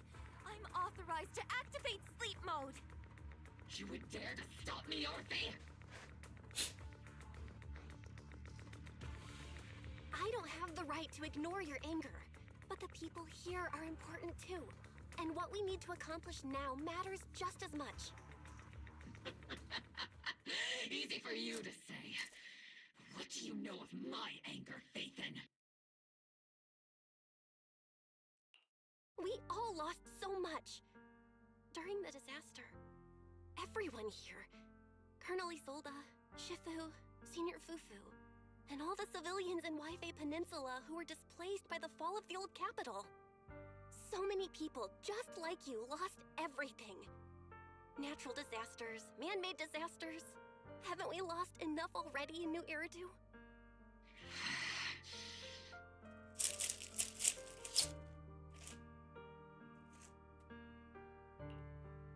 I'm authorized to activate sleep mode. You would dare to stop me, Orphe? I don't have the right to ignore your anger, but the people here are important too. And what we need to accomplish now matters just as much. Easy for you to say. What do you know of my anger, Phaeton? We all lost so much. During the disaster, everyone here, Colonel Isolde, Shifu, Senior Fufu, and all the civilians in Waifei Peninsula who were displaced by the fall of the old capital. So many people, just like you, lost everything. Natural disasters, man-made disasters. Haven't we lost enough already in New Eridu?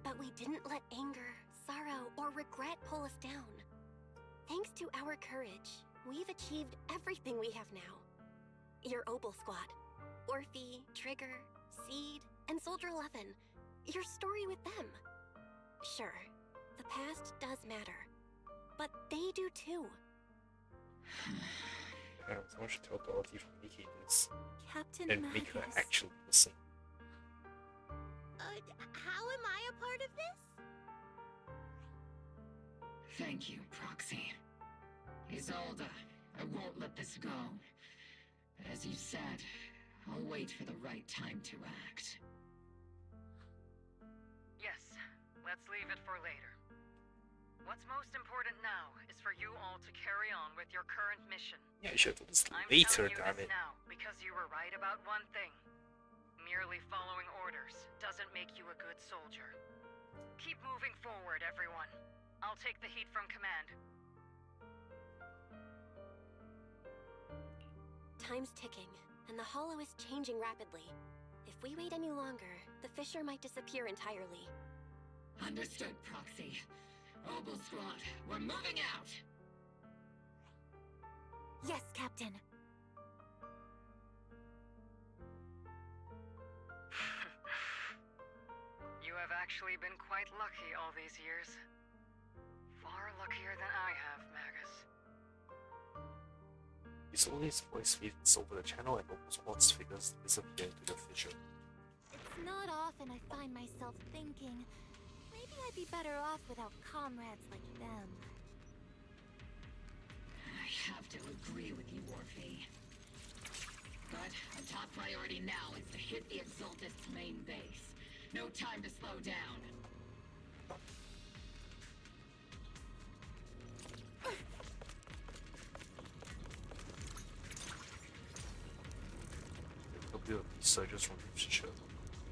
But we didn't let anger, sorrow, or regret pull us down. Thanks to our courage, we've achieved everything we have now. Your Obel Squad, Orphe, Trigger, Seed, and Soldier 11. Your story with them. Sure, the past does matter. But they do too. Someone should tell Dorothy from Nikki this. Captain And make her Magus. actually listen. How am I a part of this? Thank you, Proxy. Isolde, I won't let this go. As you said, I'll wait for the right time to act. Yes, let's leave it for later. What's most important now is for you all to carry on with your current mission. Yeah, you should have this I'm later, telling you damn this it. now because you were right about one thing. Merely following orders doesn't make you a good soldier. Keep moving forward, everyone. I'll take the heat from command. Time's ticking, and the Hollow is changing rapidly. If we wait any longer, the fissure might disappear entirely. Understood, Proxy. Obel Squad, we're moving out! Yes, Captain. You have actually been quite lucky all these years. Far luckier than I have, Magus. His always voice fades over the channel and almost watch figures disappear into the fissure. It's not often I find myself thinking, maybe I'd be better off without comrades like them. I have to agree with you, Orphe. But our top priority now is to hit the Exaltist's main base. No time to slow down. There'll be resurgence from the future.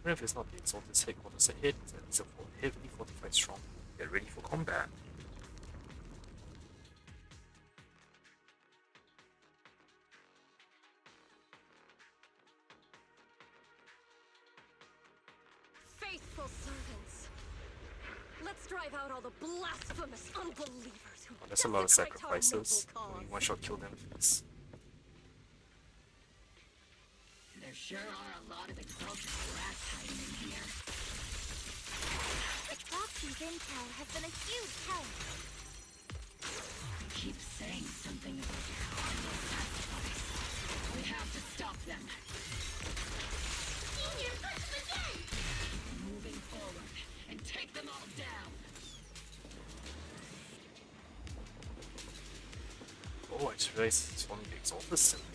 Even if it's not the Exalted's headquarters ahead, it's at least a heavily fortified stronghold. Get ready for combat. Faithful servants. Let's drive out all the blasphemous unbelievers who There's a lot of desecrate our sacrifices. noble cause. Only one shot kill them for this. There sure are a lot of Exalted rats hiding in here. The Proxy's intel has been a huge help. Keep saying something about your horrible sacrifice. We have to stop them. Senior, push them again! Moving forward and take them all down. Oh, I just realized it's only the Exalted symbol.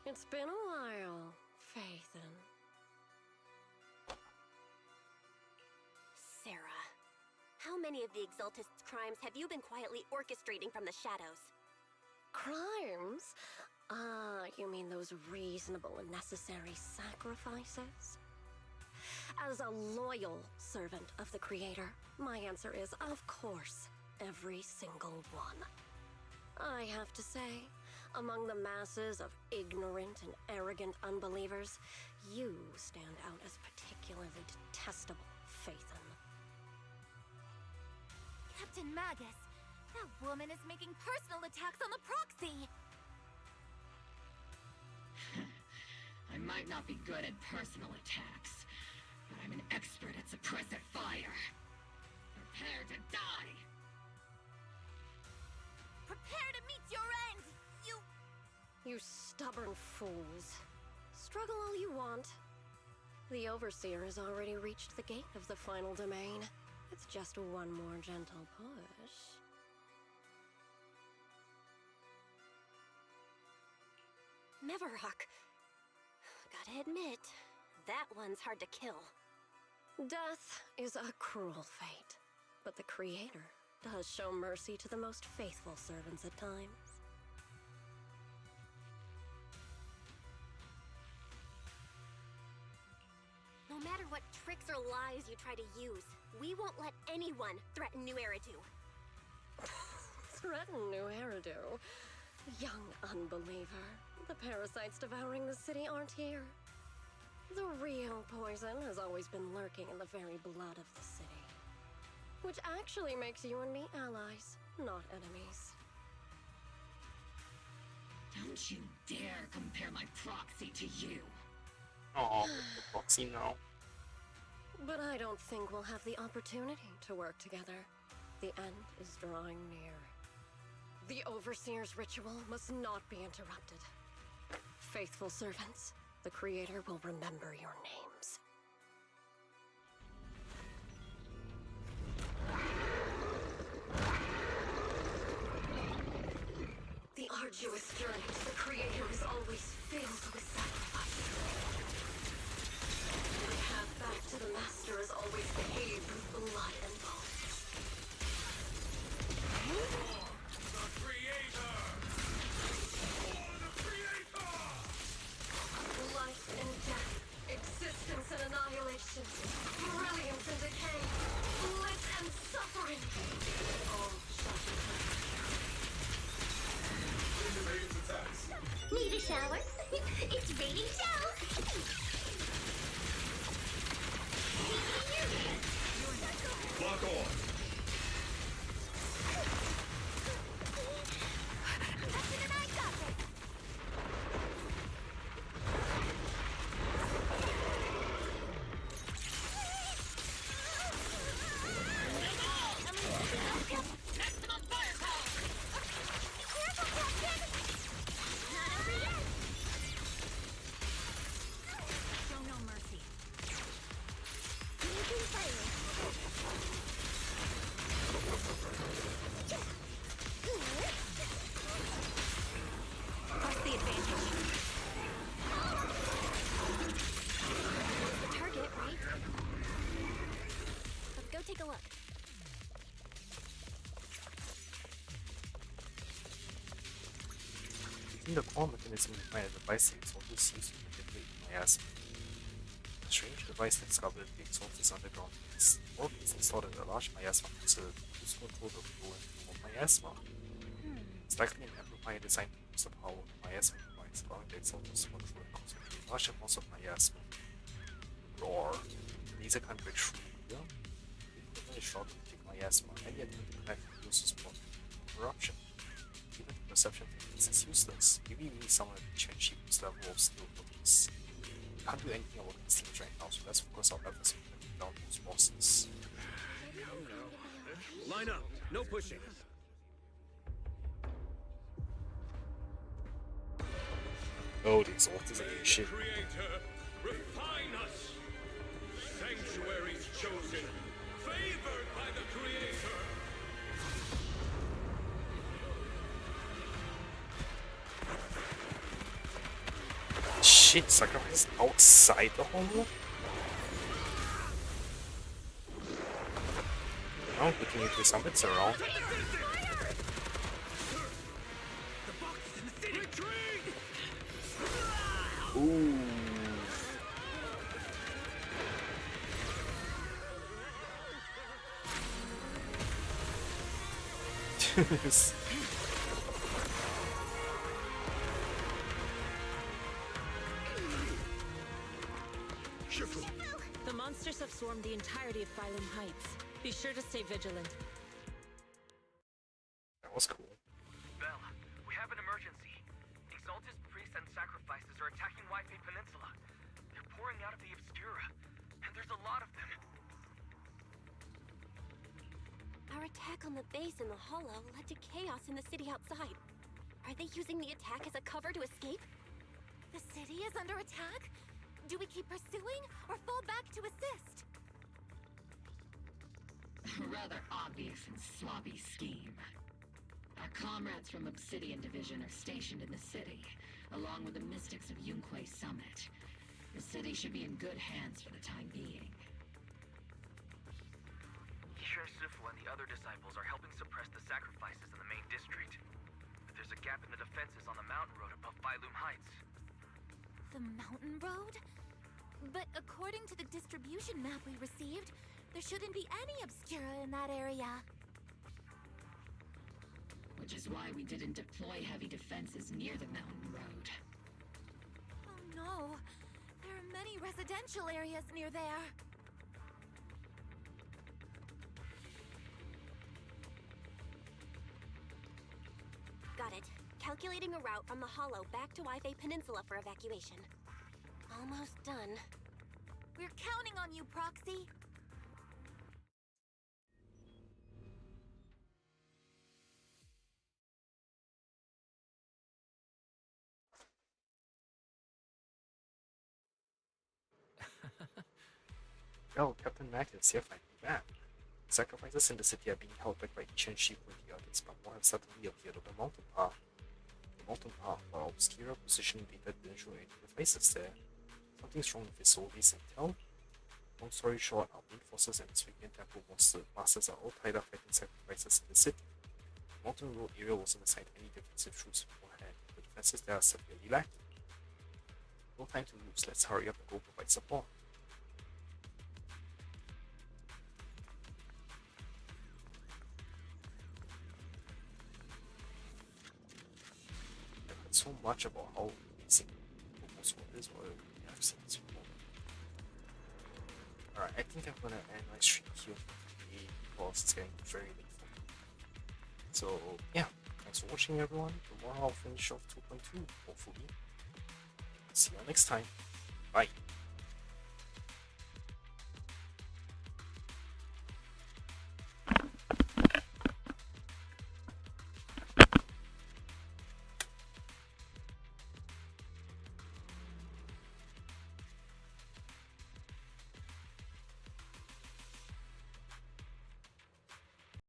It's been a while, Phaeton. Sarah, how many of the Exaltist's crimes have you been quietly orchestrating from the shadows? Crimes? Ah, you mean those reasonable and necessary sacrifices? As a loyal servant of the Creator, my answer is, of course, every single one. I have to say, among the masses of ignorant and arrogant unbelievers, you stand out as particularly detestable, Phaeton. Captain Magus, that woman is making personal attacks on the Proxy! I might not be good at personal attacks, but I'm an expert at suppressive fire. Prepare to die! Prepare to meet your end, you... You stubborn fools. Struggle all you want. The Overseer has already reached the gate of the final domain. It's just one more gentle push. Mevarok. Gotta admit, that one's hard to kill. Death is a cruel fate, but the Creator does show mercy to the most faithful servants at times. No matter what tricks or lies you try to use, we won't let anyone threaten New Eridu. Threaten New Eridu? Young unbeliever. The parasites devouring the city aren't here. The real poison has always been lurking in the very blood of the city. Which actually makes you and me allies, not enemies. Don't you dare compare my proxy to you. Oh, the Proxy now. But I don't think we'll have the opportunity to work together. The end is drawing near. The Overseer's ritual must not be interrupted. Faithful servants, the Creator will remember your names. The arduous journey to the Creator is always filled with sacrifice. The path back to the Master is always paved with blood and bones. The Creator! For the Creator! Life and death, existence and annihilation, brilliance and decay, bliss and suffering. All shall be past. Need a shower? It's raining showers! Lock on! Within the core mechanism, we find a device that Exaltus used to manipulate miasma. A strange device discovered the Exaltus underground base. Workers installed a large miasma facility to control the flow and flow of miasma. It's likely an amplifier designed to use the power of the miasma device, allowing the Exaltus to control and concentrate large amounts of miasma. Roar. Laser can't break through here. The equipment is short to take miasma. Any attempt to connect the uses for corruption. Even the perception techniques is useless. Maybe we need someone at the Chen Shibu's level of skill for this. We can't do anything about these things right now, so let's focus our efforts on taking down those bosses. Line up, no pushing. Oh, the Exaltus ain't shit. Creator, refine us. Sanctuaries chosen, favored by the Creator. Shit, sacrifice outside the hole? Oh, we can do some bits around. Ooh. The monsters have swarmed the entirety of Phaeton Heights. Be sure to stay vigilant. That was cool. Belle, we have an emergency. Exaltus priests and sacrifices are attacking Wi-Fi Peninsula. They're pouring out of the Obscura, and there's a lot of them. Our attack on the base in the Hollow led to chaos in the city outside. Are they using the attack as a cover to escape? The city is under attack? Do we keep pursuing or fall back to assist? Rather obvious and sloppy scheme. Our comrades from Obsidian Division are stationed in the city, along with the mystics of Yunque Summit. The city should be in good hands for the time being. Yisher Sifu and the other disciples are helping suppress the sacrifices in the main district. But there's a gap in the defenses on the mountain road above Phaeton Heights. The mountain road? But according to the distribution map we received, there shouldn't be any Obscura in that area. Which is why we didn't deploy heavy defenses near the mountain road. Oh no, there are many residential areas near there. Got it. Calculating a route from the Hollow back to Wi-Fi Peninsula for evacuation. Almost done. We're counting on you, Proxy. Oh, Captain Magnus, you're finally back. Sacrifices in the city are being held back by Chen Shifu and the others, but more have suddenly appeared on the mountain path. The mountain path, while Obscura positioning data didn't show any devices there. Something's wrong with his Soviet intel. Long story short, our main forces and the Swabian Temple masters are all tied up fighting sacrifices in the city. The mountain road area wasn't assigned any defensive troops beforehand. The defenses there are severely lacking. No time to lose, let's hurry up and go provide support. I've heard so much about how amazing Momo's Sword is, while we have seen this before. Alright, I think I'm gonna end my stream here today because it's getting very late for me. So, yeah, thanks for watching everyone. Tomorrow I'll finish off 2.2, hopefully. See you all next time. Bye.